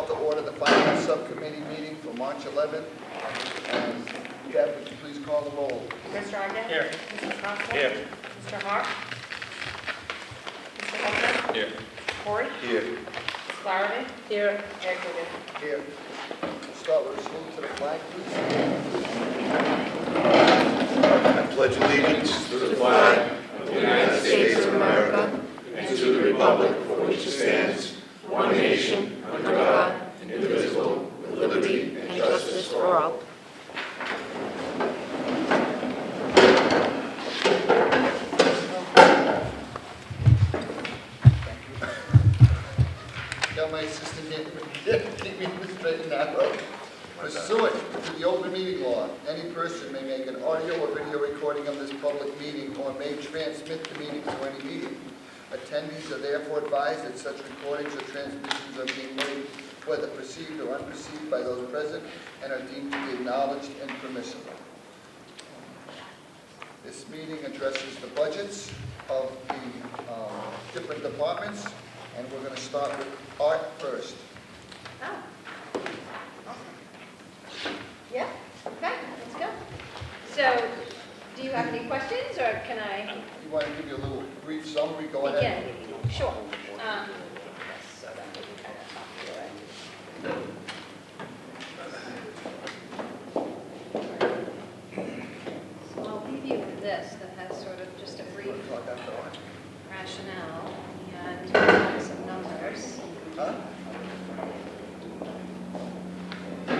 to order the Finance Subcommittee meeting for March 11th. And Deb, would you please call the roll? Mr. Arden? Here. Mrs. Costa? Here. Mr. Hart? Mr. Hudson? Here. Corey? Here. Ms. Larrabee? Here. Eric Dugan? Here. Start with a salute to the flag, please. I pledge allegiance to the flag of the United States of America and to the republic for which it stands, one nation, under God, indivisible, with liberty and justice for all. Got my assistant here, keep me straight and narrow. Pursuant to the open meeting law, any person may make an audio or video recording of this public meeting or may transmit the meeting to any meeting. Attendees are therefore advised that such recordings or transmissions are being made, whether perceived or unperceived by those present, and are deemed to be acknowledged and permissible. This meeting addresses the budgets of the different departments, and we're going to start with Art first. Oh. Yeah, okay, let's go. So, do you have any questions, or can I You want to give you a little brief summary? Go ahead. begin? Sure. So that we can kind of talk through it. So I'll leave you with this that has sort of just a brief rationale and some numbers. Huh? No?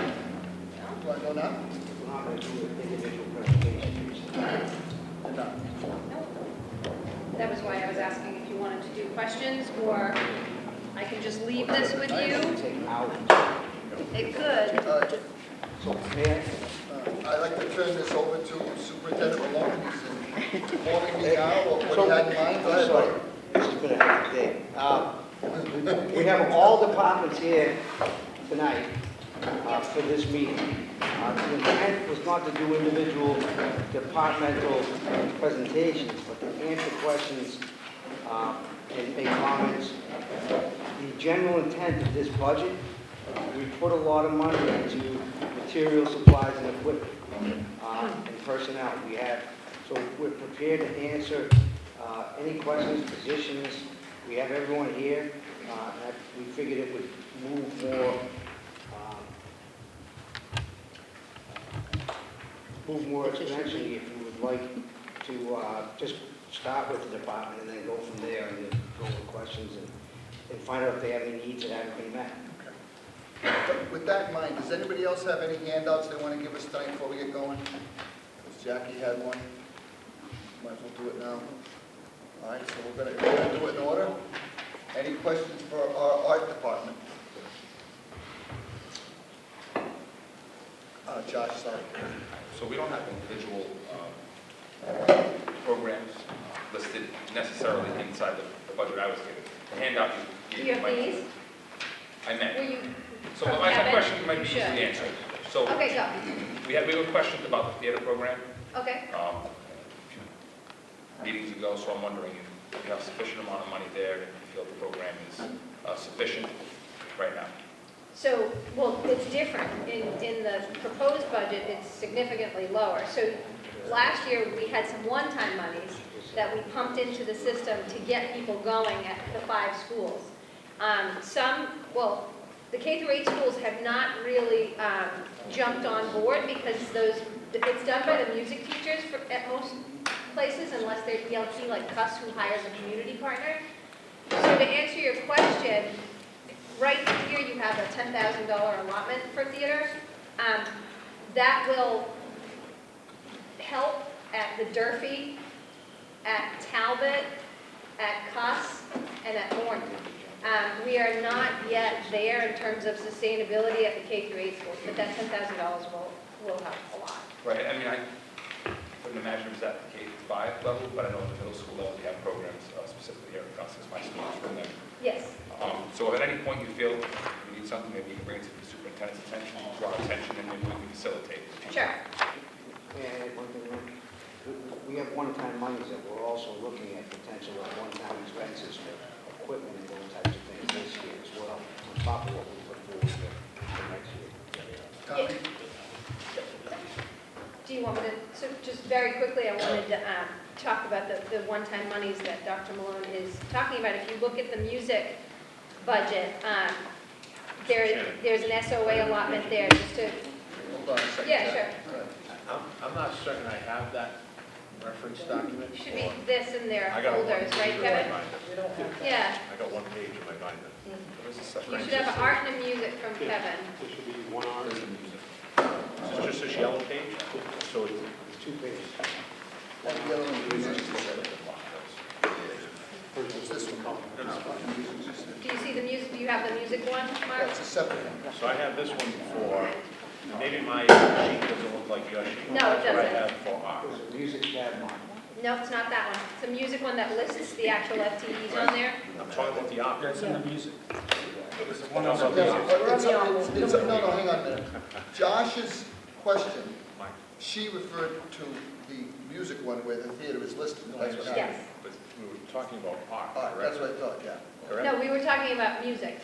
You want to go now? We're not going to do an individual presentation. No. No. That was why I was asking if you wanted to do questions, or I can just leave this with you. Take hours. It could. So, Mayor, I'd like to turn this over to Superintendent Malone. He's informing me now of what he had in mind. Go ahead, sorry, buddy. this has been a hectic day. We have all departments here tonight for this meeting. The intent was not to do individual departmental presentations, but to answer questions and make comments. The general intent of this budget, we put a lot of money into material, supplies, and equipment, and personnel. So we're prepared to answer any questions, positions. We have everyone here. We figured it would move more exponentially if you would like to just start with the department and then go from there and then go with questions and find out if they have any needs that haven't been met. But with that in mind, does anybody else have any handouts they want to give us tonight before we get going? Because Jackie had one. Might as well do it now. All right, so we're going to do it in order. Any questions for our art department? Josh, sorry. So we don't have individual programs listed necessarily inside the budget I was given. The handout Do you have these? I Were meant. you So from my Kevin? question might You be should. easily answered. So Okay, go. we have questions about the theater program Okay. a few meetings ago, so I'm wondering if you have sufficient amount of money there, and if you feel the program is sufficient right now. So, well, it's different. In the proposed budget, it's significantly lower. So last year, we had some one-time monies that we pumped into the system to get people going at the 5 schools. The K-8 schools have not really jumped on board because it's done by the music teachers at most places, unless they're PLC like CUS, who hires a community partner. So to answer your question, right here you have a $10,000 allotment for theater. That will help at the Durfee, at Talbot, at CUS, and at Morton. We are not yet there in terms of sustainability at the K-8 schools, but that $10,000 will help a lot. Right, I mean, I couldn't imagine it was at the K-5 level, but I know at the middle school level we have programs specifically here at Gus, as my students from them. Yes. So if at any point you feel you need something, maybe you can bring it to the superintendent's attention, to our attention, and maybe we can facilitate. Sure. And one thing, we have one-time monies that we're also looking at potential one-time expenses for equipment and those types of things this year as well, on top of what we put forward want me to, so just very quickly, I wanted to talk about the one-time monies that Dr. Malone is talking about. If you look at the music budget, there's an SOA allotment there, just to, Hold on a second. yeah, sure. All right. I'm not certain I have that reference document. Should be this in their I got one folders, page right, in my Kevin? binder. Yeah, I got one page in my binder. you should have art and music from Kevin. There should be one arm. Is this just this yellow page? So it's It's 2 pages. One yellow and blue. It's this one. Do you see the music, do you have the music one, Mark? That's a separate one. So I have this one for, maybe my sheet doesn't look like your sheet. No, it That's what I doesn't. have for art. There's a music tab mark. No, it's not that one. It's a music one that lists the actual FTEs on there. I'm talking about the art. That's in the music. One of No, the no, hang on a minute. Josh's question, she referred to the music one where the theater is listed. That's what happened. Yes. But we were talking about art, All right, correct? that's what I thought, yeah. Correct? No, we were talking about music.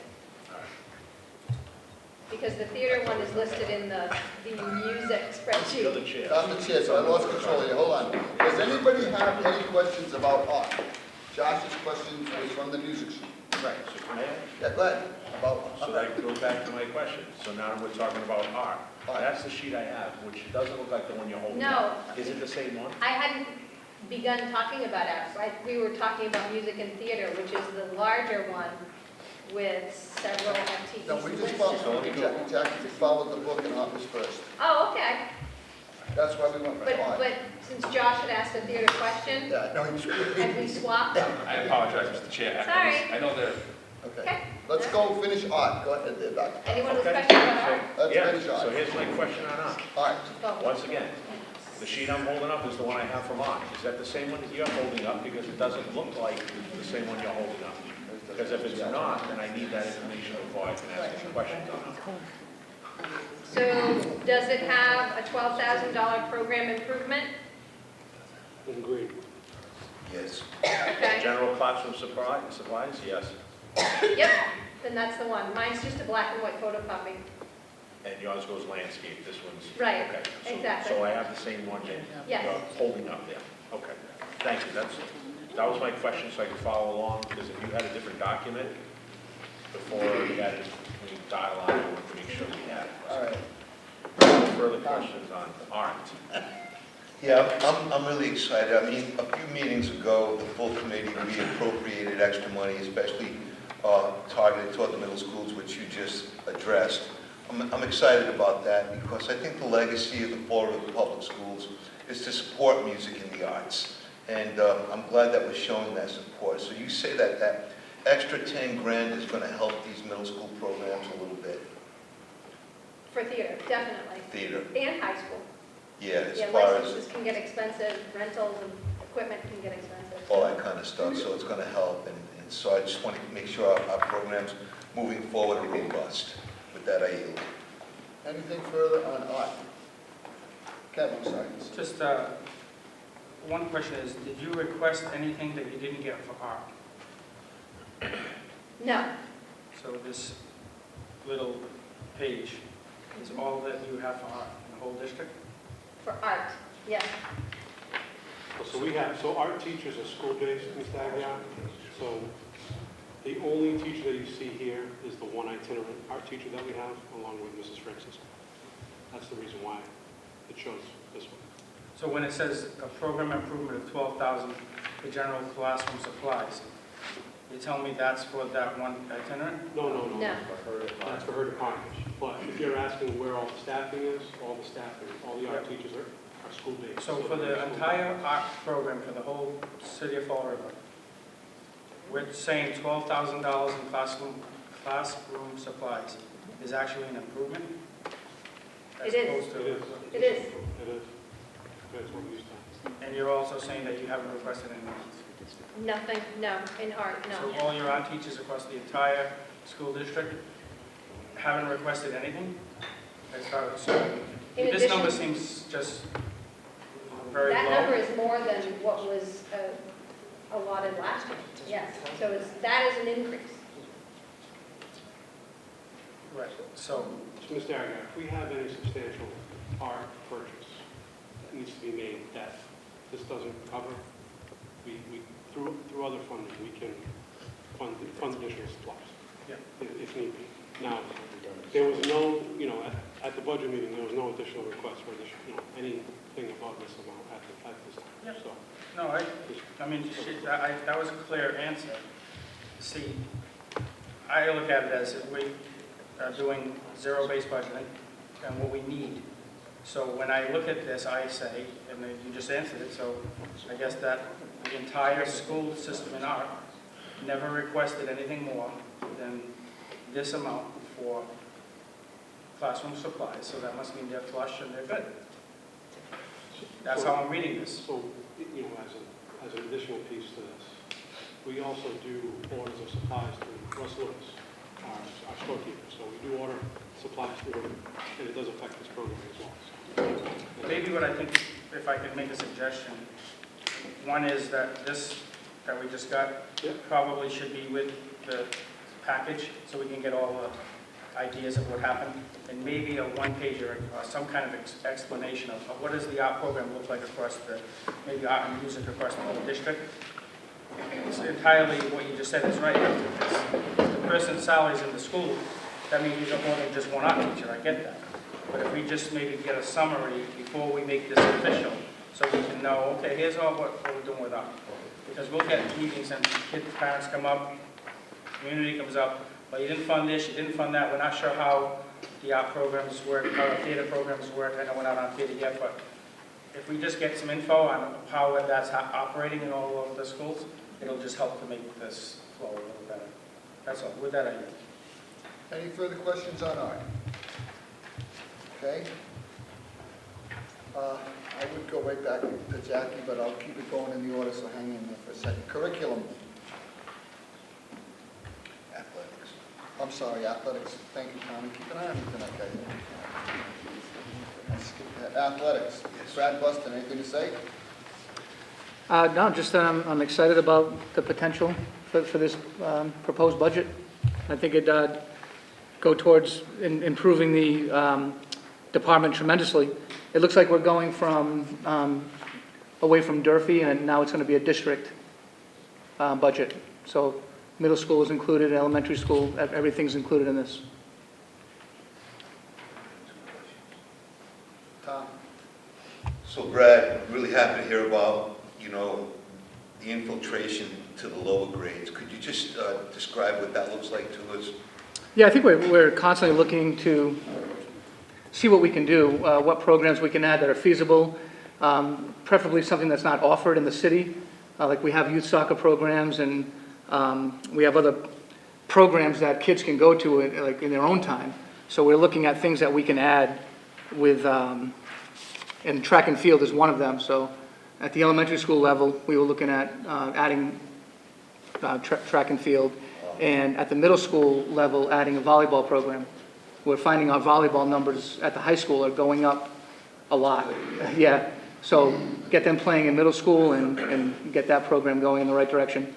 Because the theater one is listed in the music You're spreadsheet. the chair. I'm the chair, so I lost control here. Hold on. Does anybody have any questions about art? Josh's question was from the music sheet. Right, so can I add? Yeah, go ahead. About, So that goes back to my question. So now we're talking about art. Art. That's the sheet I have, which doesn't look like the one you're holding. No. Is it the same one? I hadn't begun talking about ours. We were talking about music and theater, which is the larger one with several FTEs no, we just listed. followed, Jackie followed the book and art was first. Oh, okay. That's why we went with art. But since Josh had asked a theater question, Yeah, no, he's have we swapped? I apologize, Mr. Chair. Sorry. I know there, Okay, Okay. let's go finish art. Go ahead there, Doctor. Anyone with Okay. questions about art? Let's Yeah, finish so art. here's my question on art. All right, Go. Once again, the sheet I'm holding up is the one I have from art. Is that the same one that you're holding up? Because it doesn't look like the same one you're holding up. Because if it's not, then I need that information before I can ask any questions on it. So does it have a $12,000 program improvement? In green. Yes. Okay. General classroom supplies, yes. Yep, then that's the one. Mine's just a black and white photocopy. And yours goes landscape, this one's. Right, Okay. So- exactly. So I have the same one that Yes. you're holding up there. Okay. Thank you. That was my question, so I could follow along, because if you had a different document before we had it, we dial on it to make sure we had it. all right. No further questions on art? Yeah, I'm really excited. I mean, a few meetings ago, the full committee reappropriated extra money, especially targeted toward the middle schools, which you just addressed. I'm excited about that because I think the legacy of the Fall River Public Schools is to support music and the arts. And I'm glad that we're showing that support. So you say that that extra 10 grand is going to help these middle school programs a little bit, For theater, definitely. theater. And high school. Yeah, as Yeah, far as licenses can get expensive, rentals and equipment can get expensive. all that kind of stuff, so it's going to help. And so I just want to make sure our programs moving forward are robust. With that, I yield. Anything further on art? Kevin, I'm sorry. Just one question is, did you request anything that you didn't get for art? No, So this little page is all that you have for art in the whole district? for art, yes. So art teachers are school-based, Mr. Aguirre. So the only teacher that you see here is the one itinerant art teacher that we have, along with Mrs. Francisco. That's the reason why it shows this one. So when it says a program improvement of 12,000 for general classroom supplies, you tell me that's for that one itinerant? No. No. That's for her department. But if you're asking where all the staffing is, all the staffing, all the art teachers are school-based. So for the entire art program for the whole city of Fall River, we're saying $12,000 in classroom supplies is actually an improvement? As It is. opposed to- It is. It is. It is. That's what we used to. And you're also saying that you haven't requested any money? Nothing, no, in art, So no. all your art teachers across the entire school district haven't requested anything? As far as, so In this number addition- seems just very That number low. is more than what was allotted last year, yes. So that is an increase. Right, so, So, Mr. Aguirre, if we have any substantial art purchase, needs to be made that this doesn't cover, through other funding, we can fund additional supplies. Yeah. If need be. Now, there was no, at the budget meeting, there was no additional request for additional, anything above this amount at this time. Yep. So, No, I mean, that was a clear answer. See, I look at it as if we are doing zero-based budgeting and what we need. So when I look at this, I say, and then you just answered it, so I guess that the entire school system in ARC never requested anything more than this amount for classroom supplies, so that must mean they're flush and they're good. That's how I'm reading this. So, as an additional piece to this, we also do orders of supplies through Russ Lewis, our storekeeper. So we do order supplies through him, and it does affect this program as well. So, Maybe what I think, if I could make a suggestion, one is that this, that we just got, probably should be with the package, so we can get all the ideas of what happened, and maybe a one-pager, some kind of explanation of what does the art program look like across maybe art and music across the whole district. It's entirely what you just said is right. If the person's salary's in the school, that means you got more than just one art teacher, I get that. But if we just maybe get a summary before we make this official, so we can know, okay, here's all what we're doing with art. Because we'll get meetings and parents come up, community comes up, well, you didn't fund this, you didn't fund that, we're not sure how the art programs work, how the theater programs work. I know we're not on theater yet, but if we just get some info on how that's operating in all of the schools, it'll just help to make this flow a little better. That's all. With that, I yield. Any further questions on art? Okay. I would go right back to Jackie, but I'll keep it going in the order, so hang in there for a second. Curriculum. Athletics. I'm sorry, athletics. Thank you, Tommy. Keep an eye on me tonight, guys. I skipped that. Athletics. Brad Buston, anything to say? No, just that I'm excited about the potential for this proposed budget. I think it'd go towards improving the department tremendously. It looks like we're going from away from Durfee, and now it's going to be a district budget. So middle school is included, elementary school, everything's included in this. Tom? So Brad, I'm really happy to hear about, the infiltration to the lower grades. Could you just describe what that looks like to us? Yeah, I think we're constantly looking to see what we can do, what programs we can add that are feasible, preferably something that's not offered in the city. Like we have youth soccer programs, and we have other programs that kids can go to in their own time. So we're looking at things that we can add with, and track and field is one of them. So at the elementary school level, we were looking at adding track and field, and at the middle school level, adding a volleyball program. We're finding our volleyball numbers at the high school are going up a lot. Yeah, so get them playing in middle school and get that program going in the right direction.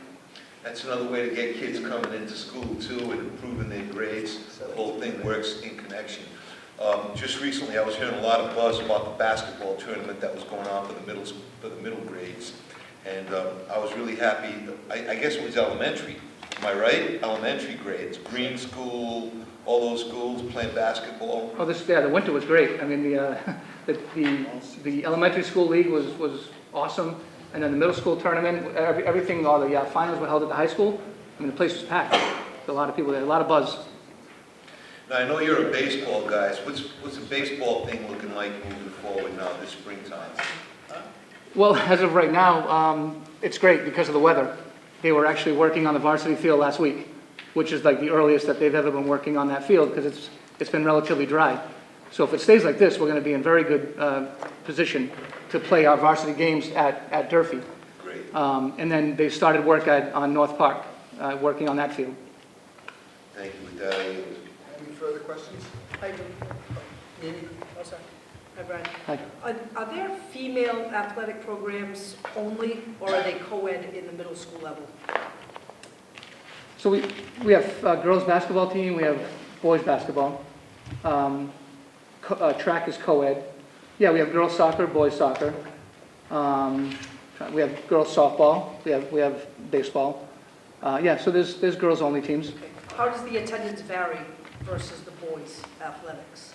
That's another way to get kids coming into school too and improving their grades. The whole thing works in connection. Just recently, I was hearing a lot of buzz about the basketball tournament that was going on for the middle grades, and I was really happy. I guess it was elementary. Am I right? Elementary grades, Green School, all those schools playing basketball. Oh, the winter was great. I mean, the elementary school league was awesome, and then the middle school tournament, everything, all the finals were held at the high school. I mean, the place was packed. A lot of people there, a lot of buzz. Now, I know you're a baseball guy. So what's the baseball thing looking like moving forward now this springtime? Well, as of right now, it's great because of the weather. They were actually working on the varsity field last week, which is like the earliest that they've ever been working on that field because it's been relatively dry. So if it stays like this, we're going to be in very good position to play our varsity games at Durfee. Great. And then they started work on North Park, working on that field. Thank you. With that, I yield. Any further questions? I do. Mimi? Oh, sorry. Hi, Brian. Hi. Are there female athletic programs only, or are they co-ed in the middle school level? So we have a girls basketball team, we have boys basketball. Track is co-ed. Yeah, we have girls soccer, boys soccer. We have girls softball, we have baseball. Yeah, so there's girls-only teams. How does the attendance vary versus the boys' athletics?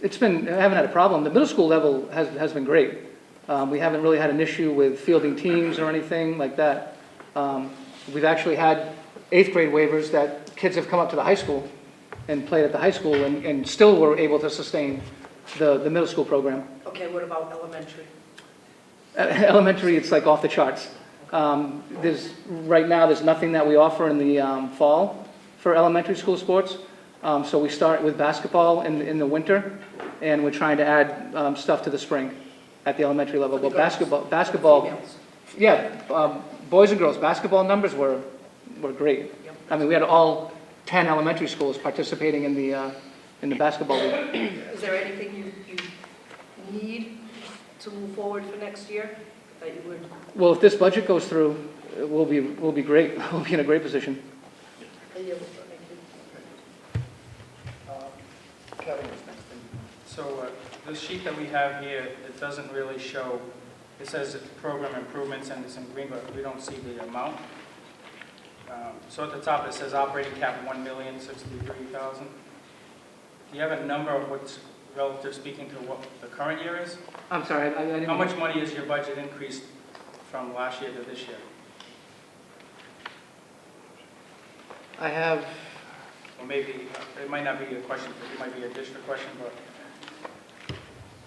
I haven't had a problem. The middle school level has been great. We haven't really had an issue with fielding teams or anything like that. We've actually had 8th grade waivers that kids have come up to the high school and played at the high school and still were able to sustain the middle school program. Okay, what about elementary? Elementary, it's like off the charts. Right now, there's nothing that we offer in the fall for elementary school sports. So we start with basketball in the winter, and we're trying to add stuff to the spring at the elementary level. But basketball, Females. yeah, boys and girls, basketball numbers were great. Yep. I mean, we had all 10 elementary schools participating in the basketball league. Is there anything you need to move forward for next year that you would? Well, if this budget goes through, we'll be great. We'll be in a great position. Kevin was next. So the sheet that we have here, it doesn't really show, it says it's program improvements and it's in green, but we don't see the amount. So at the top it says operating cap $1,063,000. Do you have a number of what's relative speaking to what the current year is? I'm sorry, I didn't... How much money is your budget increased from last year to this year? I have... Or maybe, it might not be a question, it might be a district question, but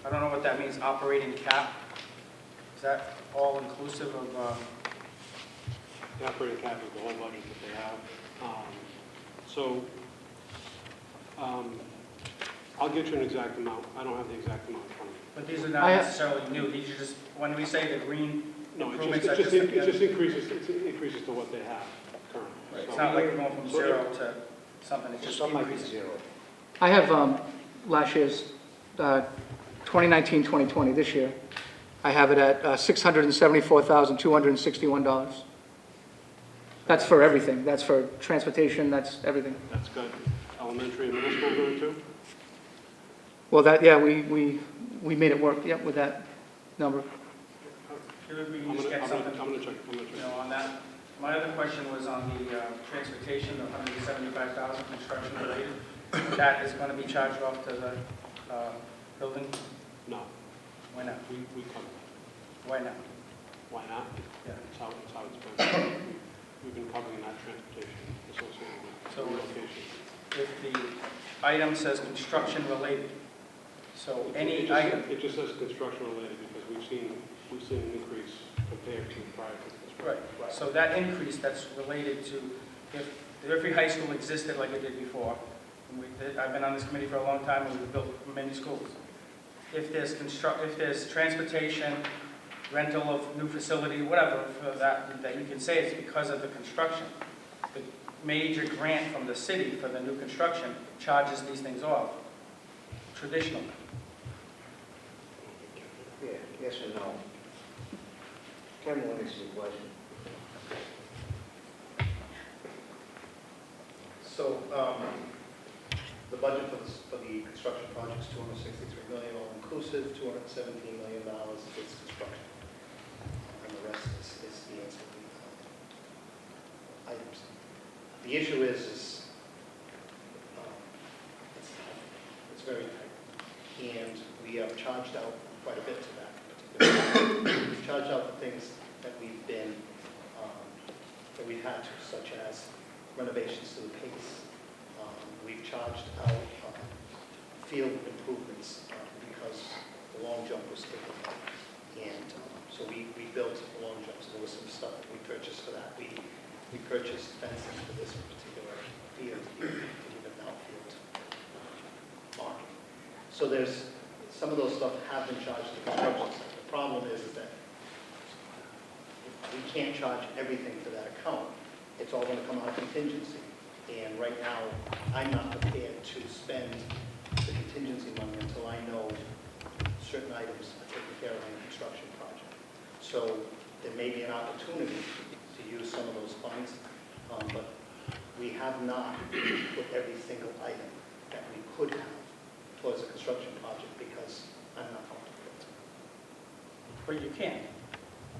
I don't know what that means, operating cap. Is that all inclusive of, The operating cap is the whole budget that they have. I'll get you an exact amount. I don't have the exact amount in front of me. but these are not necessarily new, these are just, when we say the green No, improvements, it just increases to what they have currently. it's not like we're going from 0 to something, it's just Some might be increases. 0. I have last year's 2019, 2020, this year. I have it at $674,261. That's for everything. That's for transportation, that's everything. That's good. Elementary and middle school going too? Well, yeah, we made it work, yep, with that number. Should we I'm just get something, gonna check. on that? My other question was on the transportation, the $175,000 construction related. That is going to be charged off to the building? No, Why not? we cover that. Why not? Why not? Yeah. That's how it's been. We've been covering that transportation associated with So- relocation. If the item says construction related, so any It item, just says construction related because we've seen an increase compared to prior to construction. right, so that increase that's related to, if every high school existed like it did before, and I've been on this committee for a long time and we've built many schools. If there's transportation, rental of new facility, whatever, for that you can say it's because of the construction. The major grant from the city for the new construction charges these things off, traditionally. Yeah, yes or no? Kevin, let me see the question. So, the budget for the construction project is $263 million, all inclusive, $217 million is construction. And the rest is the ancillary items. The issue is it's very tight. And we have charged out quite a bit to that particular. We've charged out the things that we've been, that we've had to, such as renovations to the pace. We've charged out field improvements because the long jump was taken out. And so we built the long jumps. There was some stuff that we purchased for that. We purchased fencing for this particular field, even outfield market. So there's, some of those stuff have been charged to the construction site. The problem is that we can't charge everything for that account. It's all going to come out of contingency. And right now, I'm not prepared to spend the contingency money until I know certain items are taken care of in the construction project. So there may be an opportunity to use some of those funds, but we have not put every single item that we could have towards the construction project because I'm not comfortable But you can't.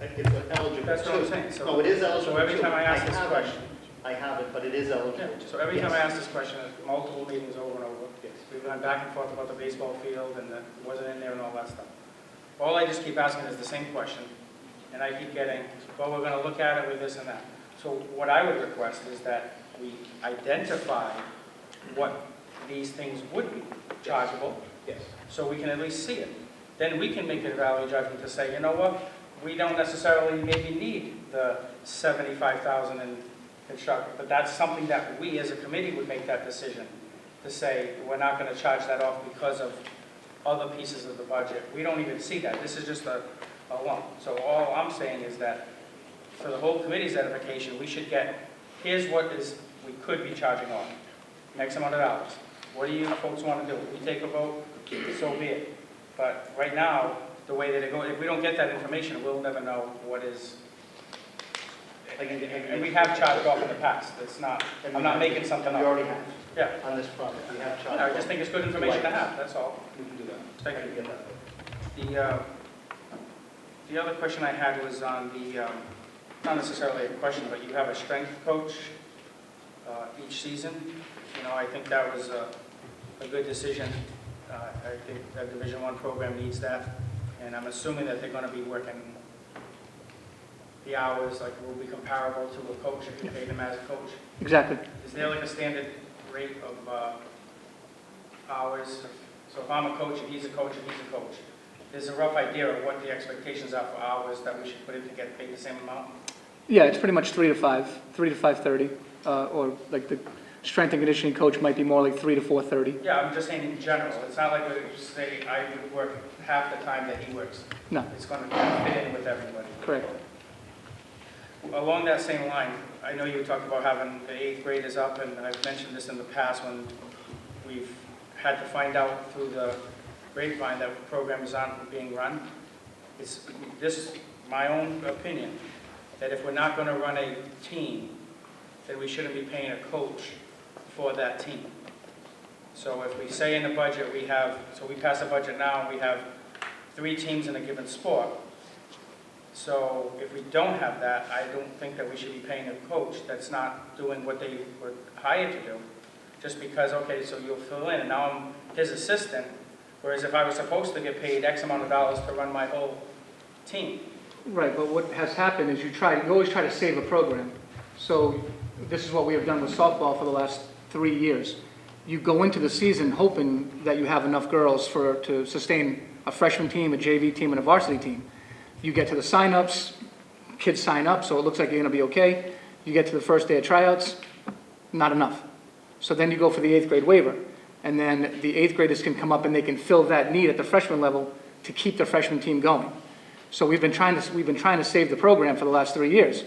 If we're eligible That's what I'm to. saying. So- No, it is eligible So every to. time I ask this haven't- question, I haven't, but it is eligible yeah, to. so every time I Yes. ask this question, at multiple meetings over and over, Yes. we've gone back and forth about the baseball field and that it wasn't in there and all that stuff. All I just keep asking is the same question, and I keep getting, well, we're gonna look at it with this and that. So what I would request is that we identify what these things would be chargeable, Yes. so we can at least see it. Then we can make a value judgment to say, you know what, we don't necessarily maybe need the 75,000 in construction, but that's something that we as a committee would make that decision, to say, we're not gonna charge that off because of other pieces of the budget. We don't even see that, this is just a lump. So all I'm saying is that, for the whole committee's edification, we should get, here's what is, we could be charging off, X amount of dollars. What do you folks want to do? We take a vote, so be it. But right now, the way that it goes, if we don't get that information, we'll never know what is. And we have charged off in the past. It's not, And I'm not making something We up. already have, Yeah, on this project, we have charged. I just think it's good information to have, that's all. We can do that. Thank I can you. get that. The other question I had was on the, not necessarily a question, but you have a strength coach each season. You know, I think that was a good decision. I think a Division I program needs that, and I'm assuming that they're going to be working the hours, like will be comparable to a coach if you pay them as a coach. Exactly. Is there like a standard rate of hours? So if I'm a coach and he's a coach and he's a coach, there's a rough idea of what the expectations are for hours that we should put in to get paid the same amount? Yeah, it's pretty much 3 to 5, 3 to 5:30, or like the strength and conditioning coach might be more like 3 to 4:30. Yeah, I'm just saying in general. It's not like we say I would work half the time that he works. No, It's going to fit in with everybody. correct. Along that same line, I know you talked about having the 8th graders up, and I've mentioned this in the past when we've had to find out through the grapevine that programs aren't being run. It's this, my own opinion, that if we're not going to run a team, then we shouldn't be paying a coach for that team. So if we say in the budget we have, so we pass a budget now, we have 3 teams in a given sport. So if we don't have that, I don't think that we should be paying a coach that's not doing what they were hired to do. Just because, okay, so you'll fill in, and now I'm his assistant, whereas if I was supposed to get paid X amount of dollars to run my whole team. Right, but what has happened is you always try to save a program. So this is what we have done with softball for the last 3 years. You go into the season hoping that you have enough girls to sustain a freshman team, a JV team, and a varsity team. You get to the sign-ups, kids sign up, so it looks like you're going to be okay. You get to the first day of tryouts, not enough. So then you go for the 8th grade waiver, and then the 8th graders can come up and they can fill that need at the freshman level to keep the freshman team going. So we've been trying to save the program for the last 3 years.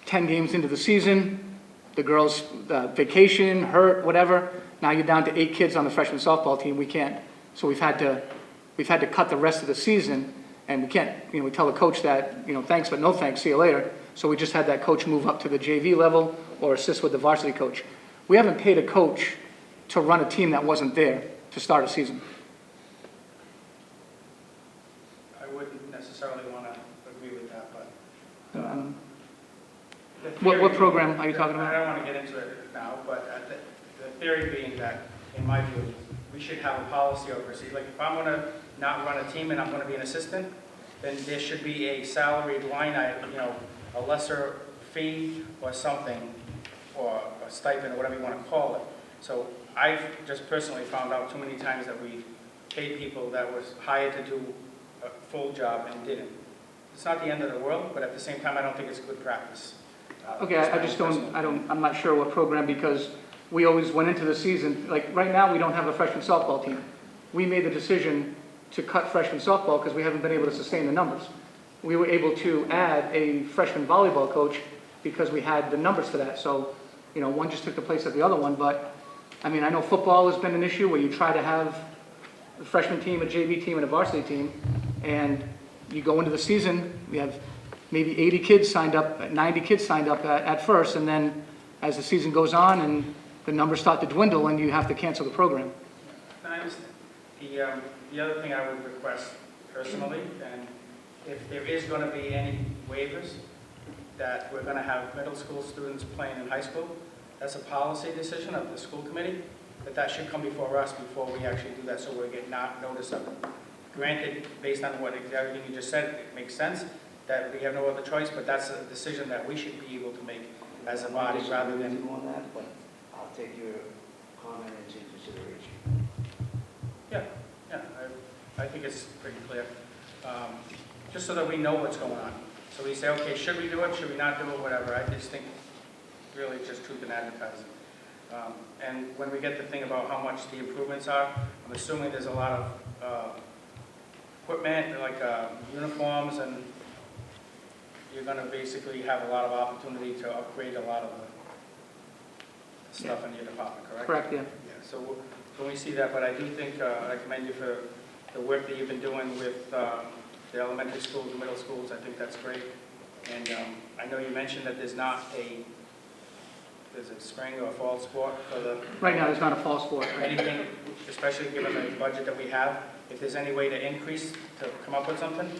10 games into the season, the girls vacation, hurt, whatever. Now you're down to 8 kids on the freshman softball team. We can't. So we've had to cut the rest of the season, and we can't. You know, we tell the coach that, you know, thanks but no thanks, see you later. So we just had that coach move up to the JV level or assist with the varsity coach. We haven't paid a coach to run a team that wasn't there to start a season. I wouldn't necessarily want to agree with that, but. The What theory- program are you talking about? I don't want to get into it now, but the theory being that, in my view, we should have a policy or procedure. Like, if I'm going to not run a team and I'm going to be an assistant, then there should be a salaried line item, you know, a lesser fee or something, or a stipend, or whatever you want to call it. So I've just personally found out too many times that we paid people that was hired to do a full job and didn't. It's not the end of the world, but at the same time, I don't think it's good practice. Okay, I just I'm not sure what program, because we always went into the season, like right now, we don't have a freshman softball team. We made the decision to cut freshman softball because we haven't been able to sustain the numbers. We were able to add a freshman volleyball coach because we had the numbers for that. So, you know, one just took the place of the other one, but I mean, I know football has been an issue where you try to have a freshman team, a JV team, and a varsity team, and you go into the season, we have maybe 80 kids signed up, 90 kids signed up at first, and then as the season goes on and the numbers start to dwindle and you have to cancel the program. I understand. The other thing I would request, personally, and if there is going to be any waivers, that we're going to have middle school students playing in high school, that's a policy decision of the school committee, that should come before us before we actually do that, so we get not notice of it. Granted, based on everything you just said, it makes sense that we have no other choice, but that's a decision that we should be able to make as a body rather than... On that, but I'll take your comment into consideration. Yeah, I think it's pretty clear. Just so that we know what's going on. So we say, okay, should we do it, should we not do it, whatever. I just think really just truth in advertising. And when we get the thing about how much the improvements are, I'm assuming there's a lot of equipment, like uniforms, and you're going to basically have a lot of opportunity to upgrade a lot of the stuff in your department, correct? Correct, yeah. Yeah, so when we see that, but I do think I commend you for the work that you've been doing with the elementary schools and middle schools. I think that's great. And I know you mentioned that there's a spring or fall sport for the... Right now, there's not a fall sport. Right? Anything, especially given the budget that we have, if there's any way to increase, to come up with something,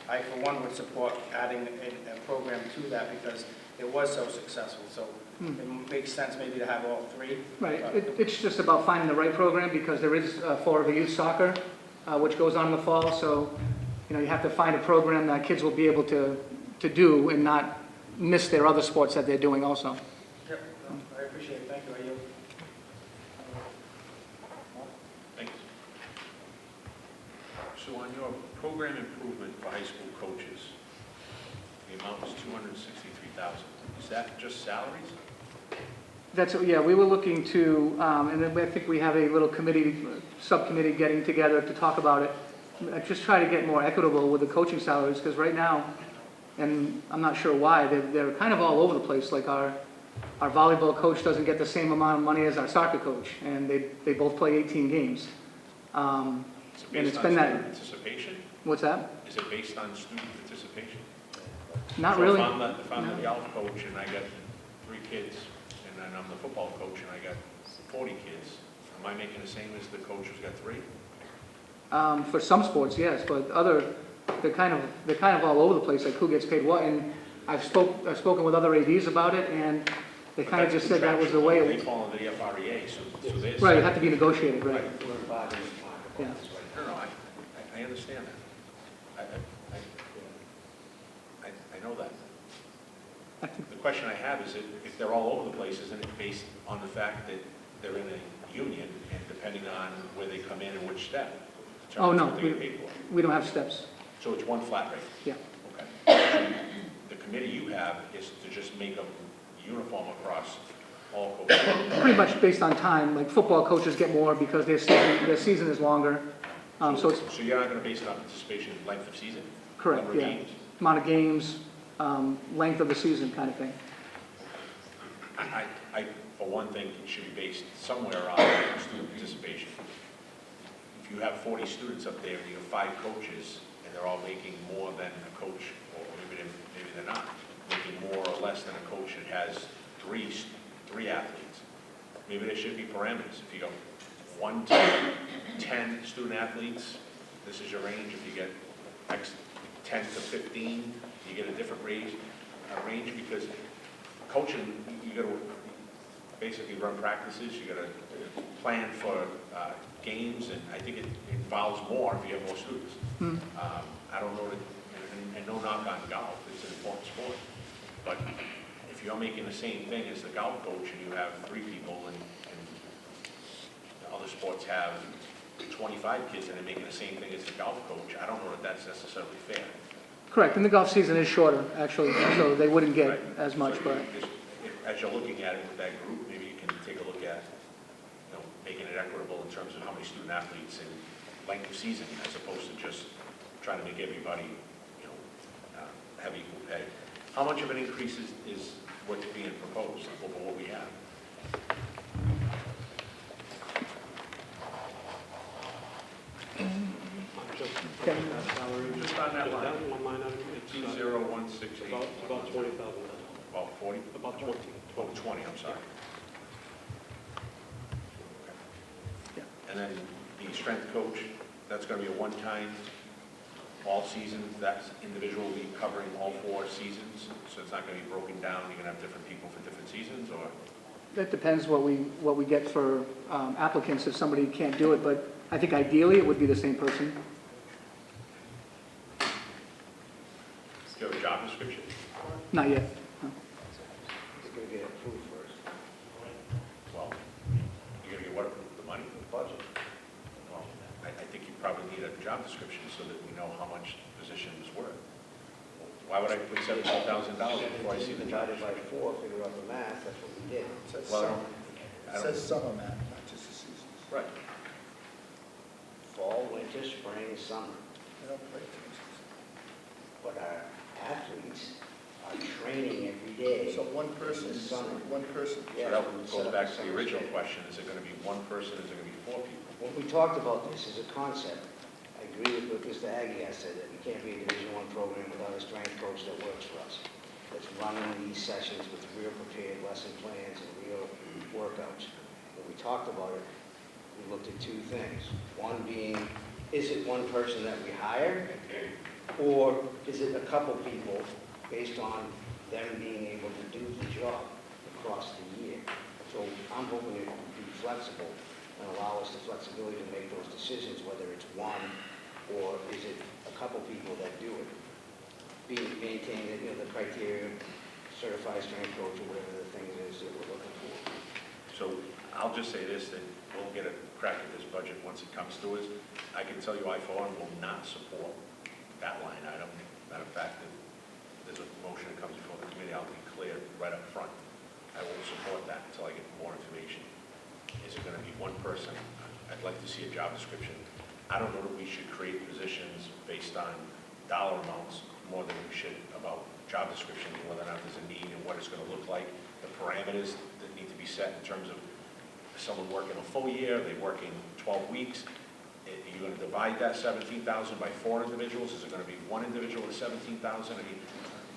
I, for one, would support adding a program to that because it was so successful. So it makes sense maybe to have all three. Right. It's just about finding the right program because there is Fall River Youth Soccer, which goes on in the fall. So, you have to find a program that kids will be able to do and not miss their other sports that they're doing also. Yep, I appreciate it. Thank you. I yield. Thanks. So on your program improvement for high school coaches, the amount was $263,000. Is that just salaries? Yeah, we were looking to, and then I think we have a little subcommittee getting together to talk about it. Just try to get more equitable with the coaching salaries, because right now, and I'm not sure why, they're kind of all over the place. Like our volleyball coach doesn't get the same amount of money as our soccer coach, and they both play 18 games. And it's been that. Participation? What's that? Is it based on student participation? Not So really. If I'm the golf coach and I got 3 kids, and then I'm the football coach and I got 40 kids, am I making the same as the coach who's got 3? For some sports, yes, but they're kind of all over the place, like who gets paid what. And I've spoken with other ADs about it, and they kind of just said that was the way They it. fall under the FREA, so there's... Right, it had to be negotiated, right? Yeah. No, I understand that. I know that. The question I have is if they're all over the place, isn't it based on the fact that they're in a union and depending on where they come in and which step? Oh, no, What they get paid for? we don't have steps. So it's one flat rate? Yeah. Okay. The committee you have is to just make a uniform across all coaches? Pretty much based on time, like football coaches get more because their season is longer. So it's So you're not going to base it on participation, length of season? correct, Number of yeah. games? Amount of games, length of the season kind of thing. I, for one thing, it should be based somewhere on student participation. If you have 40 students up there and you have 5 coaches and they're all making more than a coach, or maybe they're not, making more or less than a coach that has three athletes, maybe there should be parameters. If you go 1 to 10 student athletes, this is your range. If you get X 10 to 15, you get a different range because coaching, you got to basically run practices, you got to plan for games, and I think it involves more if you have more students. I don't know, and no knock on golf, it's an important sport, but if you're making the same thing as the golf coach and you have 3 people and other sports have 25 kids and they're making the same thing as the golf coach, I don't know that that's necessarily fair. Correct, and the golf season is shorter, actually, so they wouldn't get Right. as much, So but as you're looking at it with that group, maybe you can take a look at, making it equitable in terms of how many student athletes and length of season, as opposed to just trying to make everybody, have equal pay. How much of an increase is what's being proposed over what we have? okay. Just on that line. That one line item, it's 20168. about $20,000. About 40? About 20. Oh, 20, I'm sorry. Yeah. And then the strength coach, that's going to be a one-time all seasons, that individual will be covering all 4 seasons, so it's not going to be broken down, you're going to have different people for different seasons, or? That depends what we get for applicants if somebody can't do it, but I think ideally it would be the same person. Do you have a job description? Not yet. No. It's gonna get approved first, Well, you're going to get what, the money? the budget. Well, I think you probably need a job description so that we know how much the position is worth. Why would I put $17,000 before I see the job? Divided by 4, figure out the math, that's what we did. It says Well, summer. I It don't- says summer, Matt, not just the seasons. Right. Fall, winter, spring, summer. They don't play things. But our athletes are training every day. So one person, in the summer. one person. So that goes back to the original question, is it going to be one person, is it going to be 4 people? When we talked about this as a concept, I agree with what Mr. Aguirre said, that we can't be a Division I program without a strength coach that works for us. That's running these sessions with real prepared lesson plans and real workouts. When we talked about it, we looked at 2 things. One being, is it one person that we hire? Or is it a couple people based on them being able to do the job across the year? So I'm hoping it will be flexible and allow us the flexibility to make those decisions, whether it's one or is it a couple people that do it. Maintain the criteria, certified strength coach or whatever the thing is that we're looking for. So I'll just say this, that we'll get a crack at this budget once it comes to us. I can tell you I, for one, will not support that line item. Matter of fact, if there's a motion that comes before the committee, I'll be clear right up front. I won't support that until I get more information. Is it going to be one person? I'd like to see a job description. I don't know that we should create positions based on dollar amounts more than we should about job descriptions, whether or not there's a need and what it's going to look like, the parameters that need to be set in terms of someone working a full year, they working 12 weeks. Are you going to divide that 17,000 by 4 individuals? Is it going to be one individual at 17,000? I mean,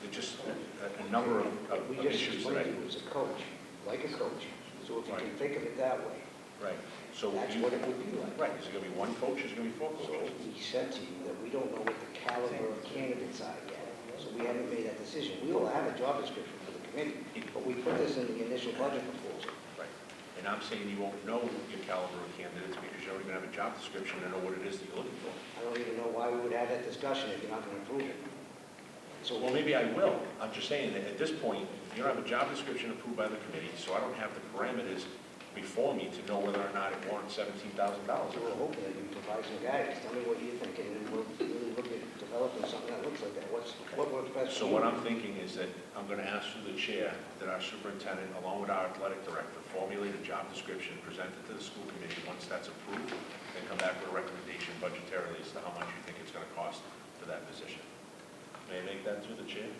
there's just a number of We just issues that I... explained it was a coach, like a coach. So if you can think of it that way, Right. So that's what it would be like. Right. Is it going to be one coach? Is it going to be 4 So coaches? we said to you that we don't know what the caliber of candidates are yet. So we haven't made that decision. We will have a job description for the committee, but we put this in the initial budget proposal. Right. And I'm saying you won't know your caliber of candidates because you don't even have a job description to know what it is that you're looking for. I don't even know why we would have that discussion if you're not going to approve it. So Well, maybe I will. I'm just saying that at this point, you don't have a job description approved by the committee, so I don't have the parameters before me to know whether or not it warrants $17,000. we're hoping that you provide some guidance. Tell me what you're thinking, and we'll really look at developing something that looks like that. What works best So for you? what I'm thinking is that I'm going to ask through the chair that our superintendent, along with our athletic director, formulate a job description, present it to the school committee. Once that's approved, then come back with a recommendation budgetarily as to how much you think it's going to cost for that position. May I make that through the chair?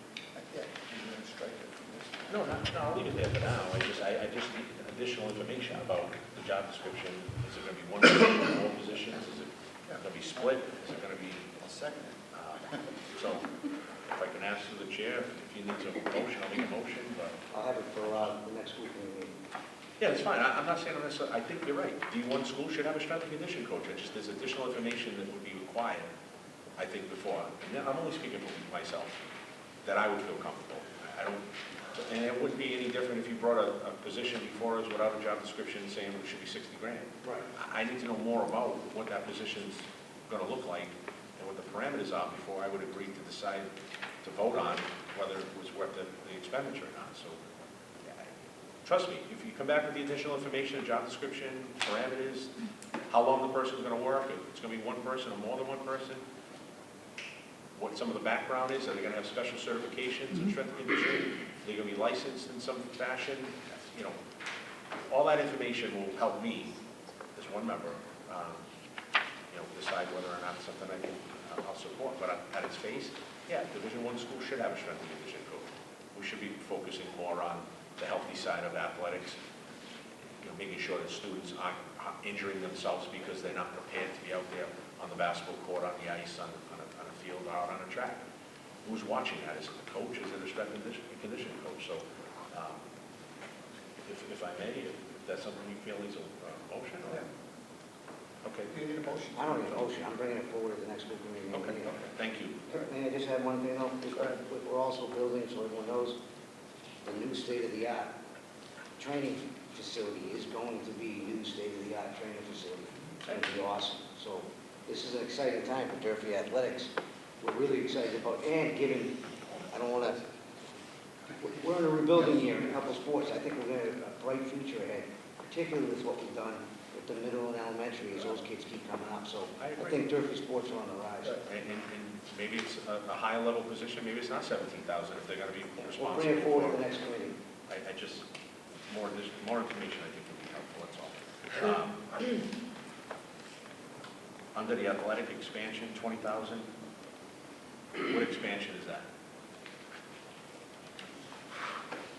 Yeah, you're going to strike it from this. No, I'll leave it there for now. I just need additional information about the job description. Is it going to be one position, 4 positions? Is it going to be split? Is it going to be... I'll second it. So if I can ask through the chair, if he needs a motion, I'll make a motion, but... I'll have it for the next school committee meeting. Yeah, it's fine. I'm not saying I'm necessarily, I think you're right. D1 school should have a strength and conditioning coach. There's additional information that would be required, I think, before. And then I'm only speaking for myself, that I would feel comfortable. I don't, and it wouldn't be any different if you brought a position before us without a job description saying it should be 60 grand. Right. I need to know more about what that position's going to look like and what the parameters are before I would agree to decide to vote on whether it was worth the expenditure or not. So, trust me, if you come back with the additional information, a job description, parameters, how long the person's going to work, if it's going to be one person or more than one person, what some of the background is, are they going to have special certifications in strength and conditioning? Are they going to be licensed in some fashion? You know, all that information will help me, as one member, decide whether or not it's something I'll support. But at its face, yeah, Division I school should have a strength and conditioning coach. We should be focusing more on the healthy side of athletics, making sure that students aren't injuring themselves because they're not prepared to be out there on the basketball court, on the ice, on a field, or out on a track. Who's watching that? Is it the coach? Is it a strength and conditioning coach? So, if I may, if that's something you feel is a motion, or Okay, Do you need a motion? I don't need a motion, I'm bringing it forward at the next school committee okay, meeting. thank you. May I just add one thing though? We're also building, so everyone knows, the new state-of-the-art training facility is going to be new state-of-the-art training facility. It's going to be awesome. So this is an exciting time for Durfee Athletics. We're really excited about, and giving, I don't want to, we're in a rebuilding year in a couple sports. I think we're going to have a bright future ahead, particularly with what we've done with the middle and elementary as those kids keep coming up. So I I agree. think Durfee sports are on the rise. And maybe it's a higher level position, maybe it's not 17,000 if they're gonna be We'll responsible. bring it forward for at the next committee. I just, more information I think would be helpful, that's all. Under the athletic expansion, 20,000, what expansion is that?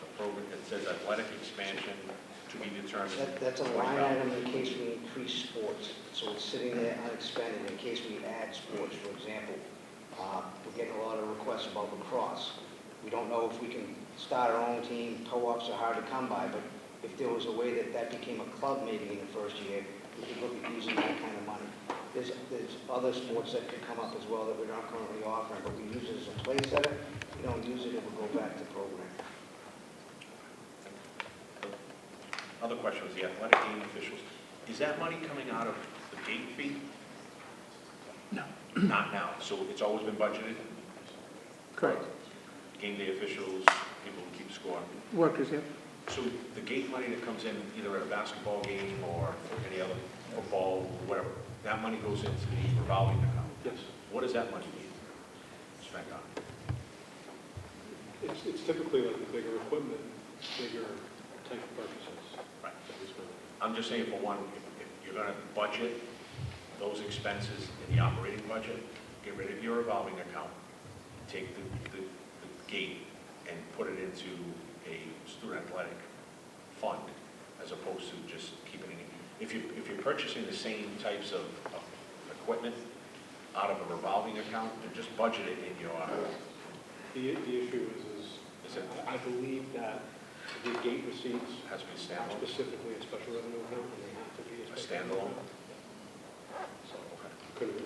The program, it says athletic expansion to be determined. That's a line item in case we increase sports. So it's sitting there unexpended in case we add sports, for example. We're getting a lot of requests about lacrosse. We don't know if we can start our own team. Toe-ups are hard to come by, but if there was a way that that became a club maybe in the first year, we could look at using that kind of money. There's other sports that could come up as well that we're not currently offering, but we use it as a play setter. We don't use it, it will go back to program. Other question was the athletic game officials. Is that money coming out of the gate fee? No. Not now, so it's always been budgeted? Correct. Game day officials, people who keep score. Workers, yeah. So the gate money that comes in either at a basketball game or any other football, whatever, that money goes into the revolving account? Yes. What does that money mean? Spent on? It's typically like the bigger equipment, bigger type of purchases. Right. that we spend. I'm just saying, for one, if you're gonna budget those expenses in the operating budget, get rid of your revolving account, take the gate and put it into a student athletic fund, as opposed to just keeping it. If you're purchasing the same types of equipment out of a revolving account, then just budget it in your, The issue is it I believe that the gate receipts has to be are standalone, specifically a special revenue account, and they have to be a a standalone? So, couldn't.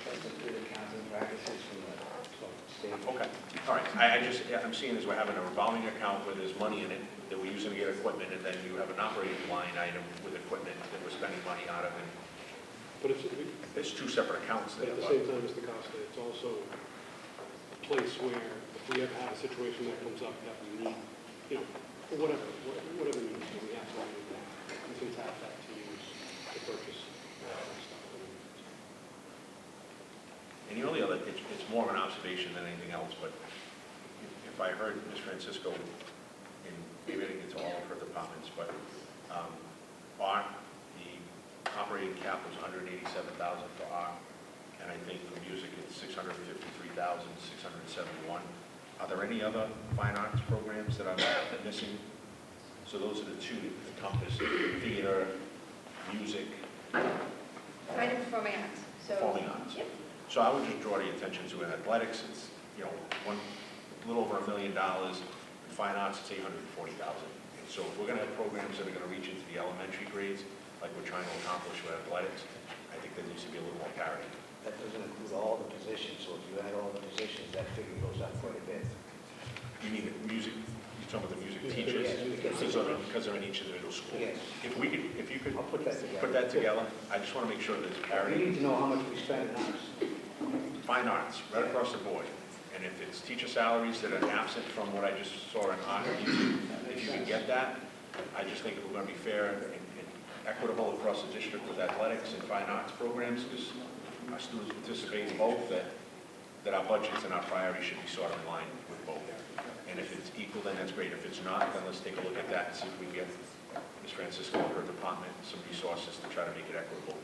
That's a good accounting practices from the state. Okay, all right. I'm seeing is we're having a revolving account where there's money in it that we're using to get equipment, and then you have an operating line item with equipment that we're spending money out of, and But there's two separate accounts but there. at the same time, Mr. Costa, it's also a place where if we ever have a situation that comes up that we need, for whatever needs, we have to do that. We can tap that to use to purchase that stuff. And the only other, it's more of an observation than anything else, but if I heard Ms. Francisco, and maybe I didn't get to all of her departments, but art, the operating cap was $187,000 for art, and I think for music it's $653,671. Are there any other fine arts programs that I'm missing? So those are the two that encompass theater, music, Fine and performing arts. So, performing arts. Yep. So I would just draw the attention to in athletics, it's, a little over $1 million. In fine arts, it's $840,000. And so if we're gonna have programs that are gonna reach into the elementary grades, like we're trying to accomplish with athletics, I think there needs to be a little more parity. That doesn't include all the positions, so if you add all the positions, that figure goes up quite a bit. You mean the music, you're talking about the music Yes, teachers? yes. Because they're in each individual school? Yes. If you could I'll put that together. put that together, I just want to make sure there's We parity. need to know how much we spend in arts. Fine arts, right across the board. And if it's teacher salaries that are absent from what I just saw in art or music, if you can get that, I just think we're going to be fair and equitable across the district with athletics and fine arts programs, because our students participate in both, that our budgets and our priorities should be sort of in line with both. And if it's equal, then that's great. If it's not, then let's take a look at that and see if we can get Ms. Francisco and her department some resources to try to make it equitable.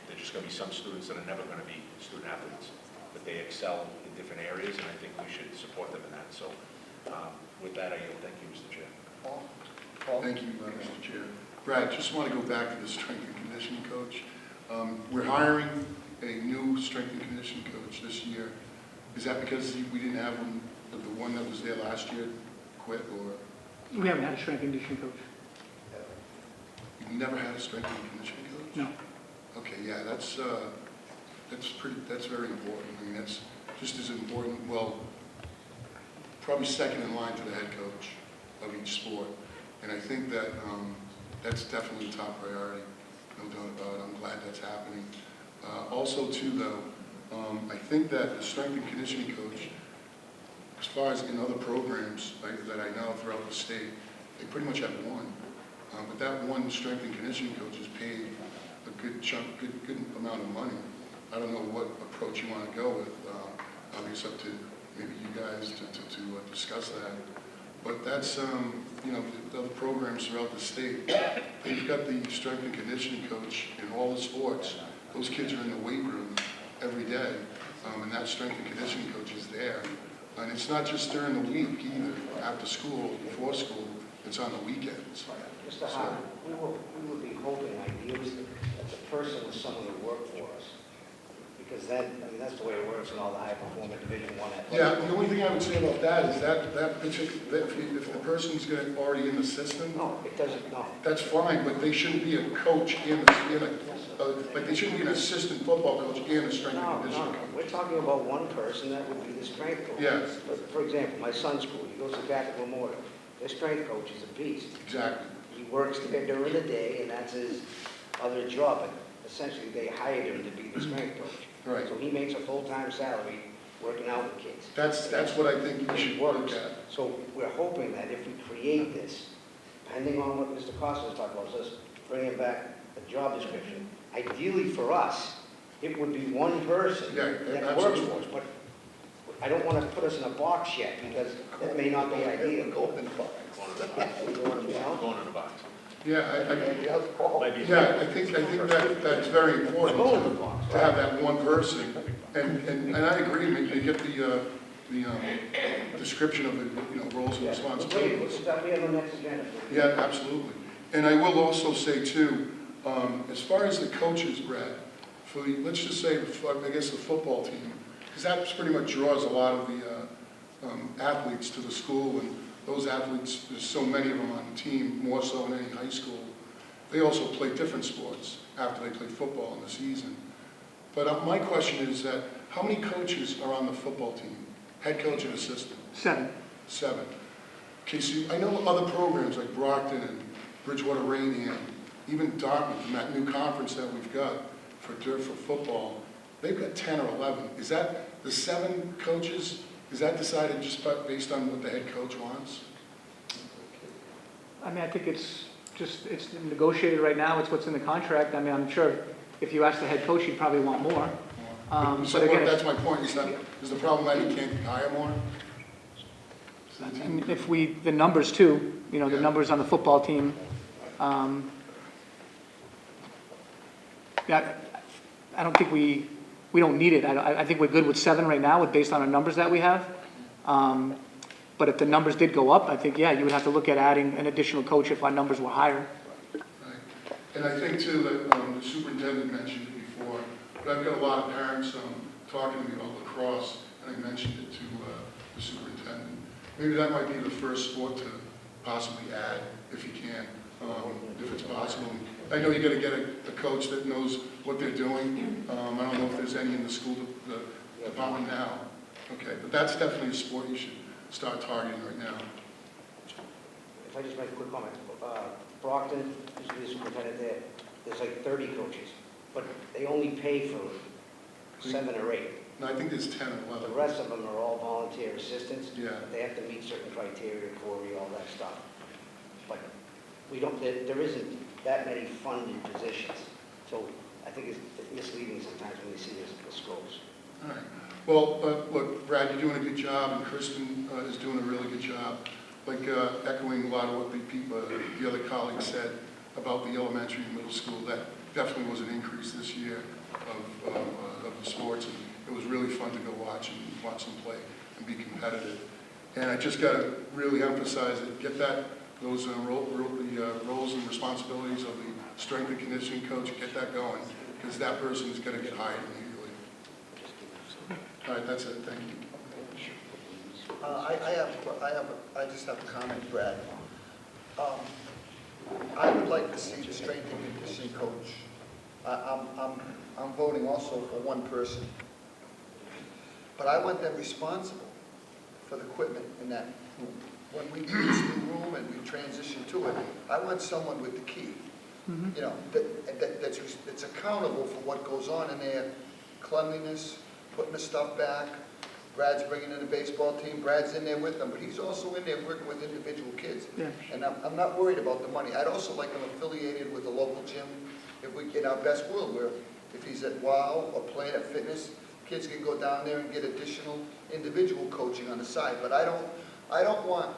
There's just going to be some students that are never going to be student athletes, but they excel in different areas, and I think we should support them in that. So with that, I yield. Thank you, Mr. Chair. Paul? Thank you, Mr. Chair. Brad, just want to go back to the strength and conditioning coach. We're hiring a new strength and conditioning coach this year. Is that because we didn't have one, the one that was there last year quit, or We haven't had a strength and conditioning coach. You've never had a strength and conditioning coach? No. Okay, yeah, that's very important. I mean, that's just as important, well, probably second in line to the head coach of each sport. And I think that that's definitely top priority, no doubt about it. I'm glad that's happening. Also, too, though, I think that the strength and conditioning coach, as far as in other programs that I know throughout the state, they pretty much have one. But that one strength and conditioning coach is paid a good chunk, good amount of money. I don't know what approach you want to go with. Obviously, it's up to maybe you guys to discuss that. But that's, you know, the other programs throughout the state, they've got the strength and conditioning coach in all the sports. Those kids are in the weight room every day, and that strength and conditioning coach is there. And it's not just during the week either, after school, before school, it's on the weekends. Mr. Hart, we would be hoping ideally that the person was someone who worked for us. Because that, I mean, that's the way it works in all the high-performing Division I athletics. Yeah, the only thing I would say about that is that if the person's already in the system, No, it doesn't, no. that's fine, but they shouldn't be a coach like they shouldn't be an assistant football coach and a strength and No, conditioning no, coach. we're talking about one person that would be the strength coach. Yes. For example, my son's school, he goes to Catholic Memorial. Their strength coach is a beast. Exactly. He works there during the day, and that's his other job. But essentially, they hired him to be the strength coach. Right. So he makes a full-time salary working out with kids. That's what I think you should look at. So we're hoping that if we create this, depending on what Mr. Costa was talking about, just bringing back a job description, ideally for us, it would be one person Yeah, that works absolutely. for us. But I don't want to put us in a box yet, because that may not be ideal. Going in the box. Going in the box. Yeah, Might be- I think that's very important to have that one person. And I agree, you get the description of the, roles and responsibilities. We have the next agenda. Yeah, absolutely. And I will also say too, as far as the coaches, Brad, for the, let's just say, I guess the football team, because that pretty much draws a lot of the athletes to the school, and those athletes, there's so many of them on the team, more so in any high school. They also play different sports after they play football in the season. But my question is that, how many coaches are on the football team? Head coach and assistant? 7. 7. Okay, so I know other programs like Brockton and Bridgewater Rainier, even Dartmouth, and that new conference that we've got for football, they've got 10 or 11. Is that the 7 coaches? Is that decided just based on what the head coach wants? I mean, I think it's negotiated right now, it's what's in the contract. I mean, I'm sure if you ask the head coach, he'd probably want more. So But again, that's my point, is the problem that you can't hire more? and if the numbers too, the numbers on the football team, yeah, I don't think we don't need it. I think we're good with 7 right now, based on our numbers that we have. But if the numbers did go up, I think, yeah, you would have to look at adding an additional coach if our numbers were higher. Right. And I think too that the superintendent mentioned it before, but I've got a lot of parents talking to me about lacrosse, and I mentioned it to the superintendent. Maybe that might be the first sport to possibly add, if you can, if it's possible. I know you got to get a coach that knows what they're doing. I don't know if there's any in the school department now. Okay, but that's definitely a sport you should start targeting right now. If I just make a quick comment, Brockton, used to be the superintendent there, there's like 30 coaches, but they only pay for 7 or 8. No, I think there's 10 or The 11. rest of them are all volunteer assistants. Yeah. They have to meet certain criteria, Corey, all that stuff. But we don't, there isn't that many funded positions. So I think it's misleading sometimes when we see the schools. All right. Well, look, Brad, you're doing a good job, and Kristen is doing a really good job. Like echoing a lot of what the other colleagues said about the elementary and middle school, that definitely was an increase this year of the sports. And it was really fun to go watch them play and be competitive. And I just got to really emphasize it, get those roles and responsibilities of the strength and conditioning coach, get that going, because that person is going to get hired immediately. All right, that's it. Thank you. I just have a comment, Brad. I would like to see the strength and conditioning coach. I'm voting also for one person. But I want them responsible for the equipment in that room. When we do this new room and we transition to it, I want someone with the key. You know, that's accountable for what goes on in there, cleanliness, putting the stuff back. Brad's bringing in the baseball team, Brad's in there with them, but he's also in there working with individual kids. Yeah. And I'm not worried about the money. I'd also like them affiliated with a local gym, if we, in our best world, where if he's at WOW or Planet Fitness, kids can go down there and get additional individual coaching on the side. But I don't want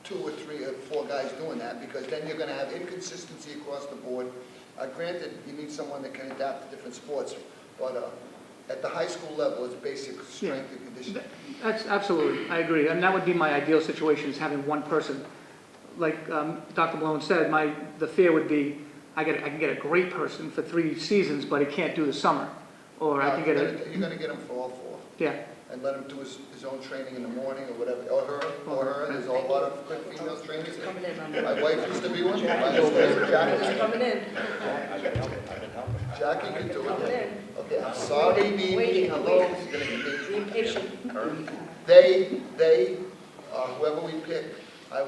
2 or 3 or 4 guys doing that, because then you're gonna have inconsistency across the board. Granted, you need someone that can adapt to different sports, but at the high school level, it's basic strength and conditioning. That's absolutely, I agree. And that would be my ideal situation, is having one person. Like Dr. Malone said, the fear would be, I can get a great person for 3 seasons, but he can't do the summer. Or I can get a... You're gonna get him for all 4. Yeah. And let him do his own training in the morning or whatever, or her. There's a lot of good female trainers. Coming in on that. My wife used to be one. It's coming in. Jackie can do Coming it. in. Okay, I'm sorry, me, Waiting, hello. waiting. Being patient. They, whoever we pick, I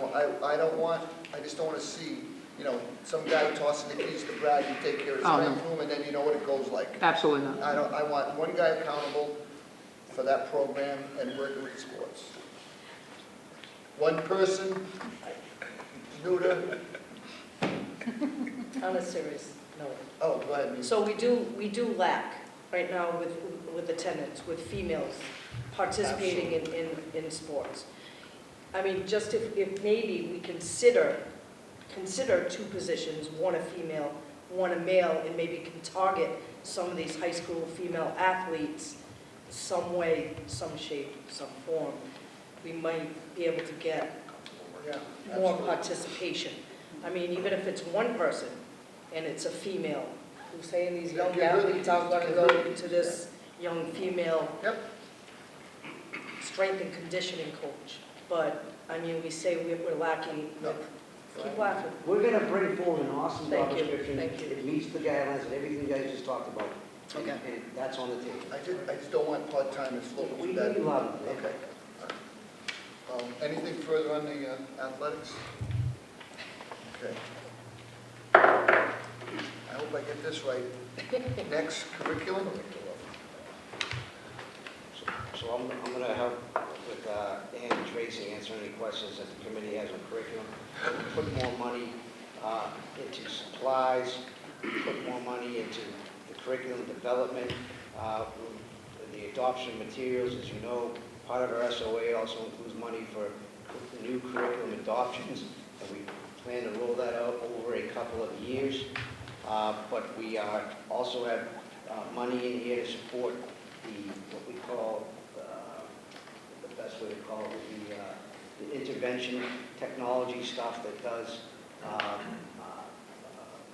just don't want to see, you know, some guy tossing the keys to Brad, you take care of his Oh, no. strength room, and then you know what it goes like. Absolutely not. I want one guy accountable for that program and working with the sports. One person, neuter. On a serious note. Oh, go ahead. Mimi. So we do lack right now with attendance, with females participating in sports. I mean, just if maybe we consider 2 positions, one a female, one a male, and maybe can target some of these high school female athletes some way, some shape, some form, we might be able to get more absolutely. participation. I mean, even if it's one person and it's a female, who's saying these young Yeah, give her- athletes are going to go give her- to this young female Yep. strength and conditioning coach. But, I mean, we say we're lacking, No. keep laughing. We're gonna bring forward an awesome job Thank you, description. thank you. It meets the guidelines and everything you guys just talked about. Okay. And that's on the table. I just don't want part-timers floating We through that. love it. Okay. Anything further on the athletics? Okay. I hope I get this right. Next, curriculum? So I'm gonna help with Dan and Tracy answer any questions that the committee has on curriculum. Put more money into supplies, put more money into the curriculum development, the adoption materials. As you know, part of our SOA also includes money for new curriculum adoptions, and we plan to roll that out over a couple of years. But we also have money in here to support what we call, the best way to call it would be the intervention technology stuff that does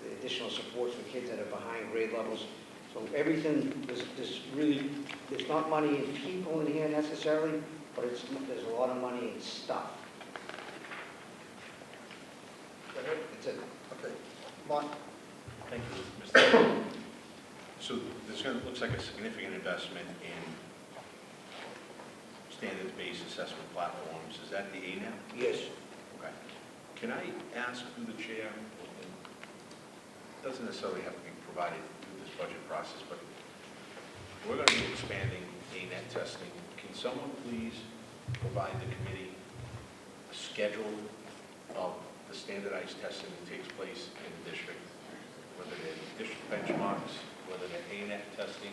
the additional supports for kids that are behind grade levels. So everything, there's not money in people in here necessarily, but there's a lot of money in stuff. That's it. Okay. Mark? Thank you, Mr. Chairman. So this looks like a significant investment in standards-based assessment platforms. Is that the ANAP? Yes. Okay. Can I ask through the chair, it doesn't necessarily have to be provided through this budget process, but we're going to be expanding ANAP testing. Can someone please provide the committee a schedule of the standardized testing that takes place in the district, whether they're district benchmarks, whether they're ANAP testing,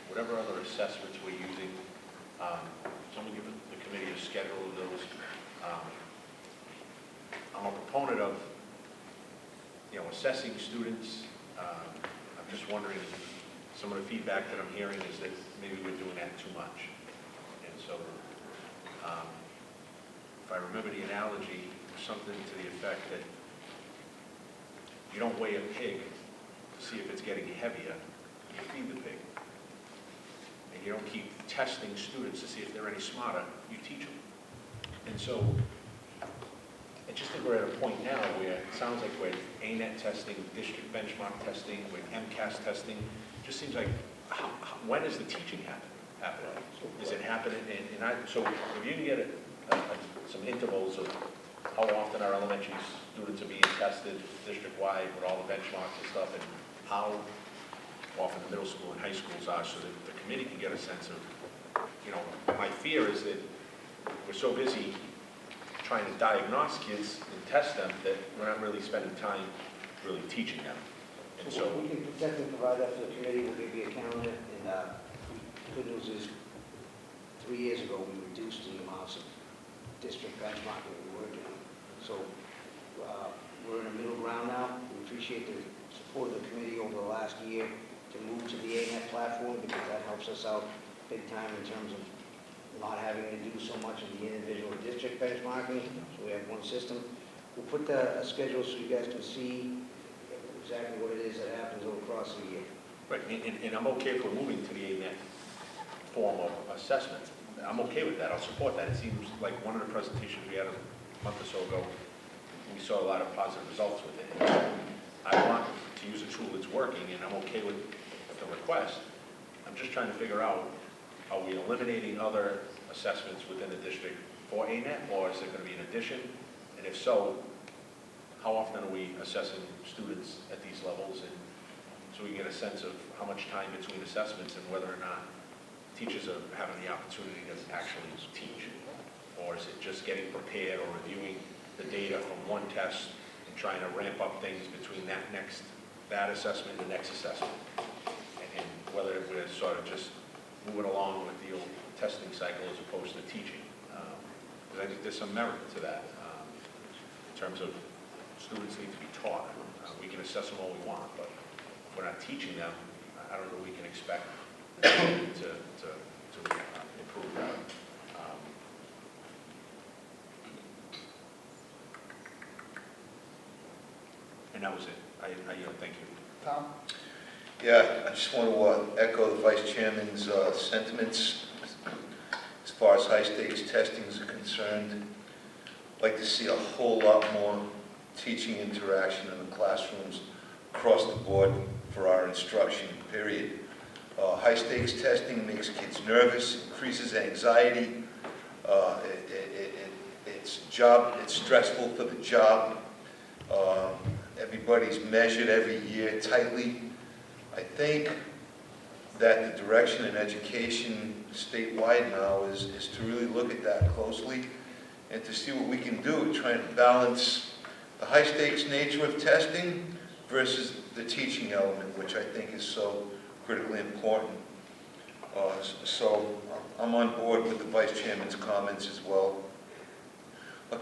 whatever other assessments we're using. Someone give the committee a schedule of those. I'm a proponent of, assessing students. I'm just wondering, some of the feedback that I'm hearing is that maybe we're doing that too much. And so, if I remember the analogy, something to the effect that you don't weigh a pig to see if it's getting heavier, you feed the pig. And you don't keep testing students to see if they're any smarter, you teach them. And so, I just think we're at a point now where it sounds like we're ANET testing, district benchmark testing, with MCAS testing. Just seems like, when is the teaching happening? Is it happening, so if you can get some intervals of how often our elementary students are being tested district-wide with all the benchmarks and stuff, and how often the middle school and high schools are, so that the committee can get a sense of, my fear is that we're so busy trying to diagnose kids and test them that we're not really spending time really teaching them. And so, We can definitely provide that for the committee, we'll give you a calendar, and the good news is, 3 years ago, we reduced the amounts of district benchmarking we were doing. So, we're in a middle ground now. We appreciate the support of the committee over the last year to move to the ANET platform, because that helps us out big time in terms of not having to do so much of the individual district benchmarking. So we have one system. We'll put a schedule so you guys can see exactly what it is that happens all across the year. right, and I'm okay if we're moving to the ANET form of assessment. I'm okay with that, I'll support that. It seems like one of the presentations we had a month or so ago, we saw a lot of positive results with it. And I want to use a tool that's working, and I'm okay with the request. I'm just trying to figure out, are we eliminating other assessments within the district for ANET, or is it going to be an addition? And if so, how often are we assessing students at these levels? And so we can get a sense of how much time between assessments and whether or not teachers are having the opportunity to actually teach. Or is it just getting prepared or reviewing the data from one test and trying to ramp up things between that assessment and the next assessment? And whether we're sort of just moving along with the old testing cycle as opposed to teaching. Because I think there's some merit to that in terms of students need to be taught. We can assess them all we want, but if we're not teaching them, I don't know we can expect to improve that. And that was it. I thank you. Tom? Yeah, I just want to echo the Vice Chairman's sentiments as far as high-stakes testing is concerned. I'd like to see a whole lot more teaching interaction in the classrooms across the board for our instruction, period. High-stakes testing makes kids nervous, increases anxiety. It's stressful for the job. Everybody's measured every year tightly. I think that the direction in education statewide now is to really look at that closely and to see what we can do, trying to balance the high-stakes nature of testing versus the teaching element, which I think is so critically important. So I'm on board with the Vice Chairman's comments as well.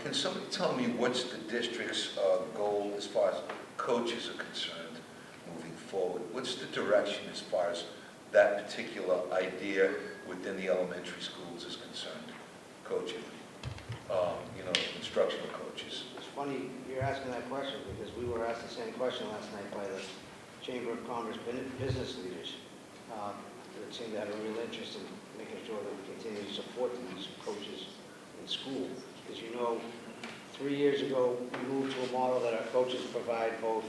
Can somebody tell me what's the district's goal as far as coaches are concerned moving forward? What's the direction as far as that particular idea within the elementary schools is concerned? Coaching, instructional coaches. It's funny you're asking that question, because we were asked the same question last night by the Chamber of Commerce business leaders. That seem to have a real interest in making sure that we continue to support these coaches in school. As you know, 3 years ago, we moved to a model that our coaches provide both,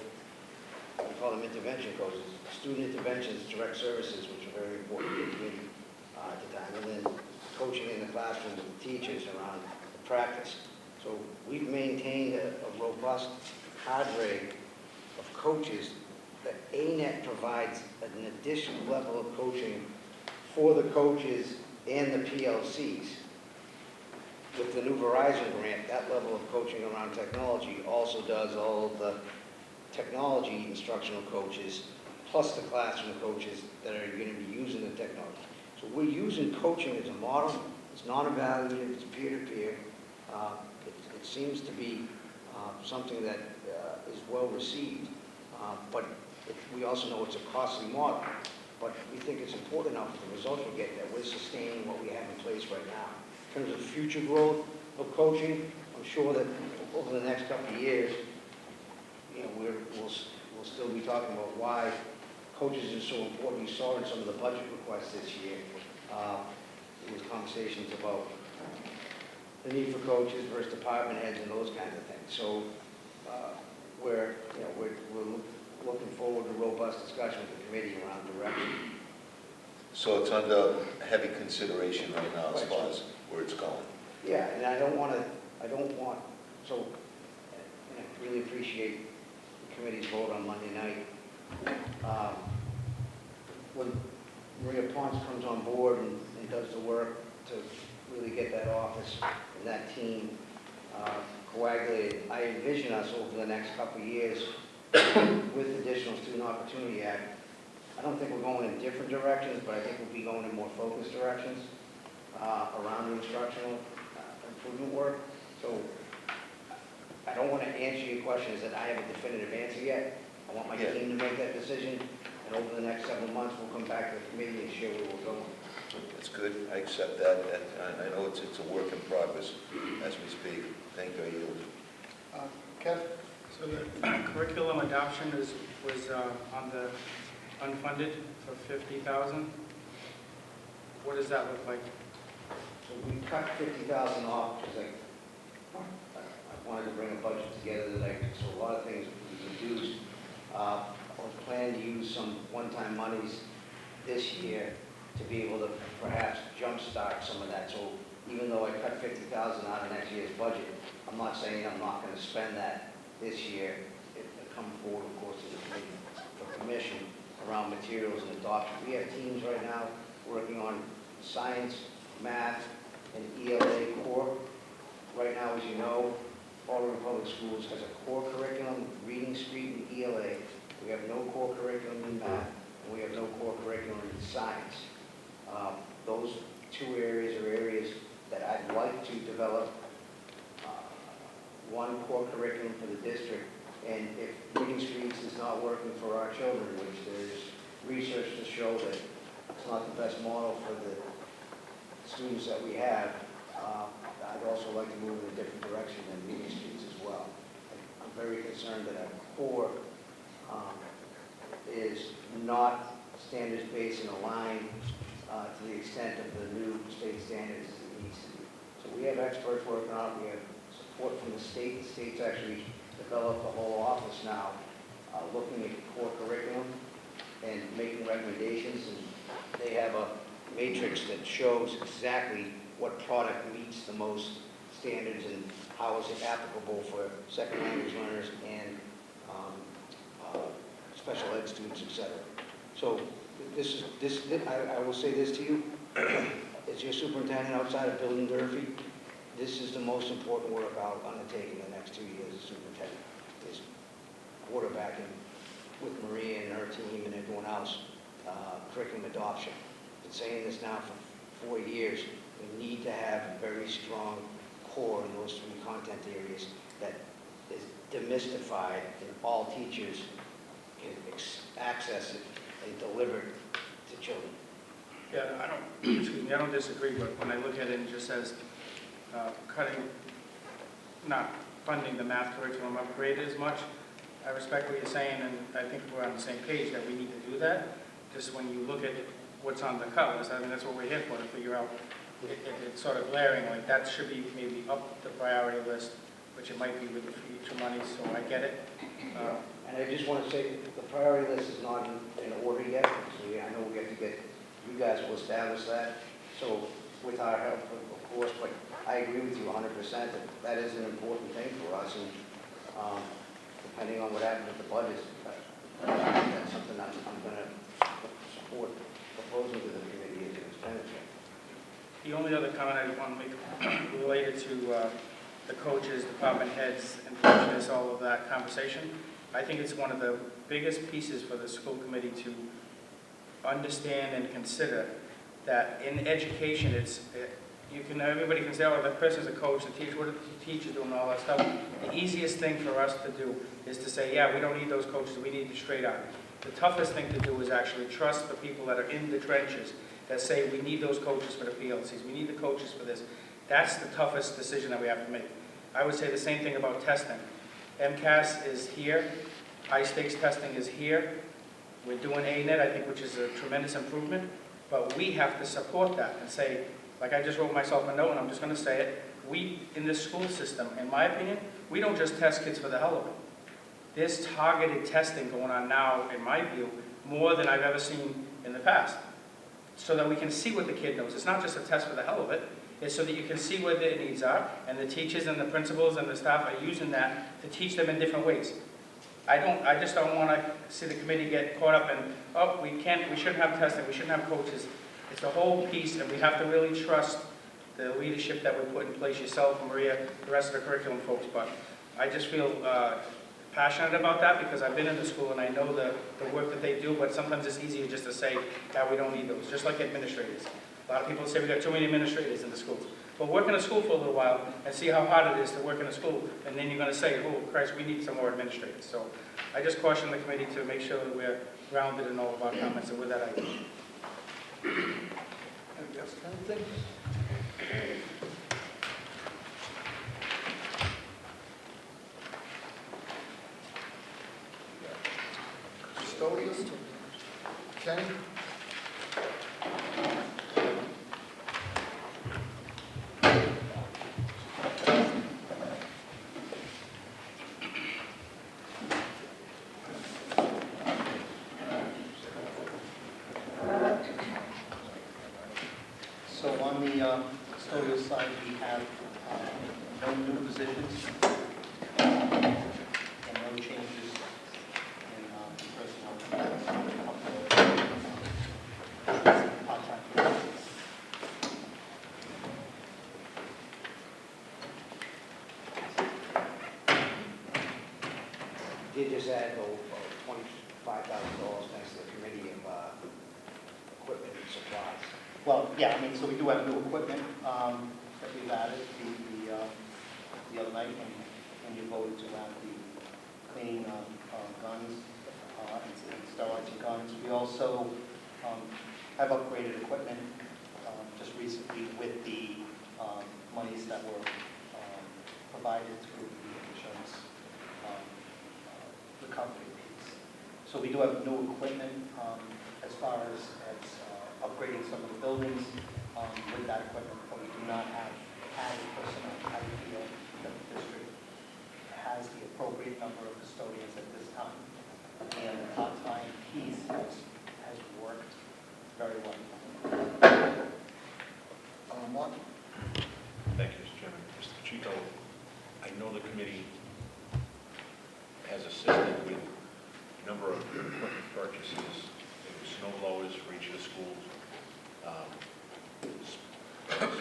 we call them intervention coaches, student interventions, direct services, which are very important to the community at the time, and then coaching in the classroom with the teachers around the practice. So we've maintained a robust cadre of coaches that ANET provides an additional level of coaching for the coaches and the PLCs. With the new Verizon grant, that level of coaching around technology also does all of the technology instructional coaches, plus the classroom coaches that are going to be using the technology. So we're using coaching as a model. It's non-evaluative, it's peer-to-peer. It seems to be something that is well received, but we also know it's a costly model. But we think it's important enough for the results we get that we're sustaining what we have in place right now. In terms of future growth of coaching, I'm sure that over the next couple of years, we'll still be talking about why coaches are so important. You saw in some of the budget requests this year, there was conversations about the need for coaches versus department heads and those kinds of things. So we're looking forward to robust discussion with the committee around direction. So it's under heavy consideration right now as far as where it's going. Yeah, and I don't want, so I really appreciate the committee's vote on Monday night. When Maria Ponce comes on board and does the work to really get that office and that team coagulated, I envision us over the next couple of years with additional Student Opportunity Act. I don't think we're going in different directions, but I think we'll be going in more focused directions around the instructional improvement work. So I don't want to answer your question is that I have a definitive answer yet. I want my team to make that decision, and over the next several months, we'll come back to the committee and share where we're going. That's good, I accept that, and I know it's a work in progress as we speak. Thank you, I yield. Kev? So the curriculum adoption was on the unfunded for 50,000. What does that look like? So we cut 50,000 off because I wanted to bring a budget together that so a lot of things we reduced. I was planning to use some one-time monies this year to be able to perhaps jumpstart some of that. So even though I cut 50,000 out of next year's budget, I'm not saying I'm not going to spend that this year. It come forward, of course, to the committee for commission around materials and adoption. We have teams right now working on science, math, and ELA core. Right now, as you know, Fall River Public Schools has a core curriculum, reading, street, and ELA. We have no core curriculum in math, and we have no core curriculum in science. Those two areas are areas that I'd like to develop one core curriculum for the district. And if reading streets is not working for our children, which there's research to show that it's not the best model for the students that we have, I'd also like to move in a different direction than reading streets as well. I'm very concerned that our core is not standards-based and aligned to the extent of the new state standards as it needs to be. So we have experts working on it. We have support from the state. The state's actually developed a whole office now looking at core curriculum and making recommendations. And they have a matrix that shows exactly what product meets the most standards and how is it applicable for second language learners and special ed students, etc. So I will say this to you, as your superintendent outside of Bill Durfee, this is the most important work I'll undertake in the next 2 years as superintendent, is quarterbacking with Maria and her team and everyone else, curriculum adoption. I've been saying this now for 4 years. We need to have a very strong core in those 3 content areas that is demystified and all teachers can access it and deliver it to children. Yeah, I don't disagree, but when I look at it, it just says not funding the math curriculum upgrade as much. I respect what you're saying, and I think we're on the same page that we need to do that. Just when you look at what's on the cut list, I mean, that's what we're here for, to figure out, it's sort of glaring, like that should be maybe up the priority list, which it might be with the future money, so I get it. And I just want to say, the priority list is not in order yet, so I know we have to get, you guys will establish that. So with our help, of course, but I agree with you 100% that that is an important thing for us, and depending on what happens with the budget, that's something I'm going to support proposing to the committee as an expenditure. The only other comment I want to make related to the coaches, department heads, and prejudice, all of that conversation, I think it's one of the biggest pieces for the school committee to understand and consider that in education, everybody can say, oh, that person's a coach, the teacher, what are the teachers doing, all that stuff. The easiest thing for us to do is to say, yeah, we don't need those coaches, we need the straight out. The toughest thing to do is actually trust the people that are in the trenches that say, we need those coaches for the PLCs, we need the coaches for this. That's the toughest decision that we have to make. I would say the same thing about testing. MCAS is here, high-stakes testing is here. We're doing ANET, I think, which is a tremendous improvement, but we have to support that and say, like I just wrote myself a note, and I'm just going to say it, in this school system, in my opinion, we don't just test kids for the hell of it. There's targeted testing going on now, in my view, more than I've ever seen in the past, so that we can see what the kid knows. It's not just a test for the hell of it, it's so that you can see where their needs are, and the teachers and the principals and the staff are using that to teach them in different ways. I just don't want to see the committee get caught up in, oh, we shouldn't have testing, we shouldn't have coaches. It's the whole piece, and we have to really trust the leadership that we put in place, yourself, Maria, the rest of the curriculum folks. But I just feel passionate about that because I've been in the school and I know the work that they do, but sometimes it's easier just to say, yeah, we don't need those, just like administrators. A lot of people say we got too many administrators in the schools. But work in a school for a little while and see how hard it is to work in a school, and then you're going to say, oh, Christ, we need some more administrators. So I just caution the committee to make sure that we're grounded in all of our comments, and with that, I Anything? Custodians? Kenny? So on the custodial side, we have no new positions and no changes in personnel. Part-time positions. Did just add though $25,000 next to the committee of equipment and supplies. Well, yeah, I mean, so we do have new equipment that we've added the other night when you voted to add the cleaning guns and sterilizing guns. We also have upgraded equipment just recently with the monies that were provided through the insurance recovery piece. So we do have new equipment as far as upgrading some of the buildings with that equipment, but we do not have added personnel. I feel that the district has the appropriate number of custodians at this time, and the part-time piece has worked very well. Mark? Thank you, Mr. Chairman. Mr. Pacheco, I know the committee has assisted with a number of equipment purchases. There were snow blowers for each of the schools,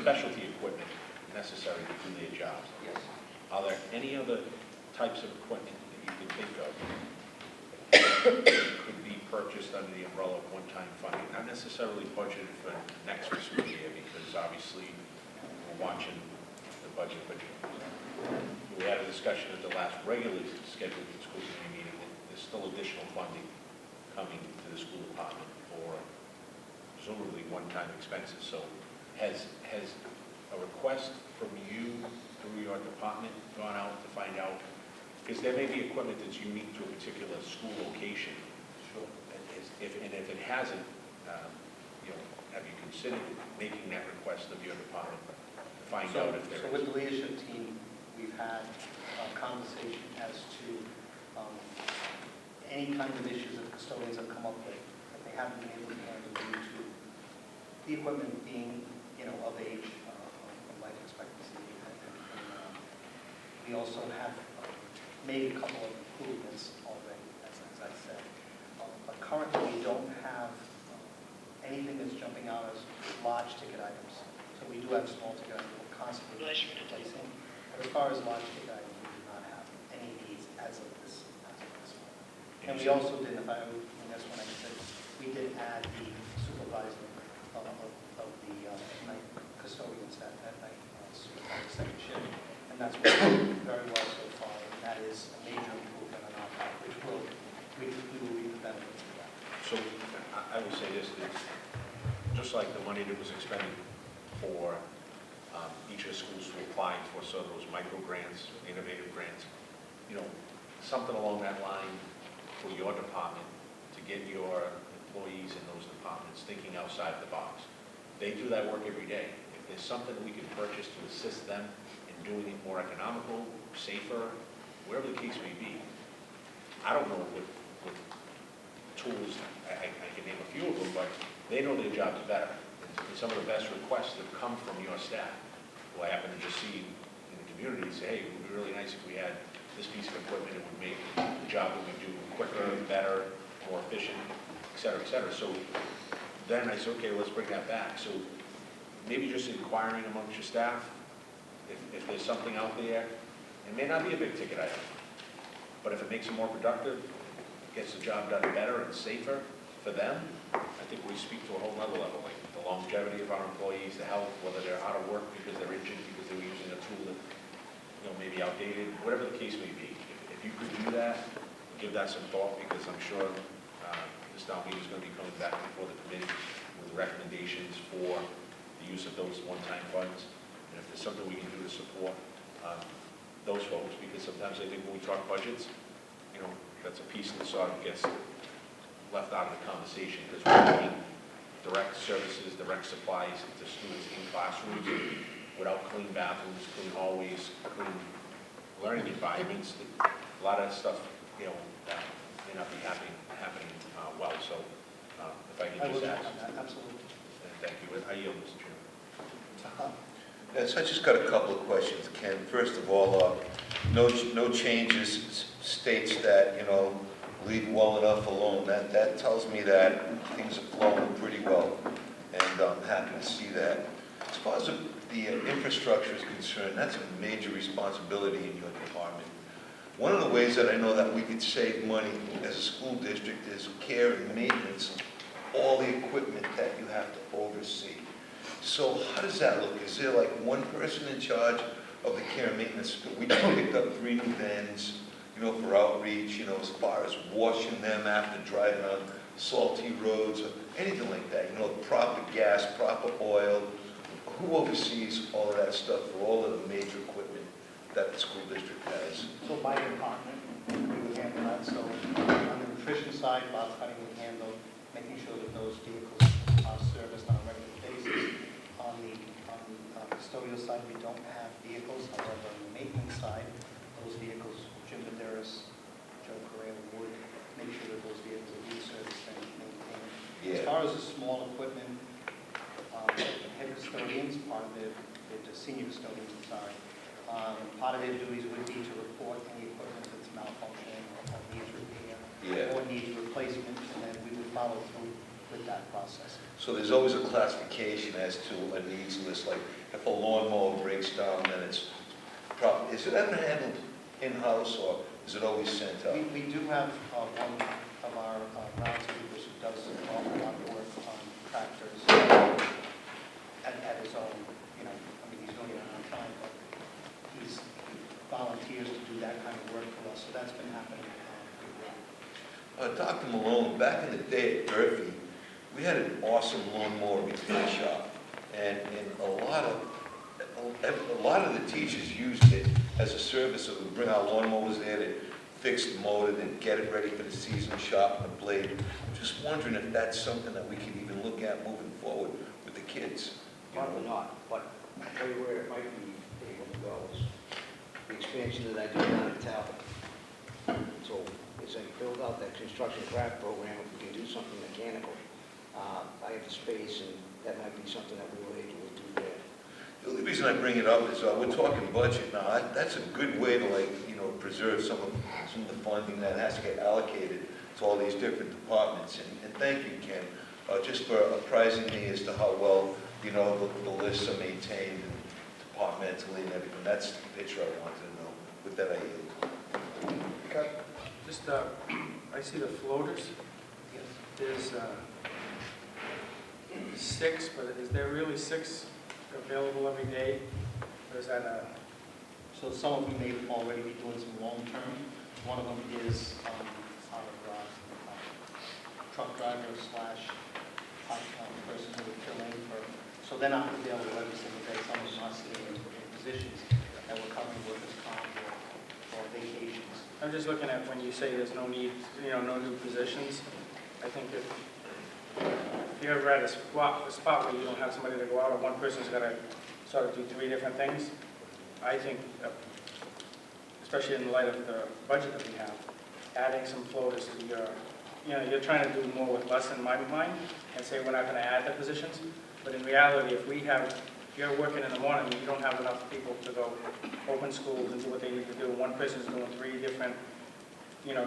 specialty equipment necessary to do their jobs. Yes. Are there any other types of equipment that you can think of that could be purchased under the umbrella of one-time funding? Not necessarily budgeted for next fiscal year, because obviously we're watching the budget, but we had a discussion at the last regularly scheduled school committee meeting that there's still additional funding coming to the school department for presumably one-time expenses. So has a request from you through your department gone out to find out? Because there may be equipment that's unique to a particular school location. Sure. And if it hasn't, have you considered making that request of your department to find out if there is? So with the leadership team, we've had a conversation as to any kind of issues that custodians have come up with that they haven't been able to handle due to the equipment being, of age, life expectancy. And we also have made a couple of improvements already, as I said. But currently, we don't have anything that's jumping out as large ticket items. So we do have small ticket items we're constantly replacing. But as far as large ticket items, we do not have any needs as of this moment. And we also did, if I in this one, I said, we did add the supervisor of the night custodians that night, second shift. And that's working very well so far. And that is a major improvement on our part, which we will reap the benefits of that. So I will say this, that just like the money that was expended for each of the schools to apply for some of those micro grants, innovative grants, something along that line for your department to get your employees in those departments thinking outside the box. They do that work every day. If there's something we can purchase to assist them in doing it more economical, safer, whatever the case may be. I don't know what tools, I can name a few of them, but they know their jobs better. And some of the best requests that come from your staff, who I happen to just see in the community, say, hey, it would be really nice if we had this piece of equipment, it would make the job that we do quicker, better, more efficient, et cetera, et cetera. So then I said, okay, let's bring that back. So maybe just inquiring amongst your staff, if there's something out there, it may not be a big ticket item, but if it makes them more productive, gets the job done better and safer for them, I think we speak to a whole nother level, like the longevity of our employees, the health, whether they're out of work because they're injured, because they were using a tool that, maybe outdated, whatever the case may be. If you could do that, give that some thought, because I'm sure this town meeting is going to be coming back before the committee with recommendations for the use of those one-time funds. And if there's something we can do to support those folks, because sometimes I think when we talk budgets, that's a piece that sort of gets left out of the conversation, because we're doing direct services, direct supplies to students in classrooms without clean bathrooms, clean hallways, clean learning environments. A lot of stuff, may not be happening well. So if I could just ask. Absolutely. Thank you. I yield, Mr. Chairman. Yes, I just got a couple of questions, Ken. First of all, no changes states that, leave well enough alone. That tells me that things are flowing pretty well, and I'm happy to see that. As far as the infrastructure is concerned, that's a major responsibility in your department. One of the ways that I know that we could save money as a school district is care and maintenance of all the equipment that you have to oversee. So how does that look? Is there like one person in charge of the care and maintenance? We just picked up 3 new vans, for outreach, as far as washing them after driving on salty roads or anything like that, proper gas, proper oil. Who oversees all of that stuff for all of the major equipment that the school district has? So my department, we would handle that. So on the nutrition side, Bob Cutting would handle making sure that those vehicles are serviced on a regular basis. On the custodial side, we don't have vehicles. However, on the maintenance side, those vehicles, Jim Maderas, Joe Correa would make sure that those vehicles are being serviced and maintained. Yeah. As far as the small equipment, the head custodians, part of the senior custodians, part of their duties would be to report any equipment that's malfunctioning or needs repair or needs replacement, and then we would follow through with that process. So there's always a classification as to a needs list, like if a lawnmower breaks down, then it's proper. Is it ever handled in-house, or is it always sent out? We do have one of our groundskeepers who does a lot of work on tractors at his own, he's doing it on time, but he volunteers to do that kind of work for us, so that's been happening pretty well. Dr. Malone, back in the day at Durfee, we had an awesome lawnmower repair shop, and a lot of the teachers used it as a service. So we'd bring our lawnmowers there to fix the motor, then get it ready for the season, sharpen the blade. I'm just wondering if that's something that we can even look at moving forward with the kids. Probably not, but I'll tell you where it might be able to go is the expansion that I do down in Talbot. So as I build out that construction craft program, if we can do something mechanical, I have the space, and that might be something that we were able to do there. The only reason I bring it up is we're talking budget now. That's a good way to preserve some of the funding that has to get allocated to all these different departments. And thank you, Ken, just for apprising me as to how well the lists are maintained and departmentally and everything. That's the picture I wanted to know. With that, I yield. Okay. Just, I see the floaters. Yes. There's 6, but is there really 6 available every day? Or is that a... So some of them may already be doing some long-term. One of them is out of truck driver / person who would fill in for, so they're not available every single day. Some of them are sitting in positions that we're covering workers' comp or vacations. I'm just looking at when you say there's no need, no new positions. I think if if you're ever at a spot where you don't have somebody to go out, or one person's got to sort of do 3 different things, I think, especially in light of the budget that we have, adding some floaters to your, you're trying to do more with less in my mind, and say we're not going to add the positions, but in reality, if you're working in the morning, and you don't have enough people to go open schools and do what they need to do, one person's doing 3 different,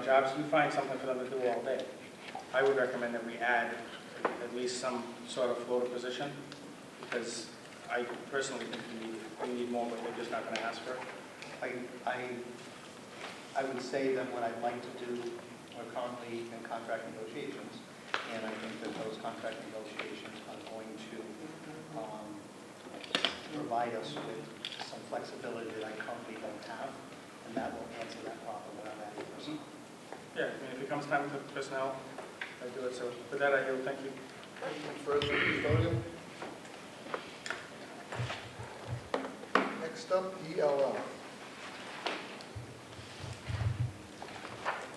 jobs, you find something for them to do all day. I would recommend that we add at least some sort of floater position, because I personally think we need more, but we're just not going to ask for it. I would say that what I'd like to do, we're currently in contract negotiations, and I think that those contract negotiations are going to provide us with some flexibility that I currently don't have, and that will answer that problem when I'm adding personnel. Yeah, I mean, if it comes time for personnel, I do it. So with that, I yield. Thank you. Anything further from the podium? Next up, ELL.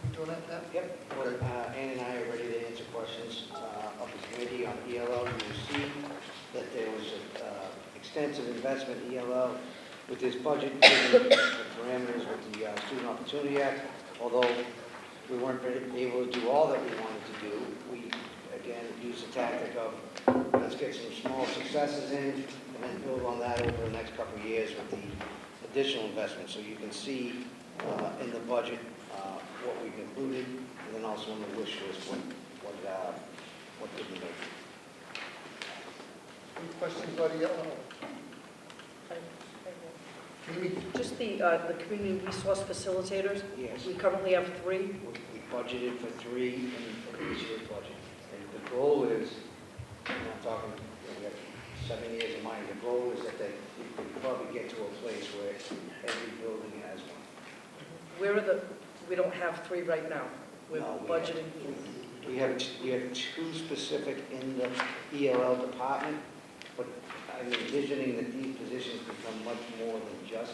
You doing that, Pat? Yep. Well, Ann and I are ready to answer questions of the committee on ELL. You will see that there was extensive investment in ELL with this budget, given the parameters with the Student Opportunity Act. Although we weren't able to do all that we wanted to do, we, again, used the tactic of let's get some small successes in and then build on that over the next couple of years with the additional investment. So you can see in the budget what we've included, and then also on the wish list what didn't make. Any questions about ELL? Mimi? Just the community resource facilitators, Yes. we currently have 3. We budgeted for 3 in this year's budget. And the goal is, I'm not talking, we have 7 years in mind, the goal is that we could probably get to a place where every building has one. We don't have 3 right now. We're No, we budgeting. We have 2 specific in the ELL department, but I'm envisioning that these positions become much more than just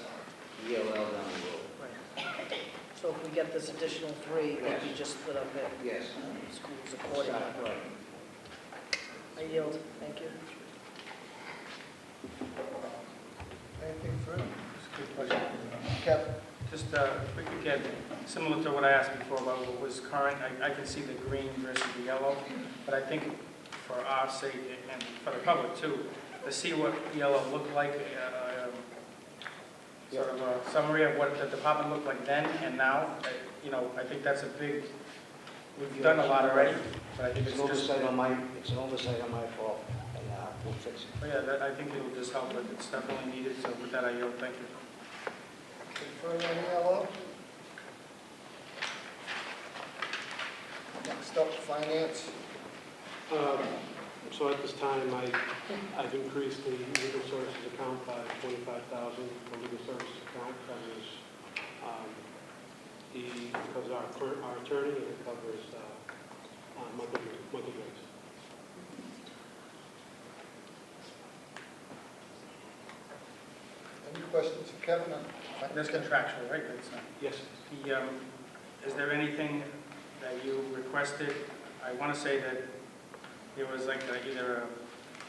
ELL down the road. Right. So if we get this additional 3, it would be just split up in Yes. schools accordingly. Right. I yield. Thank you. Anything further? Good question. Kevin? Just again, similar to what I asked before about what was current, I can see the green versus the yellow, but I think for our sake and for the public too, to see what yellow looked like, sort of a summary of what the department looked like then and now, I think that's a big, we've done a lot already, but I think It's it's an just, oversight on my fault, and we'll fix it. but yeah, I think it'll just help, but it's definitely needed, so with that I yield. Thank you. Anything further on ELL? Next up, finance. So at this time, I've increased the legal services account by $25,000. The legal services account covers because our attorney, and it covers monthly bills. Any questions for Kevin? That's contractual, right? That's not. Yes. Is there anything that you requested? I want to say that it was like either a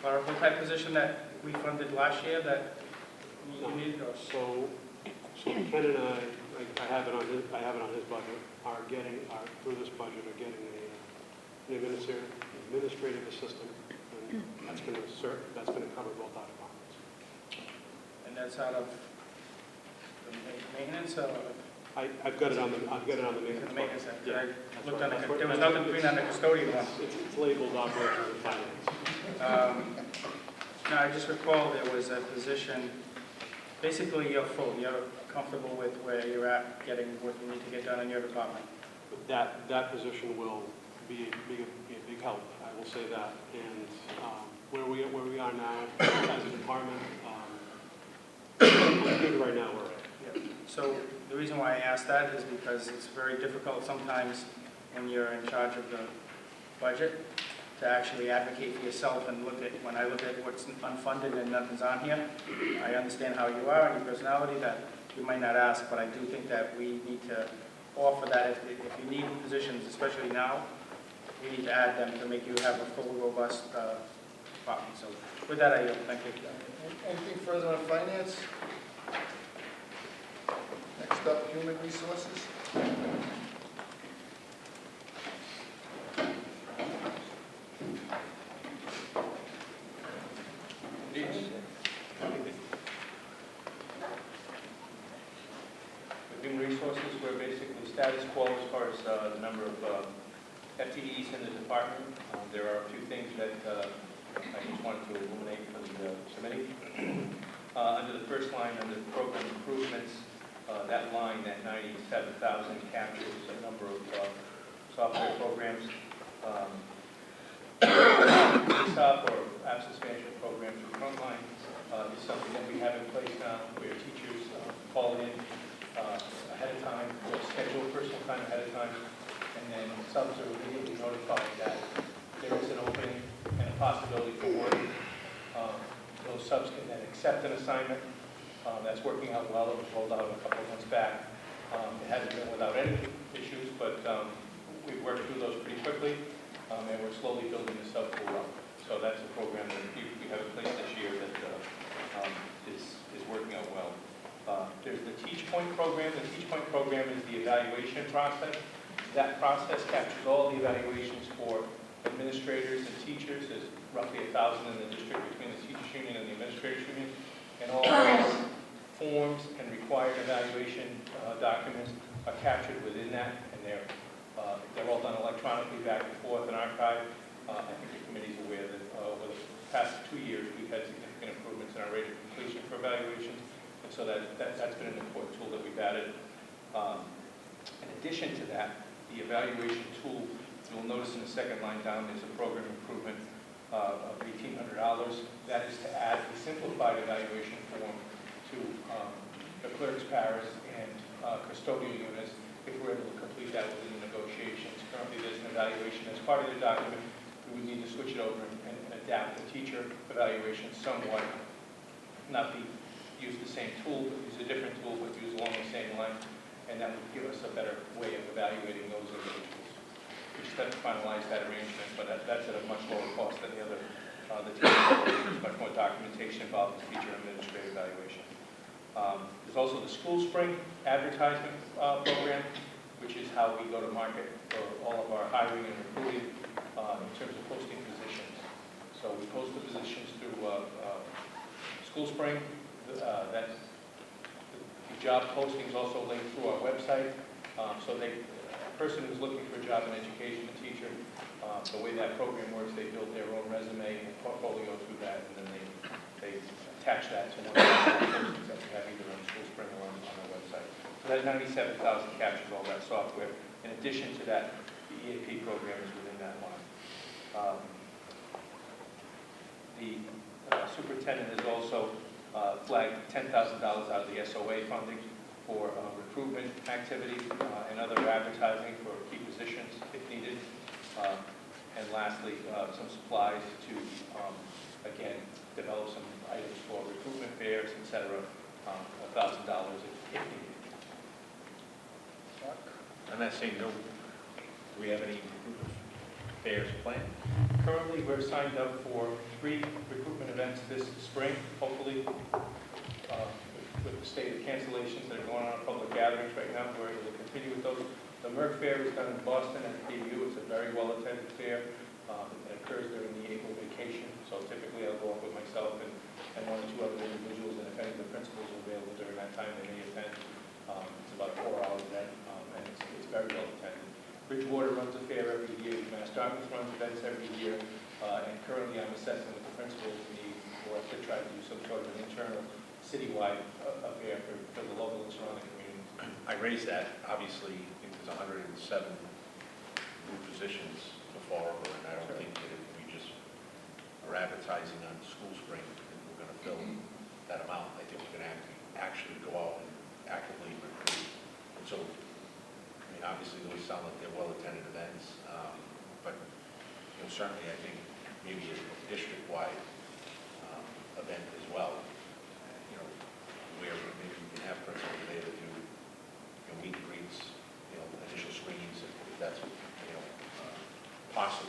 clerical type position that we funded last year that you needed, or? So Ken and I have it on his budget, through this budget, are getting an administrative assistant, and that's going to cover both our departments. And that's out of the maintenance, or? I've got it on the maintenance. The maintenance, Yeah. I looked on there was nothing between on the custodian one. It's labeled operations and finance. No, I just recall there was a position, basically you're full, you're comfortable with where you're at, getting what you need to get done in your department. That position will be a big help, I will say that. And where we are now as a department, good right now we're at. Yeah. So the reason why I asked that is because it's very difficult sometimes when you're in charge of the budget to actually advocate for yourself and when I look at what's unfunded and nothing's on here, I understand how you are and your personality that you might not ask, but I do think that we need to offer that if you need positions, especially now, we need to add them to make you have a full, robust department. So with that, I yield. Thank you. Anything further on finance? Next up, human resources. With human resources, we're basically status quo as far as the number of FTEs in the department. There are a few things that I just wanted to illuminate for the committee. Under the first line, under program improvements, that line, that 97,000 captures a number of software programs. ESOP, or absence management program through Frontline, is something that we have in place now, where teachers call in ahead of time, or schedule personal time ahead of time, and then subs are immediately notified that there is an opening and a possibility for work. Those subs can then accept an assignment. That's working out well. It was rolled out a couple of months back. It hasn't been without any issues, but we've worked through those pretty quickly, and we're slowly building the sub pool up. So that's a program that we have in place this year that is working out well. There's the Teach Point program. The Teach Point program is the evaluation process. That process captures all the evaluations for administrators and teachers. There's roughly 1,000 in the district between the teachers union and the administrators union. And all those forms and required evaluation documents are captured within that, and they're all done electronically back and forth and archived. I think the committee's aware that over the past 2 years, we've had significant improvements in our rate of completion for evaluations, and so that's been an important tool that we've added. In addition to that, the evaluation tool, you'll notice in the second line down, there's a program improvement of $1,800. That is to add a simplified evaluation form to the clerk's paras and custodial units if we're able to complete that within the negotiations. Currently, there's an evaluation as part of the document. We would need to switch it over and adapt the teacher evaluation somewhat, not use the same tool, but use a different tool, but use along the same line, and that would give us a better way of evaluating those individuals. We just have to finalize that arrangement, but that's at a much lower cost than the other. The teacher, there's much more documentation involved in teacher and administrative evaluation. There's also the School Spring advertisement program, which is how we go to market for all of our hiring and recruiting in terms of posting positions. So we post the positions through School Spring. The job postings also linked through our website. So a person who's looking for a job in education, a teacher, the way that program works, they build their own resume and portfolio through that, and then they attach that to one of the postings that we have either on School Spring or on our website. So that 97,000 captures all that software. In addition to that, the EAP program is within that line. The superintendent has also flagged $10,000 out of the SOA funding for recruitment activity and other advertising for key positions if needed. And lastly, some supplies to, again, develop some items for recruitment fairs, etc., $1,000 if needed. On that same note, do we have any recruitment fairs planned? Currently, we're signed up for 3 recruitment events this spring, hopefully. With the state of cancellations that are going on in public gatherings right now, we're able to continue with those. The Merck Fair is done in Boston at KU. It's a very well-attended fair. It occurs during the April vacation, so typically I'll go up with myself and 1 or 2 other individuals, and if any of the principals are available during that time, they may attend. It's about a 4-hour event, and it's very well-attended. Bridgewater runs a fair every year. Mass Dartmouth runs events every year, and currently I'm assessing with the principals the need for us to try to do some sort of an internal citywide affair for the local and surrounding communities. I raised that, obviously, I think there's 107 new positions to Fall River, and I don't think that if we just are advertising on School Spring, and we're going to fill that amount, I think we're going to actually go out and actively recruit. And so, I mean, obviously, those sound like they're well-attended events, but certainly I think maybe a district-wide event as well, where maybe we can have principals there to do meet and greets, initial screenings, if that's possible.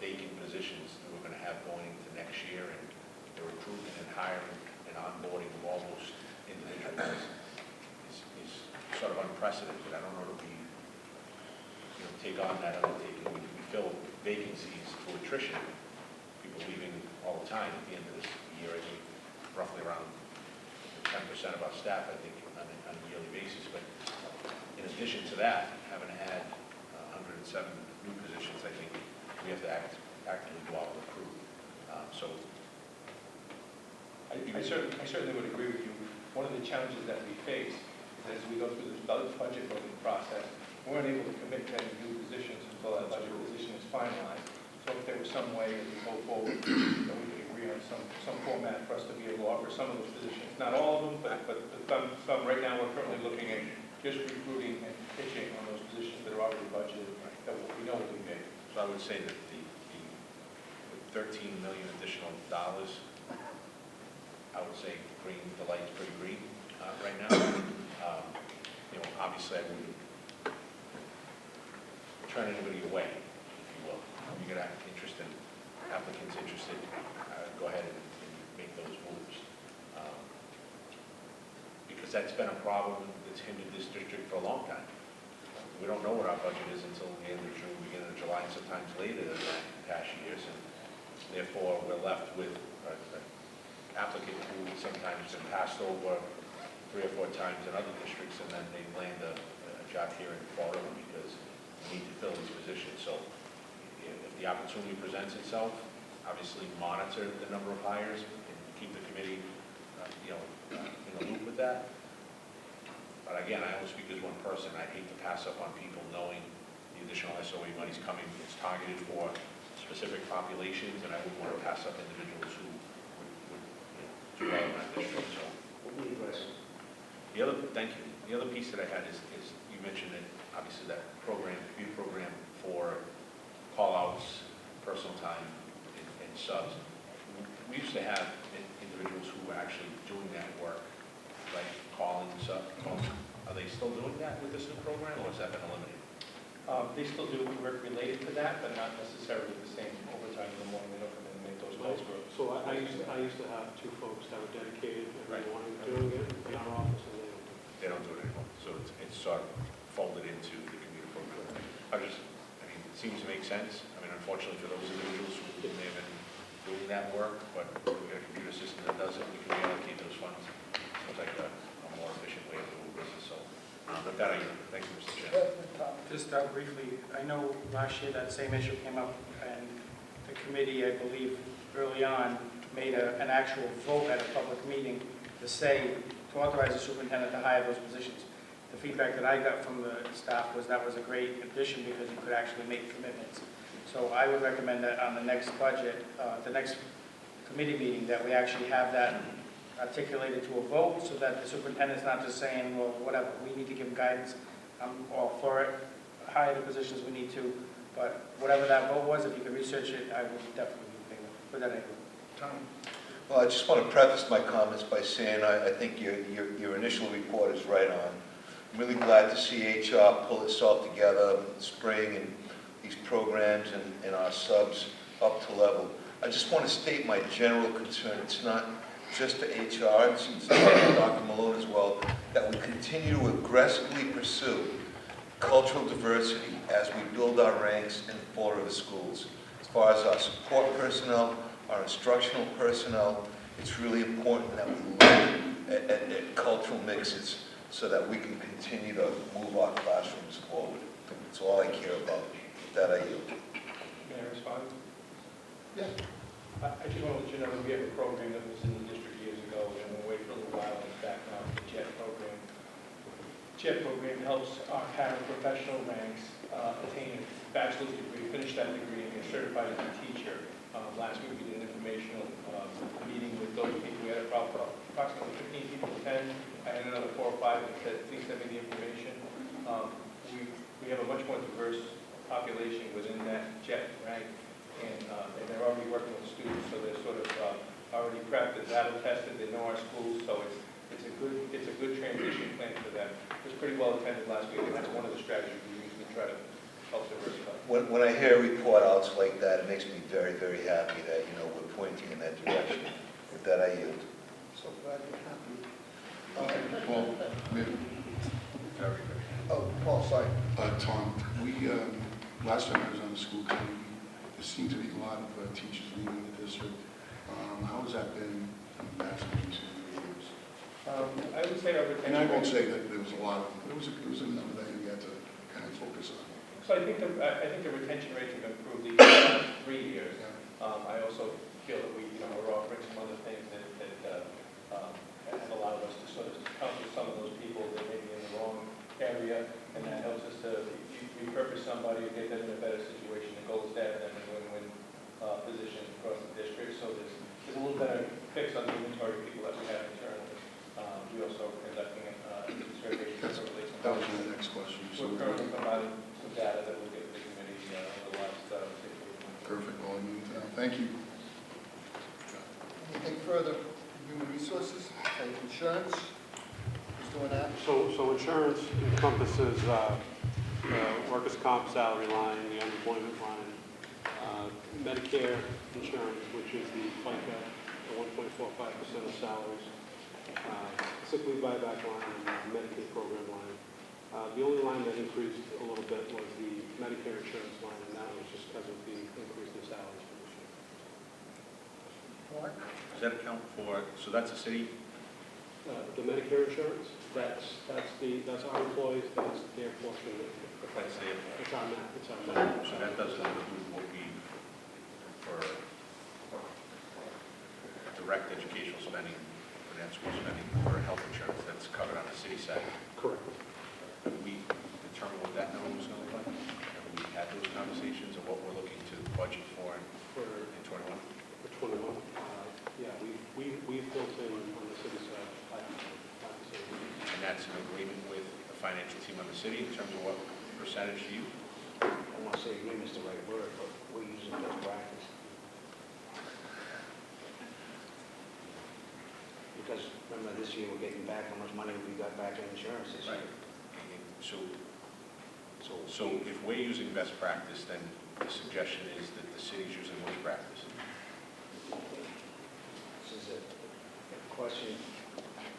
vacant positions that we're going to have going into next year, and the recruitment and hiring and onboarding of all those individuals is sort of unprecedented. I don't know that we, take on that undertaking. We fill vacancies through attrition, people leaving all the time. At the end of this year, I think roughly around 10% of our staff, I think, on a yearly basis. But in addition to that, having had 107 new positions, I think we have to actively go out and recruit. I certainly would agree with you. One of the challenges that we face is that as we go through this budget building process, we weren't able to commit to any new positions until that budget position is finalized. So if there was some way as we go forward that we could agree on some format for us to be able to offer some of those positions, not all of them, but some. Right now, we're currently looking at just recruiting and pitching on those positions that are already budgeted, that we know will be made. So I would say that the with $13 million additional dollars, I would say green, the light's pretty green right now. Obviously I wouldn't turn anybody away, if you will. If you get applicants interested, go ahead and make those moves. Because that's been a problem that's hindered this district for a long time. We don't know what our budget is until the end of June, beginning of July, and sometimes later than that in past years. And therefore, we're left with an applicant who sometimes been passed over 3 or 4 times in other districts, and then they land a job here in Fall River because we need to fill these positions. So if the opportunity presents itself, obviously monitor the number of hires and keep the committee in the loop with that. But again, I only speak as one person. I hate to pass up on people knowing the additional SOA money's coming. It's targeted for specific populations, and I wouldn't want to pass up individuals who would do well in that district. So, thank you. The other piece that I had is you mentioned that obviously that program, computer program for call-outs, personal time, and subs. We used to have individuals who were actually doing that work, like calling sub phones. Are they still doing that with this new program, or has that been eliminated? They still do work related to that, but not necessarily the same overtime in the morning. They don't come in and make those calls. So I used to have 2 folks that were dedicated every morning doing it in our office, and they don't do it anymore. So it's sort of folded into the commuter program. It seems to make sense. Unfortunately for those individuals who may have been doing that work, but we got a computer system that does it. We can reallocate those funds. Seems like a more efficient way to do business. So with that, thank you, Mr. Chairman. Just briefly, I know last year that same issue came up, and the committee, I believe, early on, made an actual vote at a public meeting to authorize the superintendent to hire those positions. The feedback that I got from the staff was that was a great addition because you could actually make commitments. So I would recommend that on the next budget, the next committee meeting, that we actually have that articulated to a vote so that the superintendent's not just saying, well, whatever, we need to give guidance. I'm all for it, hire the positions we need to, but whatever that vote was, if you could research it, I would definitely be in favor. Put that anyway. Tom? Well, I just want to preface my comments by saying I think your initial report is right on. I'm really glad to see HR pull itself together, spring and these programs and our subs up to level. I just want to state my general concern. It's not just to HR, it's to Dr. Malone as well, that we continue to aggressively pursue cultural diversity as we build our ranks in the Fall River schools. As far as our support personnel, our instructional personnel, it's really important that we look at cultural mixes so that we can continue to move our classrooms forward. That's all I care about. With that, I yield. May I respond? Yeah. I just want to let you know that we have a program that was in the district years ago, and we'll wait for a little while, and it's back now, the JET program. JET program helps our paraprofessional ranks attain a bachelor's degree, finish that degree, and get certified as a teacher. Last week we did an informational meeting with those people. We had approximately 15 people attend. I had another 4 or 5 that said, please send me the information. We have a much more diverse population within that JET rank, and they're already working with students, so they're sort of already prepped, they're battle tested, they know our schools, so it's a good transition plan for them. It was pretty well attended last week, and that's one of the strategies we use to try to help diversify. when I hear report outs like that, it makes me very, very happy that, you know, we're pointing in that direction. With that, I yield. So glad you're happy. Paul, Oh, Paul, sorry. Tom, last time I was on the school committee, there seemed to be a lot of teachers leaving the district. How has that been in the past recent years? I would say our And I retention won't rate, say that there was a lot of, it was a number that you had to kind of focus on. so I think the retention rates have improved the last 3 years. I also feel that we're offering some other things that have allowed us to sort of counsel some of those people that may be in the wrong area, and that helps us to repurpose somebody or get them in a better situation that goes there, and then a win-win position across the district. So there's a little better fix on the inventory of people that we have internally. We also are conducting surveys. That was my next question. So, We're currently providing some data that we'll get to the committee over the last 6 weeks. perfect, all I need to know. Thank you. Anything further? Human resources, insurance? Who's doing that? So insurance encompasses workers' comp salary line, the unemployment line, Medicare insurance, which is the FICA, the 1.45% of salaries, sick leave buyback line, and Medicaid program line. The only line that increased a little bit was the Medicare insurance line, and that was just because of the increase in salaries for this year. Mark? Does that account for, so that's a city? The Medicare insurance, that's our employees, that's their portion. That's the, It's our map, it's our map. so that doesn't include what we, for direct educational spending, financial spending, for health insurance, that's covered on the city side. Correct. Have we determined what that number was going to look like? Have we had those conversations of what we're looking to budget for in 21? For 21, yeah, we've built in on the city side, 5%. And that's in agreement with the financial team on the city in terms of what percentage to use? I don't want to say agreement's the right word, but we're using best practice. Because remember, this year we're getting back how much money we got back in insurance this year. So if we're using best practice, then the suggestion is that the city's using which practice? This is a question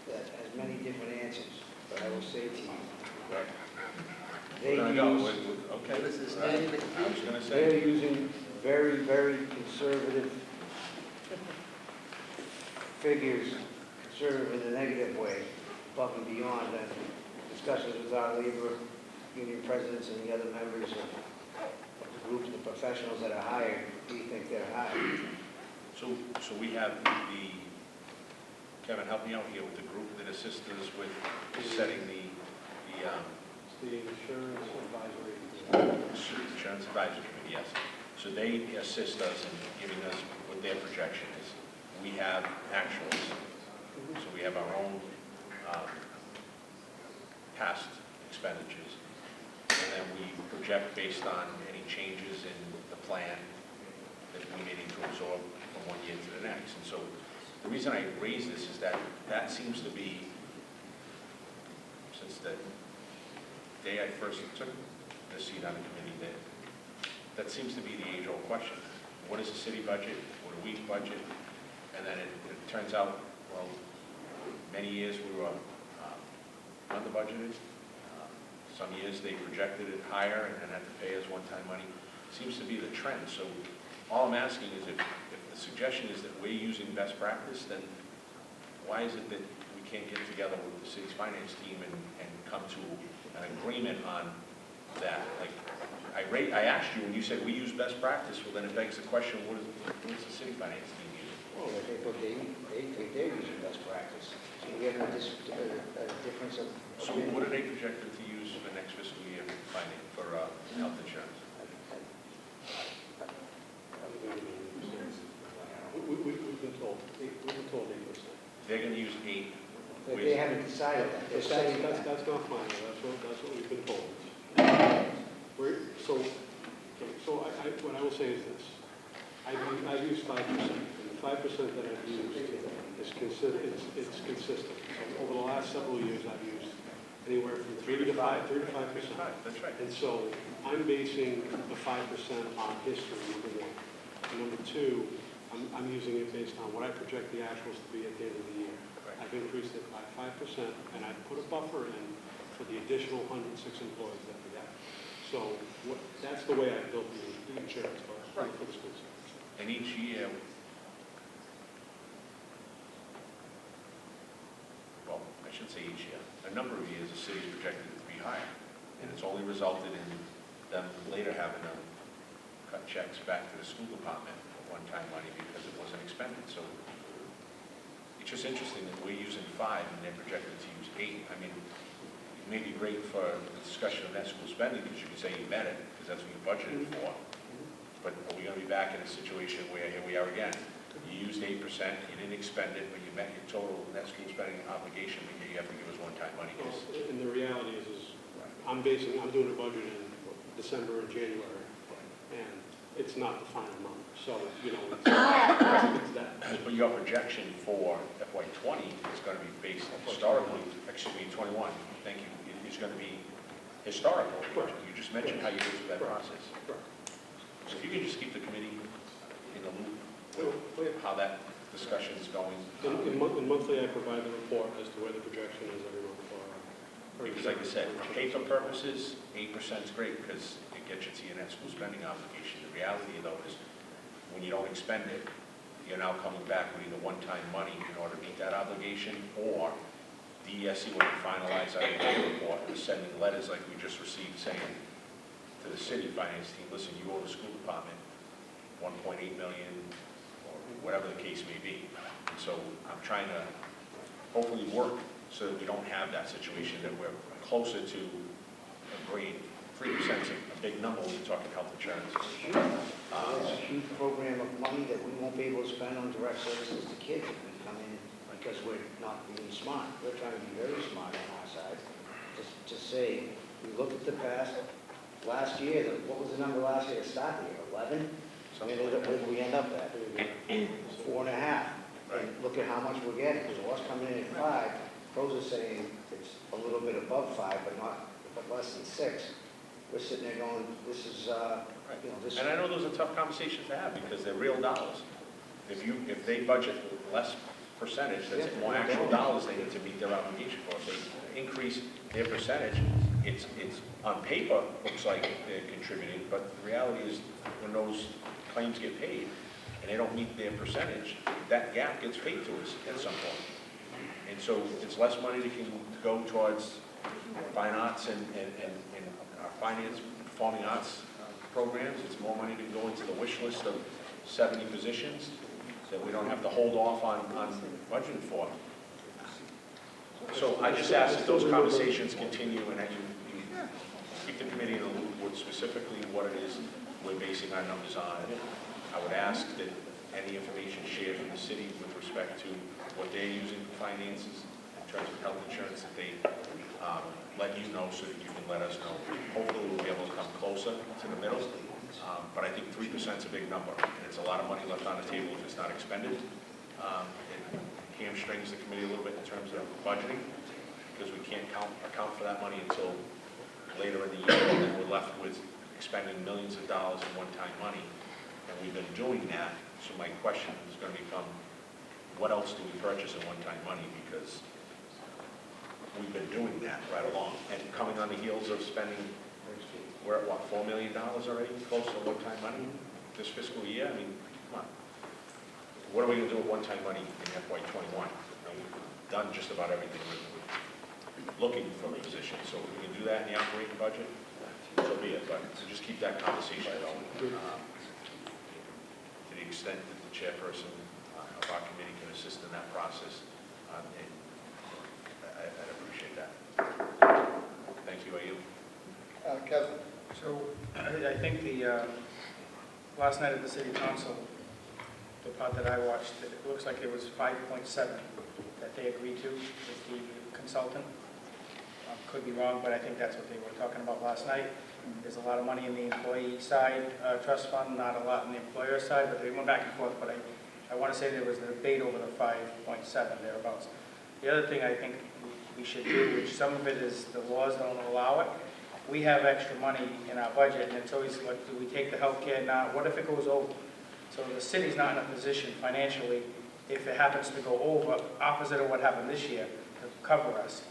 that has many different answers, but I will say to you, they We're gonna go use, with- Okay. What is his name? I was going to they're say, using very, very conservative figures, conservative in a negative way, above and beyond the discussions with our labor union presidents and the other members of the groups, the professionals that are hired, we think they're hired. so we have Kevin, help me out here with the group that assists us with setting the It's the insurance advisory. Insurance Advisory Committee, yes. So they assist us in giving us what their projection is. We have actuals, so we have our own past expenditures, and then we project based on any changes in the plan that we may need to absorb from one year to the next. And so the reason I raise this is that that seems to be, since the day I first took the seat on the committee, that seems to be the age-old question. What is the city budget? What do we budget? And then it turns out, well, many years we were under-budgeted. Some years they projected it higher and then had to pay us one-time money. Seems to be the trend. So all I'm asking is if the suggestion is that we're using best practice, then why is it that we can't get together with the city's finance team and come to an agreement on that? Like, I asked you when you said we use best practice, well then it begs the question, what is the city finance team using? Well, they think they're using best practice. So we have a difference of. So what are they projected to use for the next fiscal year for health insurance? We've been told 8%. They're going to use 8. They haven't decided that. They're saying That's that. not final, that's what we've been told. What I will say is this, I've used 5%, and the 5% that I've used is consistent. So over the last several years, I've used anywhere from 3 to 5%. That's right. And so I'm basing the 5% on history, number one. And number two, I'm using it based on what I project the actuals to be at the end of the year. Right. I've increased it by 5%, and I've put a buffer in for the additional 106 employees that we have. So that's the way I built the insurance for the schools. And each year, well, I shouldn't say each year, a number of years, the city's projected it to be higher. And it's only resulted in them later having to cut checks back to the school department for one-time money because it wasn't expended. So it's just interesting that we're using 5 and they're projected to use 8. I mean, it may be great for the discussion of net school spending because you can say you met it because that's what you budgeted for. But are we going to be back in a situation where here we are again? You used 8%, you didn't expend it, but you met your total net school spending obligation, but you have to give us one-time money. And the reality is I'm doing a budget in December and January, and it's not the final number. So, you know, it's that. But your projection for FY '20 is going to be based historically, excuse me, '21, thank you, is going to be historical. You just mentioned how you go through that process. So if you can just keep the committee in the loop with how that discussion is going. In monthly, I provide the report as to where the projection is every month. Because like I said, for paper purposes, 8% is great because it gets you to your net school spending obligation. The reality though is when you don't expend it, you're now coming back with either one-time money in order to meet that obligation, or DESE, when you finalize our report, is sending letters like we just received saying to the city finance team, listen, you owe the school department 1.8 million, or whatever the case may be. And so I'm trying to hopefully work so that we don't have that situation, that we're closer to a grade. 3% is a big number when you're talking health insurance. It's a huge program of money that we won't be able to spend on direct services to kids if we come in because we're not being smart. We're trying to be very smart on our side. Just say, we look at the past, last year, what was the number last year to start the year, 11? Where did we end up at? 4.5. And look at how much we're getting, because what's coming in at 5, pros are saying it's a little bit above 5, but less than 6. We're sitting there going, this is, you know, this. And I know those are tough conversations to have because they're real dollars. If they budget less percentage, that's more actual dollars they need to meet their obligation for. If they increase their percentage, it's on paper, looks like they're contributing, but the reality is when those claims get paid and they don't meet their percentage, that gap gets paid to us at some point. And so it's less money that can go towards fine arts and our finance, performing arts programs. It's more money to go into the wish list of 70 positions that we don't have to hold off on budgeting for. So I just ask that those conversations continue and that you keep the committee in the loop with specifically what it is we're basing our numbers on. I would ask that any information shared from the city with respect to what they're using for finances in terms of health insurance, that they let you know so that you can let us know. Hopefully we'll be able to come closer to the middle, but I think 3% is a big number. And it's a lot of money left on the table if it's not expended. It hamstrings the committee a little bit in terms of budgeting because we can't account for that money until later in the year, and then we're left with expending millions of dollars in one-time money. And we've been doing that, so my question is going to become, what else do we purchase in one-time money? Because we've been doing that right along. And coming on the heels of spending, we're at what, $4 million already, close to one-time money this fiscal year? I mean, come on. What are we going to do with one-time money in FY '21? We've done just about everything we're looking for a position. So if we can do that in the operating budget, so be it. But so just keep that conversation going. To the extent that the chairperson of our committee can assist in that process, and I'd appreciate that. Thank you, Ayub. Kevin? So I think the, last night at the city council, the part that I watched, it looks like it was 5.7 that they agreed to with the consultant. Could be wrong, but I think that's what they were talking about last night. There's a lot of money in the employee side trust fund, not a lot in the employer side, but they went back and forth. But I want to say there was a debate over the 5.7 thereabouts. The other thing I think we should do, which some of it is the laws don't allow it. We have extra money in our budget, and it's always like, do we take the healthcare now? What if it goes over? So the city's not in a position financially, if it happens to go over, opposite of what happened this year, to cover us.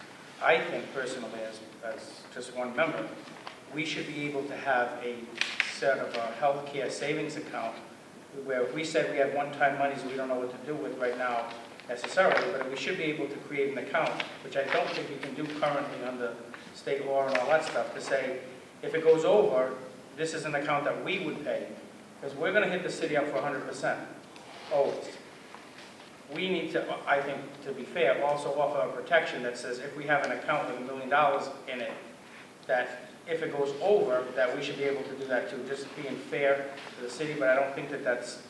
I think personally, as just one member, we should be able to have a set of a healthcare savings account where if we said we have one-time monies we don't know what to do with right now necessarily, but we should be able to create an account, which I don't think we can do currently under state law and all that stuff, to say, if it goes over, this is an account that we would pay, because we're going to hit the city up for 100%, always. We need to, I think, to be fair, also offer a protection that says if we have an account with $1 million in it, that if it goes over, that we should be able to do that too, just being fair to the city, but I don't think that that's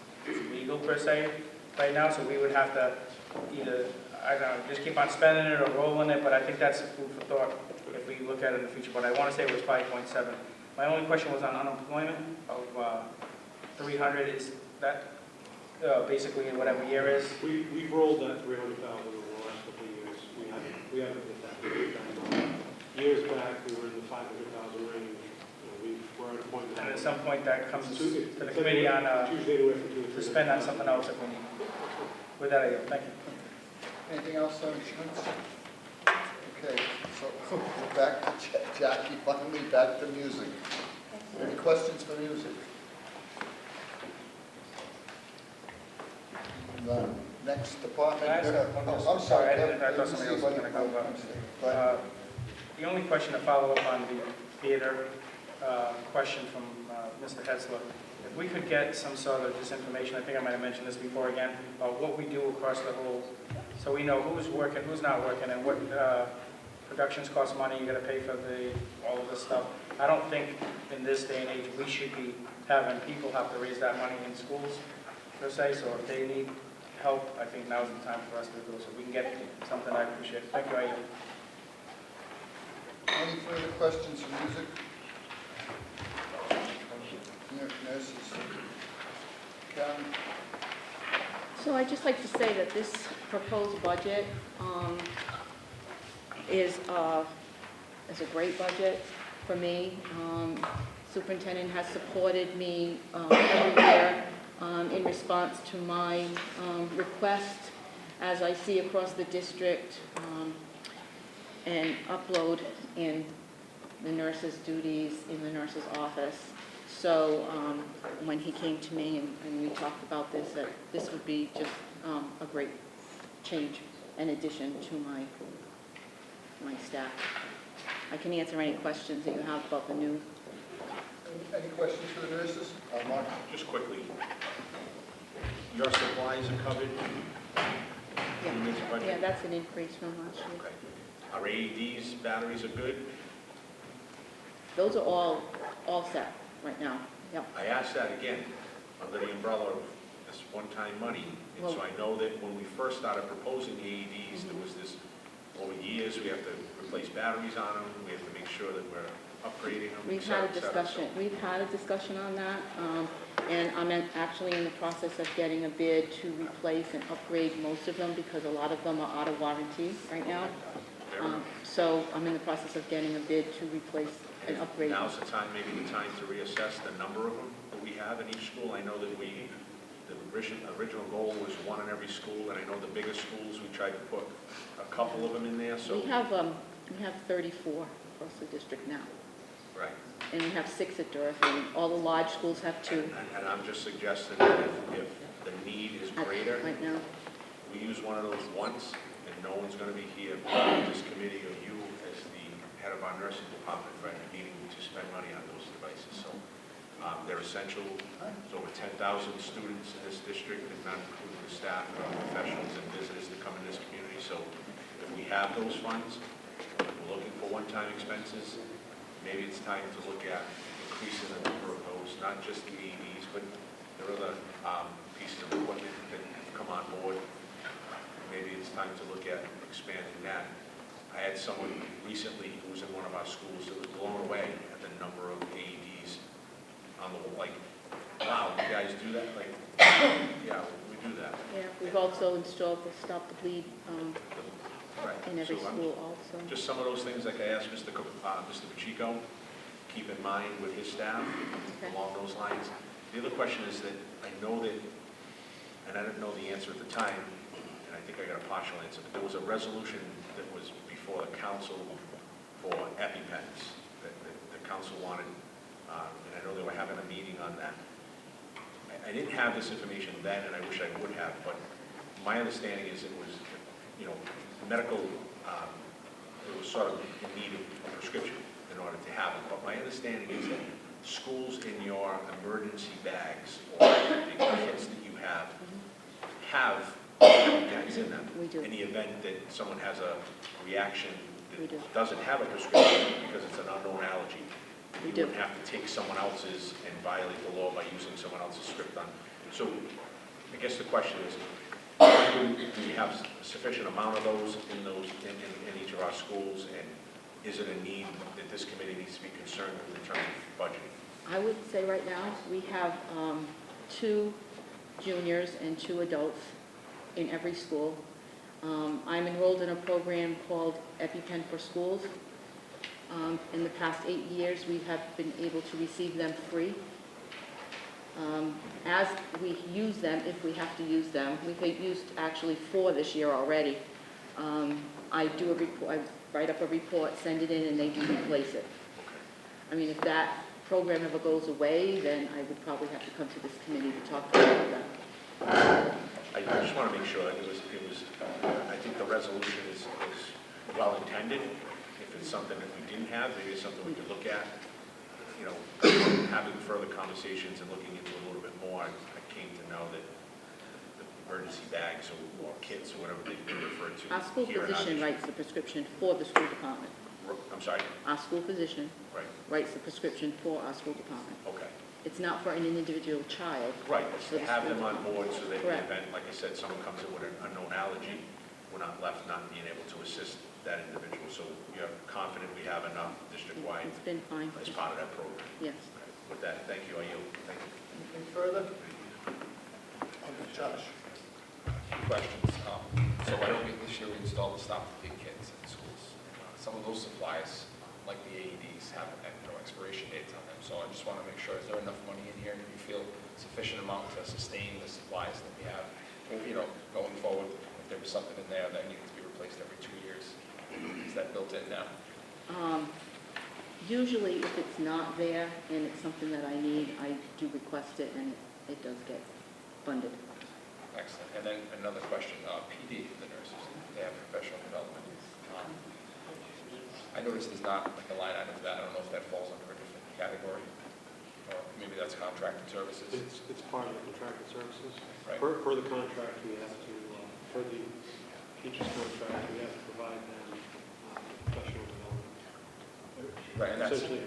legal per se right now, so we would have to either, I don't know, just keep on spending it or rolling it, but I think that's food for thought if we look at it in the future, but I want to say it was 5.7. My only question was on unemployment of 300, is that basically whatever year is? We've rolled that 300,000 over the last couple of years. We haven't hit that. Years back, we were in the 500,000 range. We're at a point now. And at some point that comes to the committee on, to spend on something else if we need. With that, I yield. Thank you. Anything else on insurance? Okay, so we're back to Jackie, finally back to music. Any questions for music? The next department. Can I ask one I'm just- sorry. I thought somebody else was going to come up. The only question to follow up on the theater question from Mr. Hetzler, if we could get some sort of this information, I think I might have mentioned this before again, about what we do across the whole, so we know who's working, who's not working, and what productions cost money, you got to pay for all of this stuff. I don't think in this day and age we should be having people have to raise that money in schools, per se, so if they need help, I think now's the time for us to do it, so if we can get something, I appreciate it. Thank you, Aiden. Any further questions for music? Nurses? Karen? So I'd just like to say that this proposed budget is a great budget for me. Superintendent has supported me every year in response to my request, as I see across the district, and upload in the nurse's duties in the nurse's office. So when he came to me and we talked about this, that this would be just a great change in addition to my staff. I can answer any questions that you have about the new. Any questions for the nurses? Mark? Just quickly, your supplies are covered in this budget? Yeah, that's an increase from last year. Okay. Our AEDs, batteries are good? Those are all set right now. Yep. I asked that again, under the umbrella of this one-time money. And so I know that when we first started proposing the AEDs, there was this, over years, we have to replace batteries on them, we have to make sure that we're upgrading them, We've had a discussion. We've had a discussion on that, and I'm actually in the process of getting a bid to replace and upgrade most of them because a lot of them are out of warranty right now. So I'm in the process of getting a bid to replace and upgrade. Now's the time, maybe the time to reassess the number of them that we have in each school. I know that the original goal was one in every school, and I know the biggest schools, we tried to put a couple of them in there, so. We have 34 across the district now. Right. And we have 6 at Dorothy, and all the large schools have 2. And I'm just suggesting that if the need is greater, Right now. we use one of those once, and no one's going to be here, this committee or you as the head of our nursing department for any meeting to spend money on those devices. So they're essential. There's over 10,000 students in this district, and not including the staff and our professionals and visitors that come in this community. So if we have those funds, we're looking for one-time expenses, maybe it's time to look at increasing the number of those, not just the AEDs, but there are other pieces of equipment that have come on board. Maybe it's time to look at expanding that. I had someone recently who was in one of our schools that was blown away at the number of AEDs on the, like, wow, you guys do that? Like, yeah, we do that. Yeah, we've also installed the Stop the Bleed Right. in every So I'm- school also. Just some of those things, like I asked Mr. Pacheco, keep in mind with his staff, Okay. along those lines. The other question is that I know that, and I didn't know the answer at the time, and I think I got a partial answer, but there was a resolution that was before the council for EpiPens that the council wanted, and I know they were having a meeting on that. I didn't have this information then, and I wish I would have, but my understanding is it was, medical, it was sort of in need of a prescription in order to have it. But my understanding is that schools in your emergency bags or the kits that you have bags in them. We do. In the event that someone has a reaction We do. that doesn't have a prescription because it's an unknown allergy, We you do. wouldn't have to take someone else's and violate the law by using someone else's script on. So I guess the question is, do we have a sufficient amount of those in each of our schools? And is it a need that this committee needs to be concerned with in terms of budgeting? I would say right now, we have 2 juniors and 2 adults in every school. I'm enrolled in a program called EpiPen for Schools. In the past 8 years, we have been able to receive them free. As we use them, if we have to use them, we've used actually 4 this year already. I do a report, I write up a report, send it in, and they do replace it. I mean, if that program ever goes away, then I would probably have to come to this committee to talk about that. I just want to make sure that it was, I think the resolution is well intended. If it's something that we didn't have, maybe it's something we could look at. Having further conversations and looking into it a little bit more, I came to know that the emergency bags or kits or whatever they refer to. Our school here in our physician district- writes the prescription for the school department. I'm sorry? Our school physician Right, writes the prescription for our school department. okay. It's not for an individual child. Right, it's For to the have school them on board so that in the Correct. event, like I said, someone comes in with an unknown allergy, we're not left not being able to assist that individual. So we are confident we have enough district-wide It's been fine. as part of that program. Yes. With that, thank you, I yield. Thank you. Anything further? Josh? Questions. So I know this year we installed the Stop the Pig kits in schools. Some of those supplies, like the AEDs, have expiration dates on them. So I just want to make sure, is there enough money in here? Do you feel sufficient amount to sustain the supplies that we have? Going forward, if there was something in there that needed to be replaced every 2 years, is that built in now? Usually, if it's not there and it's something that I need, I do request it, and it does get funded. Excellent. And then another question, PD, the nurses, they have professional development. I noticed there's not like a line item for that. I don't know if that falls under a different category, or maybe that's contracted services. It's part of the contracted services. Right. Per the contract, we have to, per the teacher's contract, we have to provide them professional development. Right, and that's Essentially,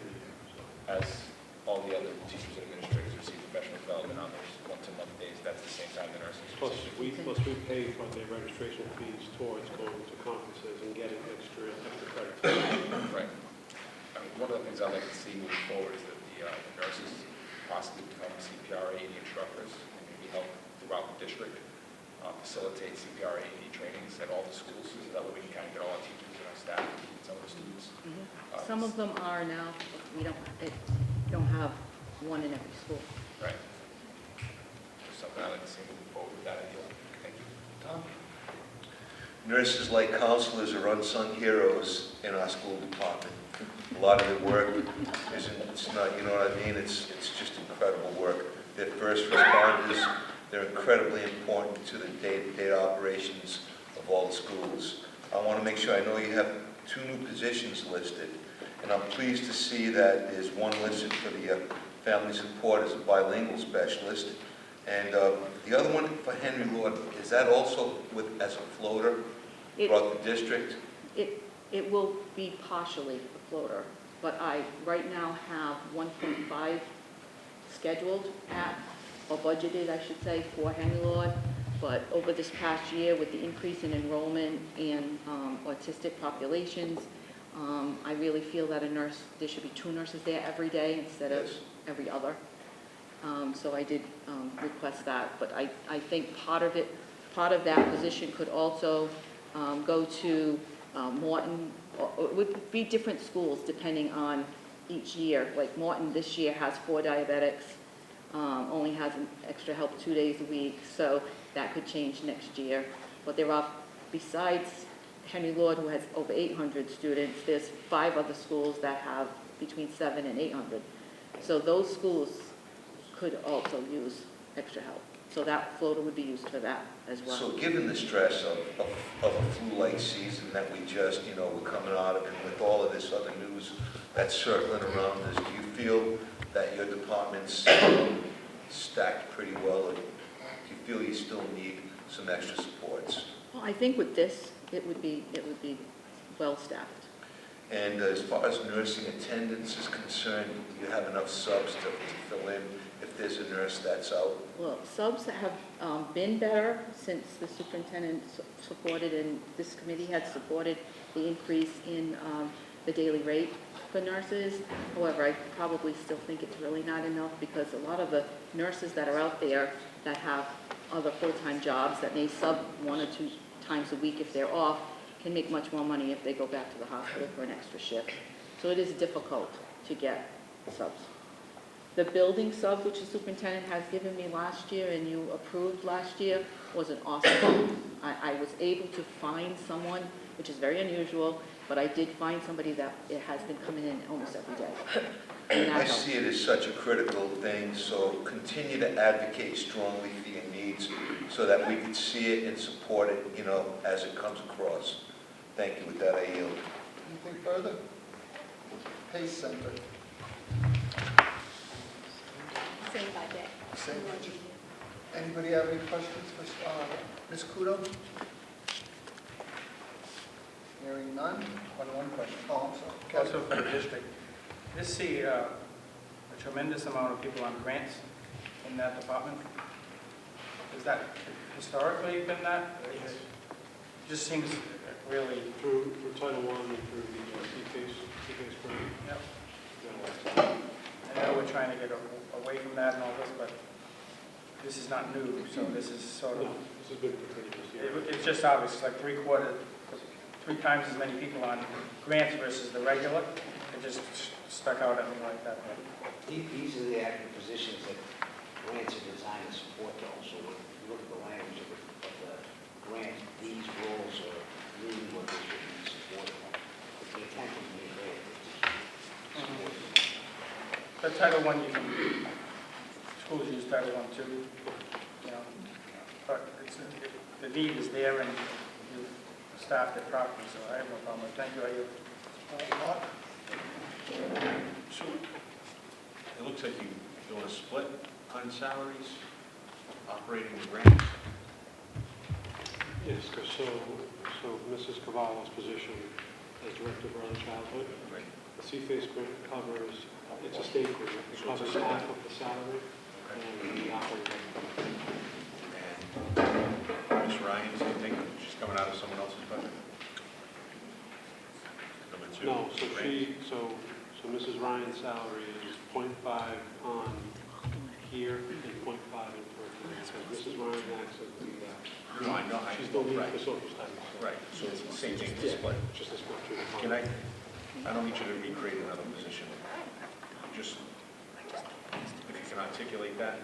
as all the other teachers and administrators receive professional development on those once-a-month days, that's the same time the nurses plus receive. we pay for their registration fees towards going to conferences and getting extra credits. Right. I mean, one of the things I'd like to see moving forward is that the nurses possibly become CPR AED instructors and maybe help throughout the district facilitate CPR AED trainings at all the schools, so that way we can kind of get all our teachers and our staff and some of the students. Some of them are now, we don't have one in every school. Right. Just something I'd like to see moving forward with that idea. Thank you. Tom? Nurses, like counselors, are unsung heroes in our school department. A lot of their work it's not, you know what I mean? It's just incredible work. They're first responders. They're incredibly important to the day-to-day operations of all the schools. I want to make sure, I know you have 2 new positions listed, and I'm pleased to see that there's one listed for the family support as a bilingual specialist, and the other one for Henry Lord, is that also as a floater throughout the district? It will be partially a floater, but I right now have 1.5 scheduled or budgeted, I should say, for Henry Lord. But over this past year, with the increase in enrollment in autistic populations, I really feel that there should be 2 nurses there every day instead of every other. So I did request that, but I think part of that position could also go to Morton, or it would be different schools depending on each year. Like Morton this year has 4 diabetics, only has an extra help 2 days a week, so that could change next year. But there are, besides Henry Lord, who has over 800 students, there's 5 other schools that have between 700 and 800. So those schools could also use extra help. So that floater would be used for that as well. So given the stress of a flu-like season that we just, we're coming out of, and with all of this other news that's circling around us, do you feel that your department's stacked pretty well, or do you feel you still need some extra supports? Well, I think with this, it would be well-staffed. And as far as nursing attendance is concerned, do you have enough subs to fill in if there's a nurse that's out? Well, subs have been better since the superintendent supported and this committee had supported the increase in the daily rate for nurses. However, I probably still think it's really not enough because a lot of the nurses that are out there that have other full-time jobs that may sub 1 or 2 times a week if they're off can make much more money if they go back to the hospital for an extra shift. So it is difficult to get subs. The building sub, which the superintendent has given me last year and you approved last year, was an awesome. I was able to find someone, which is very unusual, but I did find somebody that it has been coming in almost every day. And that I helps. see it as such a critical thing, so continue to advocate strongly for your needs so that we can see it and support it, as it comes across. Thank you. With that, I yield. Anything further? Pace Center. Same budget. Same budget. Anybody have any questions for Ms. Kudo? Hearing none? One question. Oh, I'm sorry. Also for the district, I see a tremendous amount of people on grants in that department. Has that historically been that? It just seems really... Through Title I and through the CPACE program. Yep. I know we're trying to get away from that and all this, but this is not new, so this is sort of... No, this has been continuous, yeah. It's just obvious, it's like 3 times as many people on grants versus the regular. It just stuck out at me like that. These are the active positions that grants are designed to support though. So when you look at the language of the grant, these roles are really what they should be supported. The intent of the grant is to support them. The Title I, schools use Title I too, but the need is there and you've staffed it properly, so I have no problem. Thank you. Mark? So, it looks like you're doing a split on salaries, operating the grants. Yes, because so Mrs. Cavallo's position as Director of Early Childhood, the CFACE grant covers, it's a state grant, it covers half of the salary and the operating. And Ms. Ryan, do you think she's coming out of someone else's budget? No, so Mrs. Ryan's salary is 0.5 on here and 0.5 in Berkeley. Because Mrs. Ryan acts as the, No, I know. she's the lead for social studies. Right, so it's the same thing, it's split. Just a split through the Can I don't need you to recreate another position. Just, if you can articulate that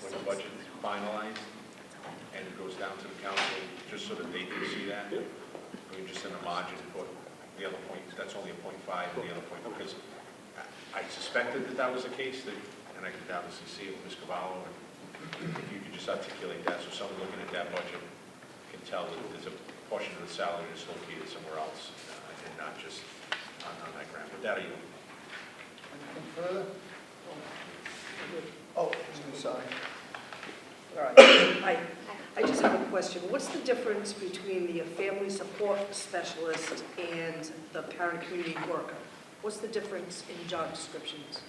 when the budget is finalized and it goes down to the council, just so that they can see that. I mean, just in the margin, put the other point, that's only a 0.5 and the other point, because I suspected that was the case, and I could obviously see it with Ms. Cavallo, and if you could just articulate that so someone looking at that budget can tell that there's a portion of the salary that's located somewhere else and not just on that grant. But that, Anything further? Oh, I'm sorry. All right. I just have a question. What's the difference between the family support specialist and the parent community worker? What's the difference in job descriptions?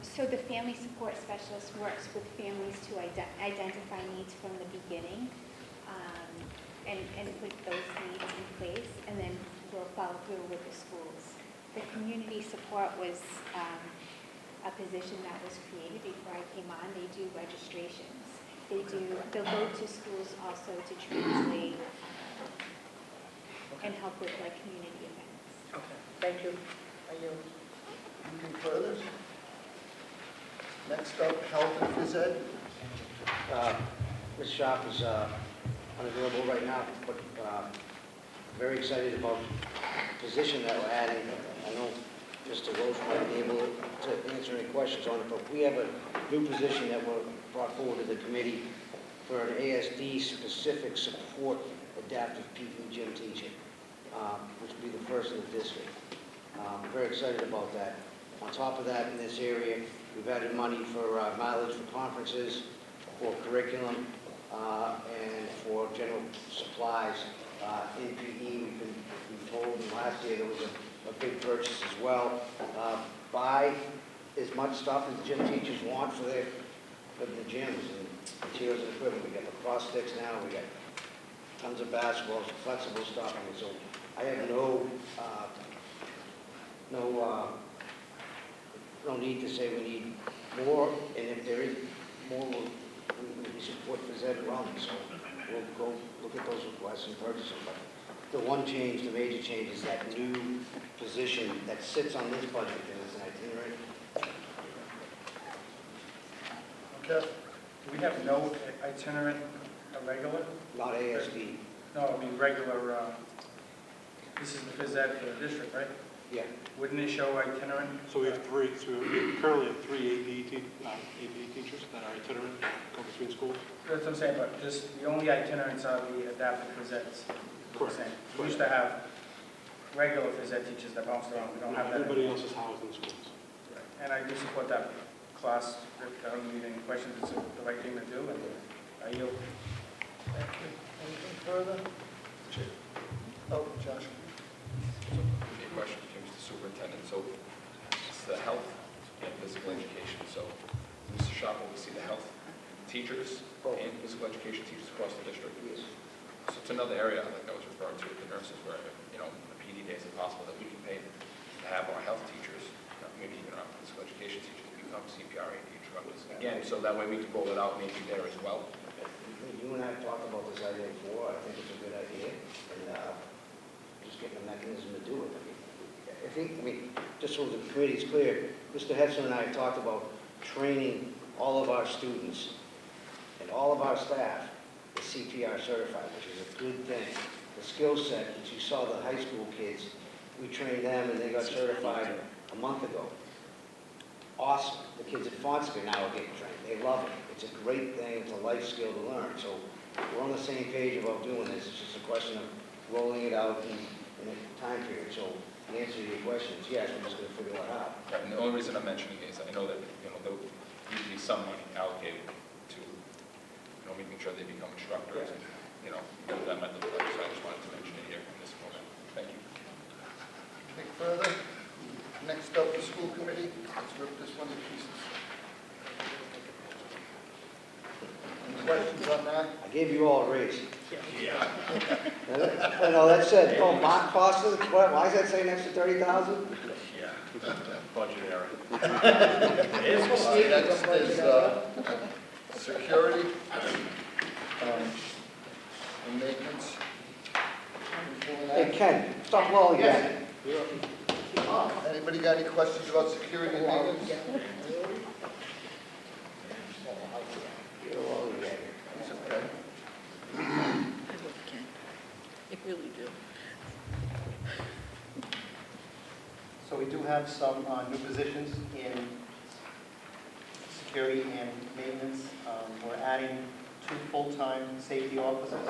So the family support specialist works with families to identify needs from the beginning and put those needs in place, and then we'll follow through with the schools. The community support was a position that was created before I came on. They do registrations. They'll go to schools also to translate and help with like community events. Okay, thank you. I yield. Anything further? Next up, health and phys ed. Ms. Sharp is unavailable right now, but very excited about the position that we're adding. I know Mr. Roach might be able to answer any questions on it, but we have a new position that we're brought forward to the committee for an ASD-specific support adaptive PE gym teacher, which will be the first in the district. I'm very excited about that. On top of that, in this area, we've added money for mileage for conferences, for curriculum, and for general supplies. In PE, we've been told last year there was a big purchase as well. Buy as much stuff as gym teachers want for the gyms and materials and equipment. We got lacrosse sticks now, we got tons of basketballs, flexible stuff, and so I have no need to say we need more, and if there is more, we support phys ed wellness, so we'll go look at those requests and purchase them. But the one change, the major change, is that new position that sits on this budget, and it's an itinerant. Okay. Do we have no itinerant, regular? Not ASD. No, I mean regular, this is the phys ed for the district, right? Yeah. Wouldn't it show itinerant? So we have three, so we currently have three AD teachers that are itinerant, go between schools. That's what I'm saying, but just the only itinerants are the adaptive phys eds. Correct. We used to have regular phys ed teachers that bounced around. We don't have that Everybody anymore. else is housed in schools. And I do support that class. If I don't need any questions, it's the right thing to do, and I yield. Thank you. Anything further? Oh, Josh. A question to Mr. Superintendent. So it's the health and physical education. So Mr. Sharp will see the health teachers and physical education teachers across the district. Yes. So it's another area, like I was referring to with the nurses, where, you know, the PD days, if possible, that we can pay to have our health teachers, maybe even our physical education teachers, become CPR AD instructors. Again, so that way we can roll it out maybe there as well. You and I have talked about this idea before. I think it's a good idea, and just getting a mechanism to do it. I mean, just so the committee's clear, Mr. Hetzler and I have talked about training all of our students and all of our staff is CPR certified, which is a good thing. The skill set, as you saw the high school kids, we trained them and they got certified a month ago. Awesome. The kids at Fontsby now are getting trained. They love it. It's a great thing. It's a life skill to learn. So we're on the same page about doing this. It's just a question of rolling it out in a time period. So the answer to your question is yes, we're just going to figure it out. Right, and the only reason I'm mentioning it is I know that, you know, there will usually be some money allocated to, you know, making sure they become instructors, and, you know, what that might look like. So I just wanted to mention it here in this moment. Thank you. Anything further? Next up, the school committee. Let's rip this one to pieces. Any questions on that? I gave you all a raise. Yeah. No, that said, oh, Mark Foster, why does that say next to 30,000? Yeah, budget error. Next is security and maintenance. Hey, Ken, stop lolling again. Anybody got any questions about security and maintenance? You're lolling again. It's okay. I really do. So we do have some new positions in security and maintenance. We're adding 2 full-time safety officers.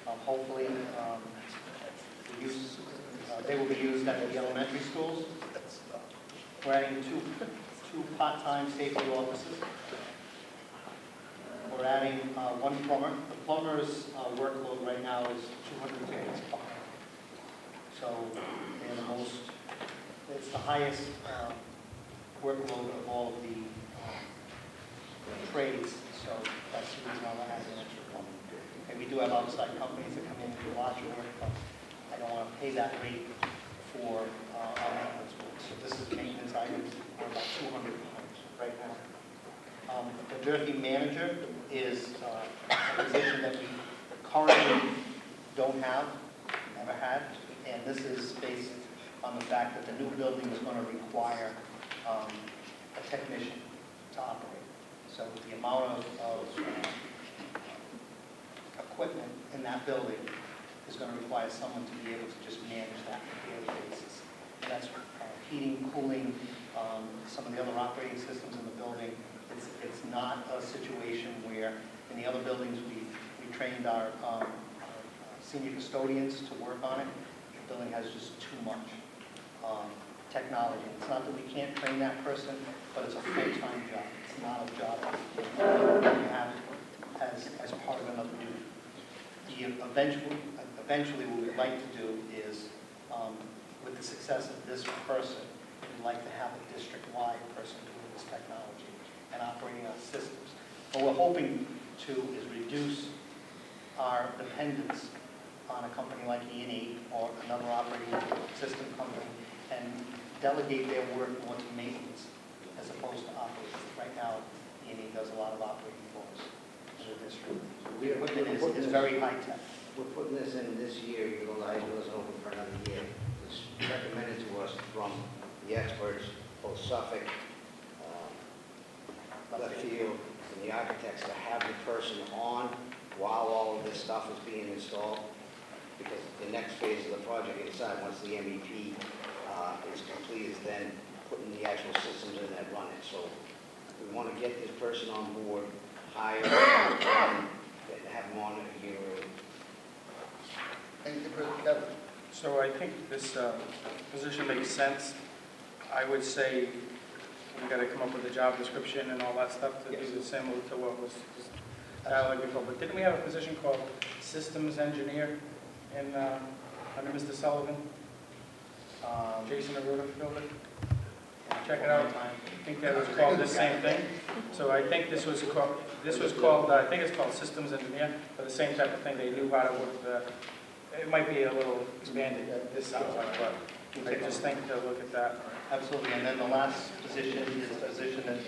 Hopefully, they will be used at the elementary schools. We're adding two part-time safety officers. We're adding 1 plumber. The plumber's workload right now is 255. So they're the most, it's the highest workload of all of the trades. So that's the reason why we're adding an extra plumber. And we do have outside companies that come in and do watch work, but I don't want to pay that rate for our maintenance work. So this is maintenance items for about 200 right now. The Durfee manager is a position that we currently don't have, ever had. And this is based on the fact that the new building is going to require a technician to operate. So the amount of equipment in that building is going to require someone to be able to just manage that on a daily basis. And that's heating, cooling, some of the other operating systems in the building. It's not a situation where in the other buildings we trained our senior custodians to work on it. The building has just too much technology. It's not that we can't train that person, but it's a full-time job. It's not a job that you have as part of another duty. Eventually what we'd like to do is, with the success of this person, we'd like to have a district-wide person doing this technology and operating our systems. What we're hoping to is reduce our dependence on a company like E&E or another operating system company and delegate their work more to maintenance as opposed to operating. Right now, E&E does a lot of operating for us in the district. The equipment is very high-tech. We're putting this in this year, even though the high school isn't open for another year. It's recommended to us from the experts, both Suffolk, Leffield, and the architects, to have the person on while all of this stuff is being installed, because the next phase of the project inside, once the MEP is complete, is then putting the actual systems in that run it. So we want to get this person on board, hire, and have them on a year early. Anything for Kevin? So I think this position makes sense. I would say we got to come up with a job description and all that stuff to be similar to what was dialogue before. But didn't we have a position called systems engineer in under Mr. Sullivan? Jason Aruda filled it. Check it out. I think that was called the same thing. So I think this was called I think it's called systems engineer for the same type of thing. They knew how to work it might be a little expanded, this sounds like, but I just think to look at that. Absolutely. And then the last position is a position that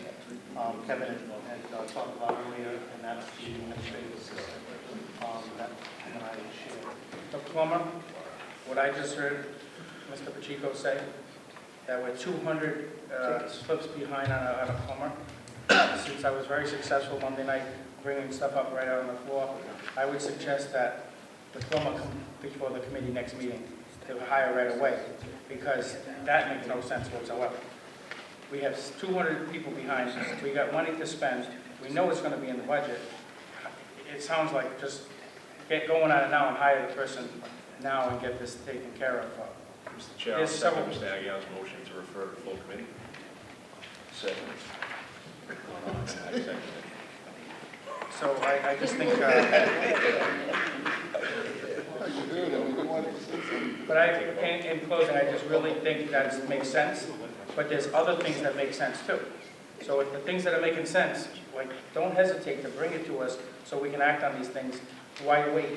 Kevin had talked about earlier, and that's the administrative assistant that him and I shared. The plumber, what I just heard Mr. Pacheco say, that we're 200 slips behind on a plumber. Since I was very successful Monday night bringing stuff up right out on the floor, I would suggest that the plumber come before the committee next meeting to hire right away, because that makes no sense whatsoever. We have 200 people behind, we got money to spend, we know it's going to be in the budget. It sounds like just get going on it now and hire the person now and get this taken care of. Mr. Chair, I'll second Mr. Aguilar's motion to refer to full committee. Second. Second. So I just think, but in closing, I just really think that makes sense, but there's other things that make sense too. So if the things that are making sense, like, don't hesitate to bring it to us so we can act on these things. Why wait?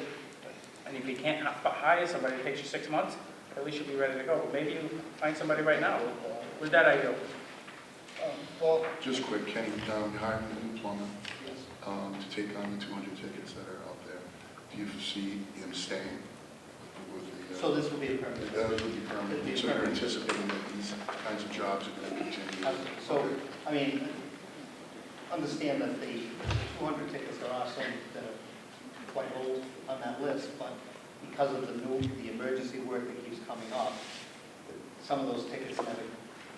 And if you can't hire somebody, it takes you 6 months, at least you'll be ready to go. But maybe you find somebody right now. With that, I go. Paul? Just quick, Kenny, you're hiring a new plumber to take on the 200 tickets that are out there. Do you foresee him staying with the... So this would be a permanent? That would be permanent. So you're anticipating that these kinds of jobs are going to continue? So, I mean, understand that the 200 tickets, there are some that are quite old on that list, but because of the emergency work that keeps coming up, some of those tickets never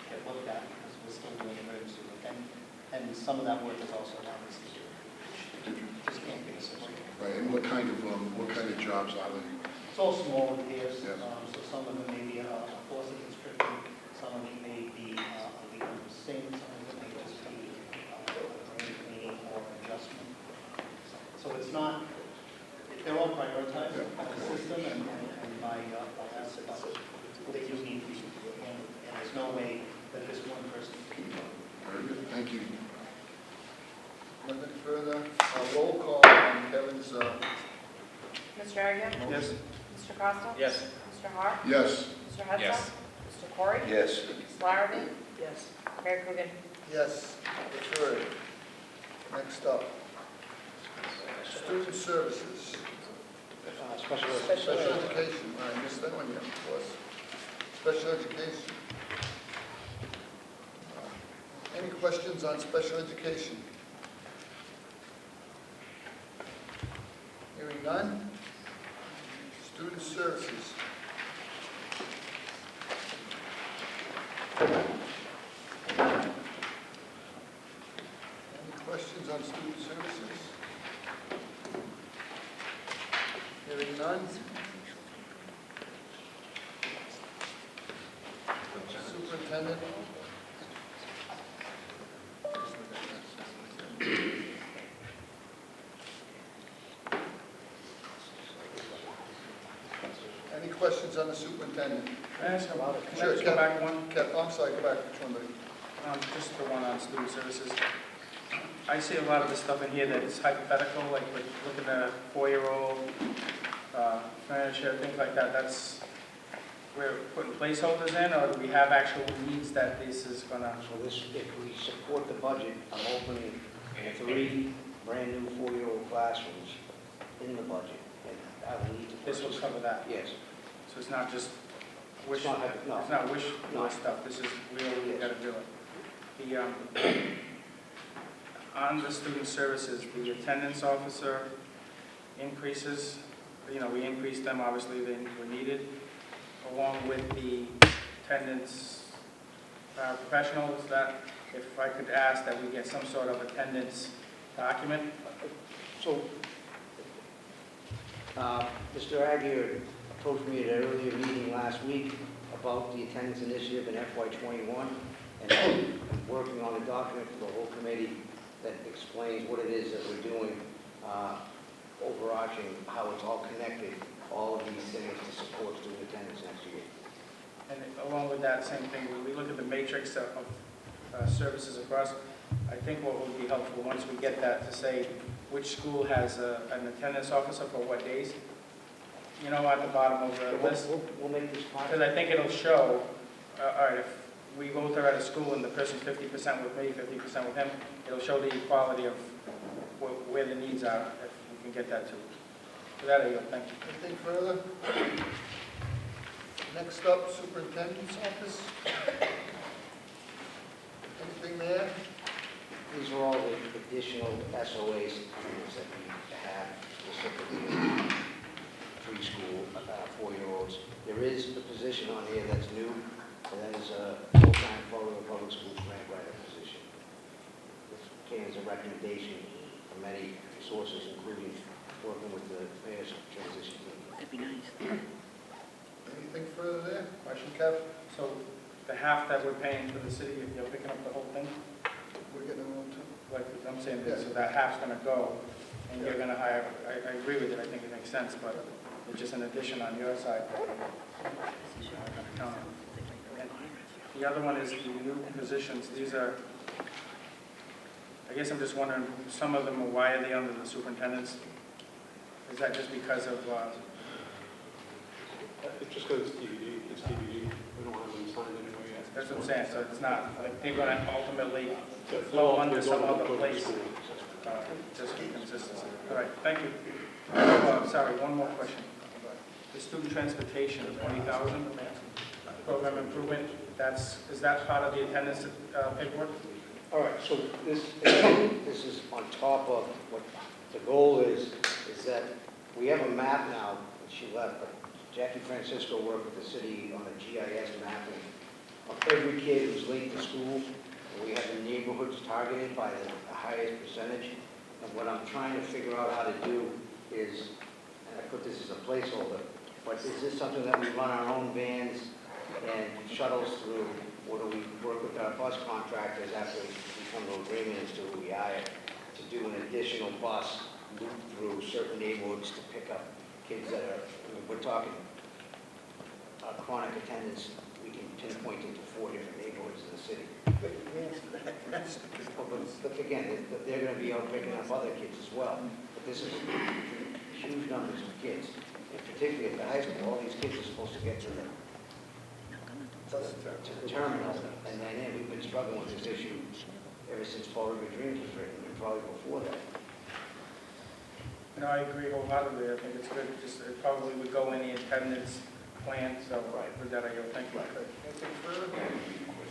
get looked at because we're still doing emergency work. And some of that work is also not this year. Just can't get a system. Right, and what kind of jobs are they? It's all small repairs, Yes. so some of them may be a faucet inscription, some of them may be a leak in the sink, some of them may just be a drain cleaning or adjustment. So it's not, they're all prioritized by the system and by us, but they do need to be handled. And there's no way that this one person can do it. Very good, thank you. Nothing further. Roll call on Kevin's... Mr. Agia? Yes. Mr. Costa? Yes. Mr. Hart? Yes. Mr. Hudson? Yes. Mr. Corey? Yes. Ms. Larrabee? Yes. Mayor Coogan? Yes, deferred. Next up, student services. Special Special education. education, I missed that one, yeah, of course. Special education. Any questions on special education? Hearing none. Student services. Any questions on student services? Hearing none. Superintendent. Any questions on the superintendent? Can I ask about it? Can I Sure, just go back one? I'm sorry, go back, which one, buddy? Just the one on student services. I see a lot of the stuff in here that is hypothetical, like we're looking at a 4-year-old, furniture, things like that. That's, we're putting placeholders in, or do we have actual needs that this is gonna? So this, if we support the budget, I'm opening 3 brand-new 4-year-old classrooms in the budget, and I will need to. This will cover that? Yes. So it's not just wish, It's not, no. it's not wish No. list stuff, this is really, we gotta do it. The, on the student services, the attendance officer increases, you know, we increased them, obviously they were needed, along with the attendance professionals, that, if I could ask that we get some sort of attendance document. So, Mr. Aguirre approached me at an earlier meeting last week about the attendance initiative in FY21, and I'm working on a document for the whole committee that explains what it is that we're doing, overarching, how it's all connected, all of these things to support student attendance next year. And along with that same thing, when we look at the matrix of services across, I think what would be helpful, once we get that, to say which school has an attendance officer for what days, you know, at the bottom of the list. We'll make this part. Because I think it'll show, all right, if we both are at a school and the person's 50% with me, 50% with him, it'll show the equality of where the needs are, if we can get that too. For that, I yield. Thank you. Anything further? Next up, superintendent's office. Anything there? These are all the additional SOAs that we have specifically preschool, 4-year-olds. There is a position on here that's new, and that is a full-time Florida Public Schools grant writer position. This came as a recommendation from many sources, including working with the mayor's transition team. That'd be nice. Anything further there? Question, Kev? So the half that we're paying for the city, you're picking up the whole thing? We're getting a room too. Like I'm saying, so that half's gonna go, and you're gonna hire, I agree with it, I think it makes sense, but it's just an addition on your side. The other one is the new positions. These are, I guess I'm just wondering, some of them, why are they under the superintendents? Is that just because of, It's just because it's DVD, we don't have them signed anyway yet. that's what I'm saying, so it's not, like, they're gonna ultimately flow under some other place, just for consistency. All right, thank you. Sorry, one more question. The student transportation, 20,000, program improvement, is that part of the attendance paperwork? All right, so this is on top of what the goal is that we have a map now, and she left, but Jackie Francisco worked with the city on a GIS mapping of every kid who's late to school. And we have the neighborhoods targeted by the highest percentage. And what I'm trying to figure out how to do is, and I put this as a placeholder, but is this something that we run our own vans and shuttles through, or do we work with our bus contractors after we come to agreement as to who we hire to do an additional bus loop through certain neighborhoods to pick up kids that are, we're talking chronic attendance, we can pinpoint into 4 different neighborhoods in the city. But again, they're going to be out picking up other kids as well. But this is huge numbers of kids, and particularly at the high school, all these kids are supposed to get to the terminal, and then we've been struggling with this issue ever since Fall River Dreams was written, and probably before that. No, I agree wholeheartedly. I think it's good, just it probably would go in the attendance plan, so with that, I go, thank you. Anything further?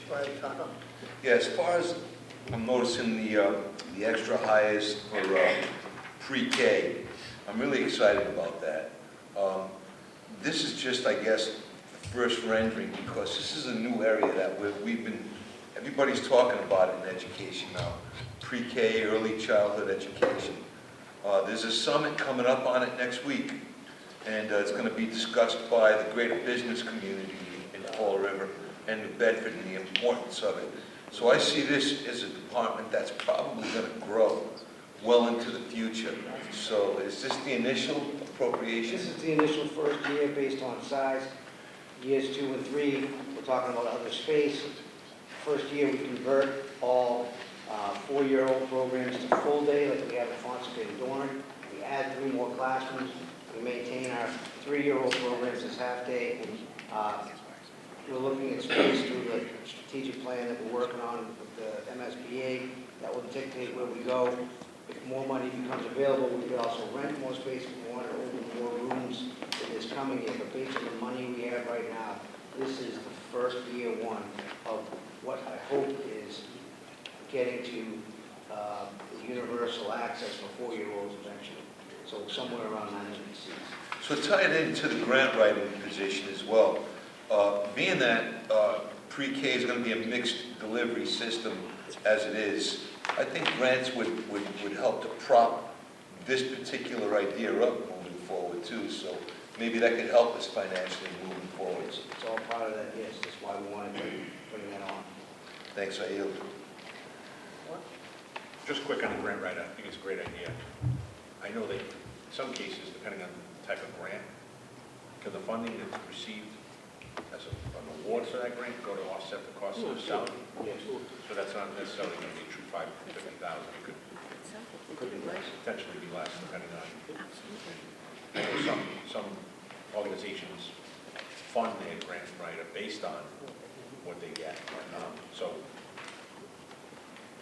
Go ahead, Tom. Yeah, as far as I'm noticing the extra hires for pre-K, I'm really excited about that. This is just, I guess, first rendering, because this is a new area that everybody's talking about it in education now. Pre-K, early childhood education. There's a summit coming up on it next week, and it's going to be discussed by the greater business community in Fall River and New Bedford and the importance of it. So I see this as a department that's probably going to grow well into the future. So is this the initial appropriation? This is the initial first year based on size. Years 2 and 3, we're talking about other space. First year, we convert all 4-year-old programs to full day, like we have at Fonseca and Dorn. We add 3 more classrooms. We maintain our 3-year-old programs as half day. We're looking at space through the strategic plan that we're working on with the MSBA. That will dictate where we go. If more money becomes available, we could also rent more space if we want to open more rooms in this coming year. But based on the money we have right now, this is the first year 1 of what I hope is getting to universal access for 4-year-olds eventually. So somewhere around 900 seats. So tie it into the grant writing position as well. Being that pre-K is going to be a mixed delivery system as it is, I think grants would help to prop this particular idea up moving forward too. So maybe that could help us financially moving forward. It's all part of that, yes. That's why we wanted to bring that on. Thanks, I yield. Just quick on the grant writer, I think it's a great idea. I know that in some cases, depending on the type of grant, can the funding that's received as an award for that grant go to offset the cost of the salary? Yes. So that's not necessarily going to be a true $550,000. It could potentially be less depending on. I know some organizations fund their grant writer based on what they get. So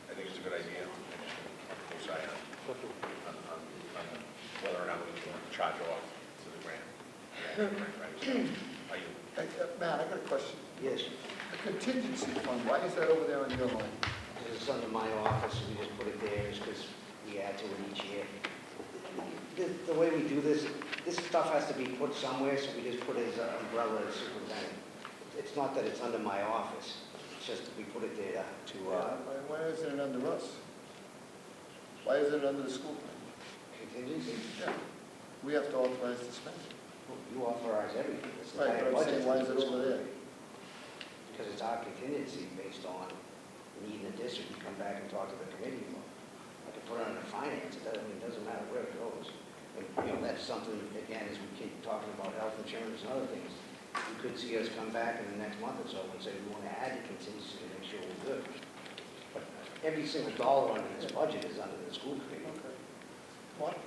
I think it's a good idea. I just on whether or not we can charge off to the grant. Are you? Matt, I got a question. Yes. The contingency fund, why is that over there on your line? It's under my office, we just put it there because we add to it each year. The way we do this stuff has to be put somewhere, so we just put it as an umbrella as superintendent. It's not that it's under my office, it's just that we put it there to Why isn't it under us? Why isn't it under the school plan? contingency. Yeah. We have to authorize the spending. You authorize everything. It's the Right, entire but I'm saying, budget. why is it over there? Because it's our contingency based on need in the district to come back and talk to the committee. I can put it under finance, it doesn't matter where it goes. And, that's something, again, as we keep talking about health insurance and other things, you could see us come back in the next month or so and say, we want to add the contingency to make sure we're good. But every single dollar under this budget is under the school committee. Okay. What?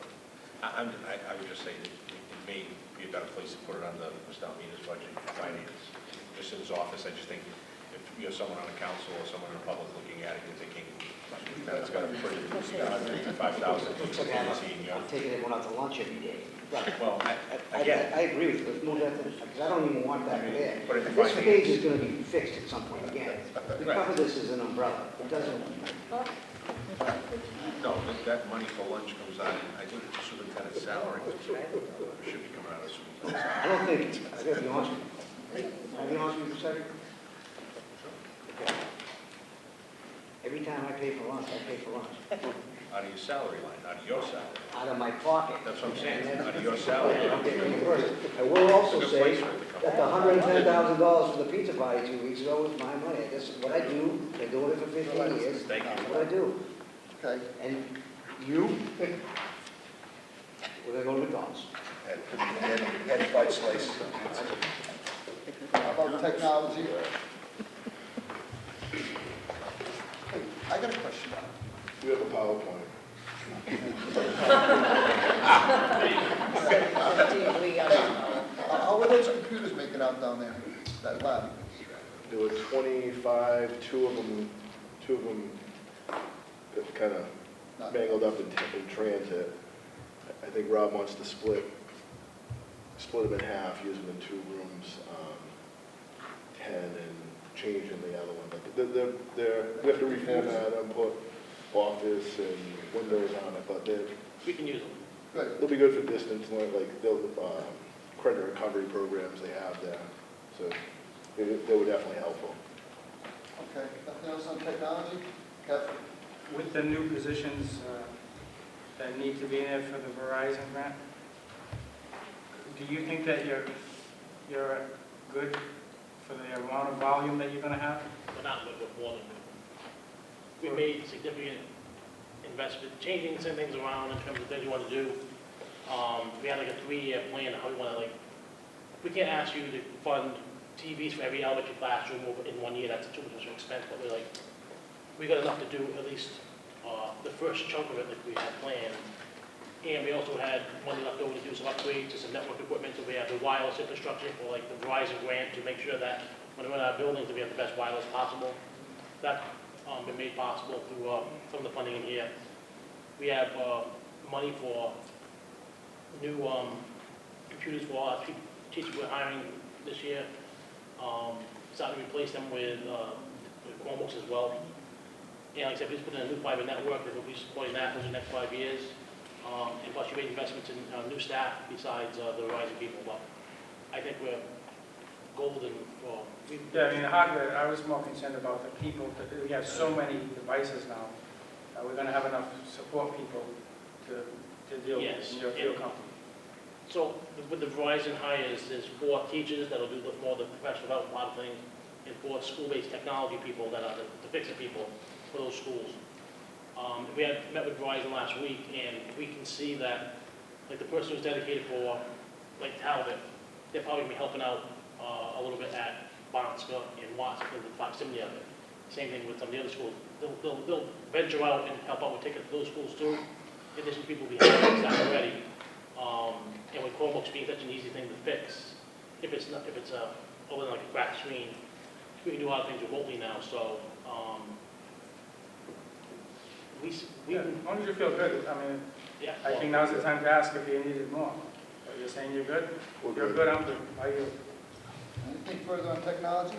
I would just say that it may be a better place to put it on the Mr. Almeida's budget for finance. Just in his office, I just think if you're someone on the council or someone in the public looking at it, you're thinking, that's got to put it, $55,000 contingency, I'm taking everyone out to lunch every day. Well, again, I agree with you, let's move that to, because I don't even want that there. Put it in This finance. page is going to be fixed at some point again. We Right. cover this as an umbrella. It doesn't, no, that money for lunch comes out, I think it's superintendent's salary. It should be coming out of superintendent's salary. I don't think, I gotta be honest with you. Can I be honest with you for a second? Okay. Every time I pay for lunch, I pay for lunch. Out of your salary line, out of your salary. Out of my pocket. That's what I'm saying, out of your salary. I'm getting reimbursed. I will also say that the $110,000 for the pizza party 2 weeks ago was my money. This is what I do. I've been doing it for 15 years. Thank you. That's what I do. Okay. And you, we're gonna go to McDonald's. Had 5 slices. How about technology? Hey, I got a question. We have a PowerPoint. How are those computers making out down there, that lab? There were 25, two of them kind of mangled up in transit. I think Rob wants to split them in half, use them in 2 rooms, 10 and change in the other one. We have to reformat them, put office and windows on it, but We can use them. Good. they'll be good for distance learning, like they'll, credit recovery programs they have there. So they were definitely helpful. Okay, nothing else on technology? Kevin? With the new positions that need to be in there for the Verizon grant, do you think that you're good for the amount of volume that you're going to have? We're not looking for more than we made significant investment, changing some things around in terms of things we want to do. We had like a 3-year plan of how we want to we can't ask you to fund TVs for every elementary classroom in 1 year. That's too much expense. But we got enough to do at least the first chunk of it that we had planned. And we also had money left over to do some upgrades to some network equipment. So we have the wireless infrastructure for like the Verizon grant to make sure that when we're in our buildings, that we have the best wireless possible. That's been made possible through some of the funding in here. We have money for new computers for our teachers we're hiring this year. Starting to replace them with Chromebooks as well. And like I said, we just put in a new fiber network that will be supporting that for the next 5 years. And plus you made investments in new staff besides the Verizon people. But I think we're golden for... Yeah, I mean, the hardware, I was more concerned about the people. We have so many devices now. We're going to have enough support people to deal with. Yes. And you'll feel comfortable. So with the Verizon hires, there's 4 teachers that'll do more of the professional development, a lot of things, and 4 school-based technology people that are the fixer people for those schools. We had met with Verizon last week, and we can see that, like the person who's dedicated for, like Talbot, they're probably going to be helping out a little bit at Bonska and Watts because of the proximity of it. Same thing with some of the other schools. They'll venture out and help out with tickets to those schools too. In addition to people will be having that already. And with Chromebooks being such an easy thing to fix, if it's over like a cracked screen, we can do a lot of things remotely now. So As long as you feel good, I mean, yeah, I think now's the time to ask if you needed more. You're saying you're good? You're good, I'm good. How are you? Anything further on technology?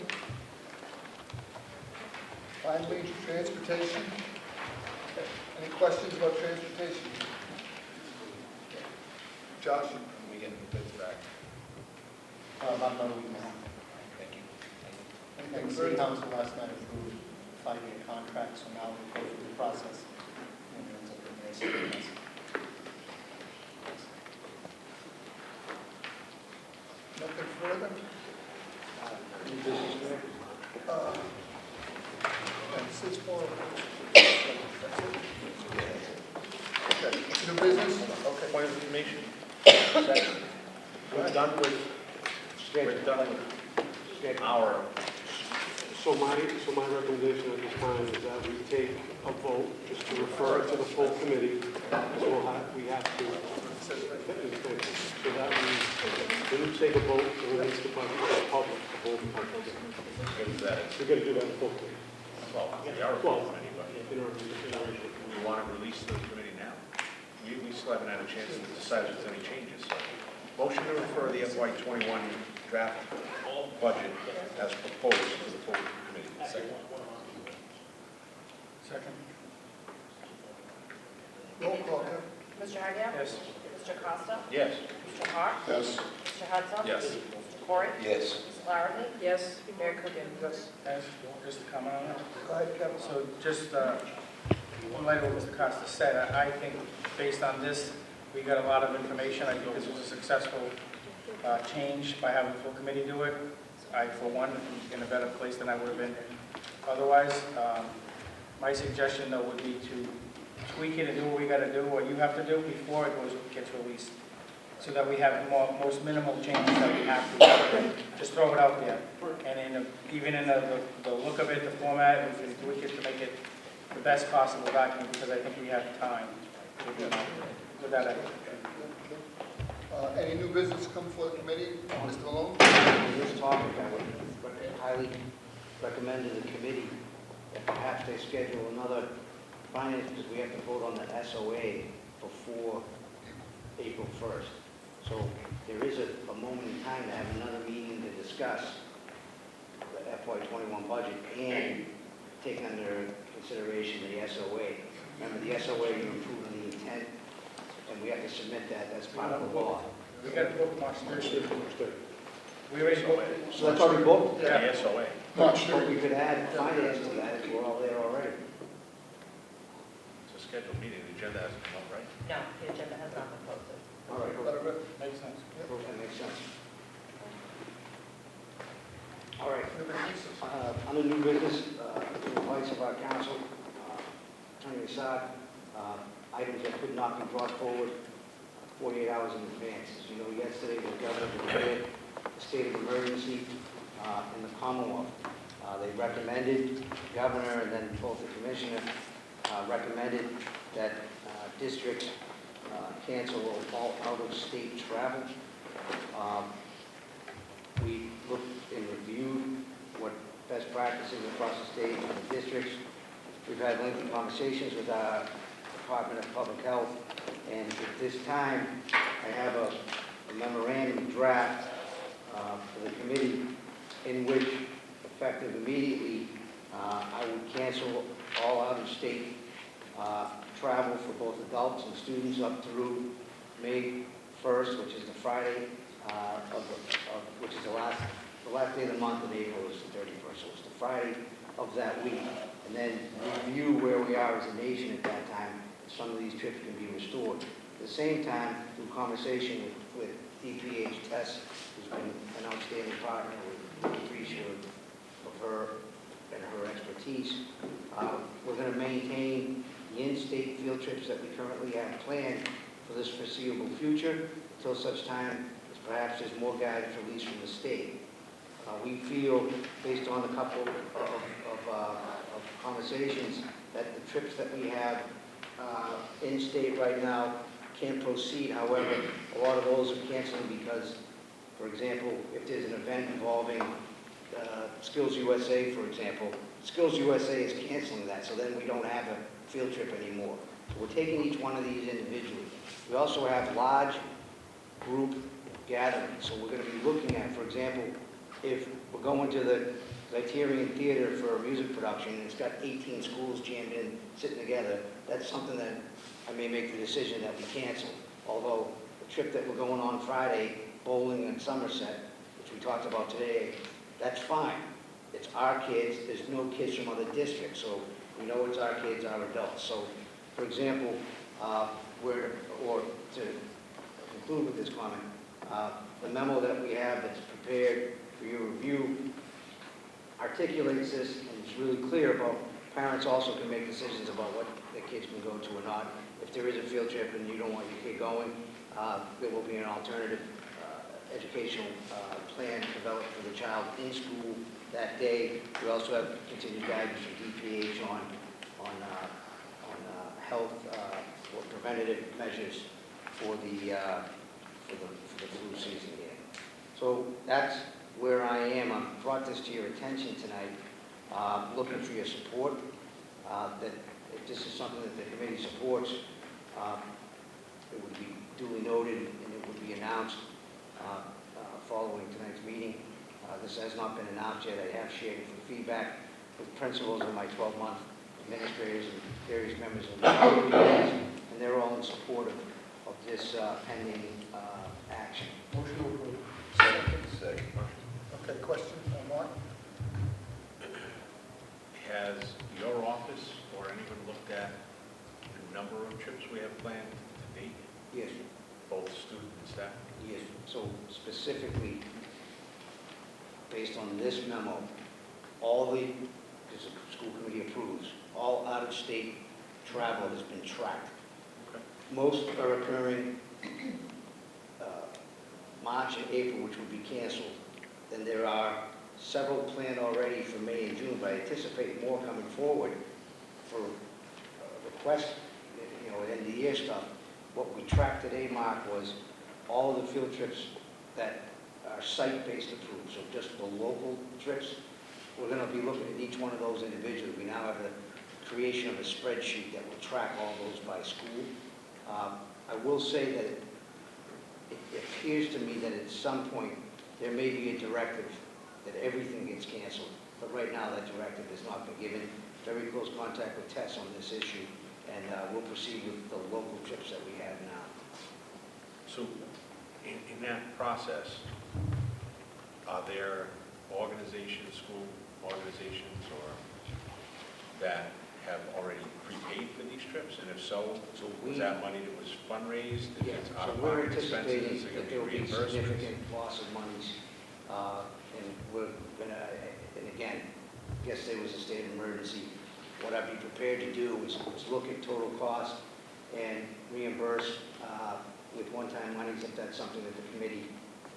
Finally, transportation. Any questions about transportation? Josh? We get the bids back. about another week now. Thank you. Anything And the city further? council last night approved a 5-year contract, so now we go through the process. And it ends up being nice for us. Nothing further? New business there? This is for... Okay. New business? Okay. Point of information. We're done with schedule. We're done with Schedule. our, So my recommendation at this time is that we take a vote just to refer it to the full committee. So we have to, so that we take a vote and release the budget to the public, the whole budget. We're going to do that in full committee. well, we are a Well, full committee, but in we want to release the committee now. We still haven't had a chance to decide if there's any changes. So, motion to refer the FY '21 draft budget as proposed to the full committee. Second. Second. Roll call, Kevin. Mr. Agia? Yes. Mr. Costa? Yes. Mr. Hart? Yes. Mr. Hudson? Yes. Mr. Corey? Yes. Ms. Larrabee? Yes. Mayor Coogan? Yes. As, just a comment on that. Go ahead, Kevin. So just, in light of what Mr. Costa said, I think based on this, we got a lot of information. I think this was a successful change by having the full committee do it. I, for one, am in a better place than I would have been otherwise. My suggestion, though, would be to tweak it and do what we got to do, what you have to do before it gets released, so that we have most minimal changes that we have to. Just throw it out there. And even in the look of it, the format, we can tweak it to make it the best possible document, because I think we have time to do that. With that, I Any new business come before the committee? Mr. Malone? On this topic, I would highly recommend to the committee that perhaps they schedule another finance, because we have to vote on the SOA before April 1st. So there is a moment in time to have another meeting to discuss the FY21 budget and take under consideration the SOA. Remember, the SOA, you're improving the intent, and we have to submit that as part of the law. We got to book March 3rd. We already booked it. So that's already booked? Yeah, the SOA. March But 3rd. we could add finance to that if we're all there already. It's a scheduled meeting, the agenda hasn't come up, right? No, the agenda has not been posted. All right, Makes sense. that makes sense. All right. On the new business, the advice of our counsel, Attorney Assad, items that could not be brought forward 48 hours in advance. As you know, yesterday the governor declared a state of emergency in the Commonwealth. They recommended, the governor and then both the commissioner recommended that districts cancel all out-of-state travel. We looked and reviewed what best practices across the state and the districts. We've had lengthy conversations with our Department of Public Health, and at this time, I have a memorandum draft for the committee in which, effective immediately, I would cancel all out-of-state travel for both adults and students up through May 1st, which is the Friday which is the last day of the month, and April is the 31st, so it's the Friday of that week. And then review where we are as a nation at that time, if some of these trips can be restored. At the same time, through conversation with DPH Tess, who's been an outstanding partner, we appreciate of her and her expertise. We're going to maintain the in-state field trips that we currently have planned for this foreseeable future until such time as perhaps there's more guidance released from the state. We feel, based on a couple of conversations, that the trips that we have in-state right now can proceed. However, a lot of those are canceling because, for example, if there's an event involving Skills USA, for example, Skills USA is canceling that, so then we don't have a field trip anymore. So we're taking each one of these individually. We also have large group gatherings, so we're going to be looking at, for example, if we're going to the Criterion Theater for a music production, and it's got 18 schools jammed in, sitting together, that's something that I may make the decision that we cancel. Although the trip that we're going on Friday, bowling in Somerset, which we talked about today, that's fine. It's our kids, there's no kids from other districts, so we know it's our kids, our adults. So, for example, to conclude with this comment, the memo that we have that's prepared for your review articulates this, and it's really clear about parents also can make decisions about what their kids can go to or not. If there is a field trip and you don't want your kid going, there will be an alternative educational plan developed for the child in school that day. We also have continued guidance from DPH on health or preventative measures for the flu season here. So that's where I am. I've brought this to your attention tonight, looking for your support. That if this is something that the committee supports, it would be duly noted and it would be announced following tonight's meeting. This has not been announced yet. I have shared it for feedback with principals and my 12-month administrators and various members of the committee, and they're all in support of this pending action. Motion to approve. Second. Okay, question, Mark? Has your office or anyone looked at the number of trips we have planned to date, Yes. both student and staff? Yes. So specifically, based on this memo, because the school committee approves, all out-of-state travel has been tracked. Okay. Most are occurring March and April, which would be canceled. Then there are several planned already for May and June, but I anticipate more coming forward for requests, end of the year stuff. What we tracked today, Mark, was all the field trips that are site-based approved, so just the local trips. We're going to be looking at each one of those individually. We now have the creation of a spreadsheet that will track all those by school. I will say that it appears to me that at some point, there may be a directive that everything gets canceled. But right now, that directive has not been given. Very close contact with Tess on this issue, and we'll proceed with the local trips that we have now. So in that process, are there organizations, school organizations, or that have already prepaid for these trips? And if so, was that money that was fundraised? If Yeah, it's so out-of-pocket we're anticipating expenses, is it that there gonna will be reimbursed? significant loss of monies. And we're gonna, and again, guess there was a state of emergency. What I'd be prepared to do is look at total cost and reimburse with one-time monies if that's something that the committee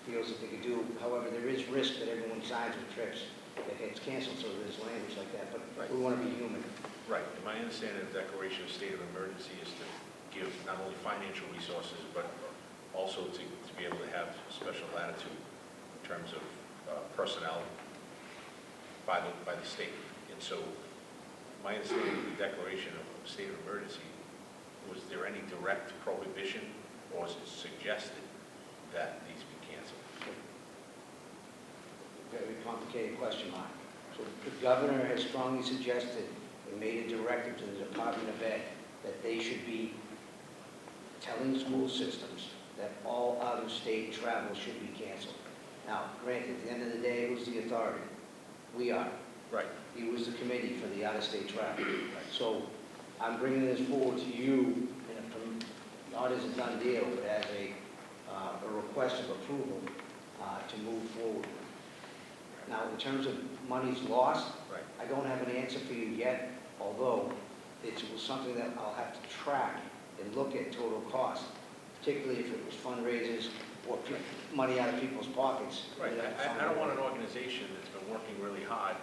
feels that they could do. However, there is risk that everyone signs with trips that gets canceled, so there's language like that, but we want to be human. Right, and my understanding of declaration of state of emergency is to give not only financial resources, but also to be able to have special latitude in terms of personnel by the state. And so my understanding of the declaration of state of emergency, was there any direct prohibition or was it suggested that these be canceled? Very complicated question, Mark. So the governor has strongly suggested and made a directive to the Department of Ed that they should be telling school systems that all out-of-state travel should be canceled. Now, granted, at the end of the day, who's the authority? We are. Right. He was the committee for the out-of-state travel. So I'm bringing this forward to you, not as a done deal, but as a request of approval to move forward. Now, in terms of monies lost, Right. I don't have an answer for you yet, although it's something that I'll have to track and look at total cost, particularly if it was fundraisers or money out of people's pockets. Right, I don't want an organization that's been working really hard,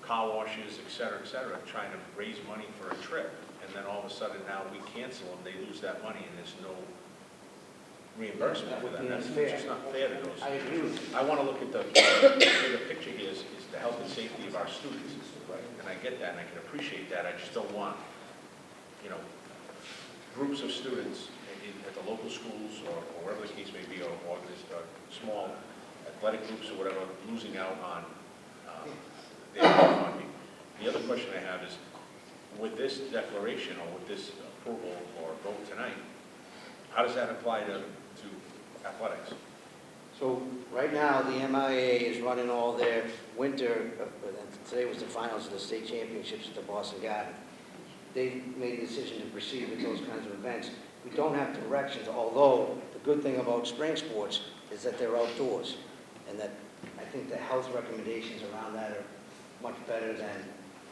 car washes, et cetera, trying to raise money for a trip, and then all of a sudden now we cancel them, they lose that money, and there's no reimbursement for that. That's just not fair to those. I agree with you. I want to look at the bigger picture here is the health and safety of our students. And I get that, and I can appreciate that. I just don't want, groups of students at the local schools or wherever the case may be, or small athletic groups or whatever, losing out on their funding. The other question I have is, with this declaration or with this approval or vote tonight, how does that apply to athletics? So right now, the MIA is running all their winter, today was the finals of the state championships at the Boston Garden. They made a decision to proceed with those kinds of events. We don't have directions, although the good thing about spring sports is that they're outdoors, and that I think the health recommendations around that are much better than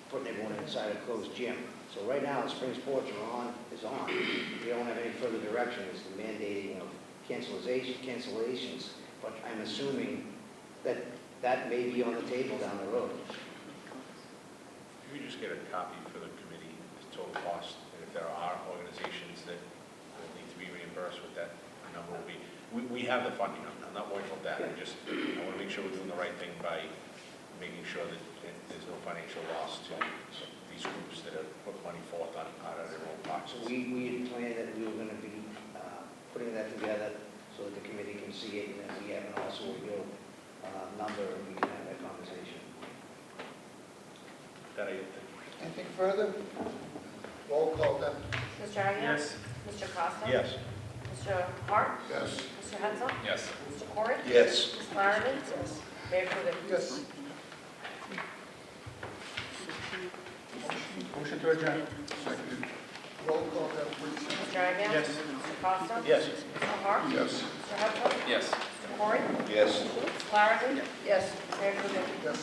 putting everyone inside a closed gym. So right now, spring sports is on. We don't have any further direction as to mandating of cancellations, but I'm assuming that that may be on the table down the road. If you could just get a copy for the committee, the total cost, and if there are organizations that will need to be reimbursed with that number will be, we have the funding, I'm not worried about that, I want to make sure we're doing the right thing by making sure that there's no financial loss to these groups that have put money forth out of their own pockets. So we had planned that we were going to be putting that together so that the committee can see it, and then we have also a real number, and we can have that conversation. Anything further? Roll call then. Mr. Agia? Yes. Mr. Costa? Yes. Mr. Hart? Yes. Mr. Hudson? Yes. Mr. Corey? Yes. Ms. Larrabee? Yes. Mayor Coogan? Yes. Motion to adjourn. Seconded. Roll call then, please. Mr. Agia? Yes. Mr. Costa? Yes. Mr. Hart? Yes. Mr. Hudson? Yes. Mr. Corey? Yes. Ms. Larrabee? Yes. Mayor Coogan? Yes.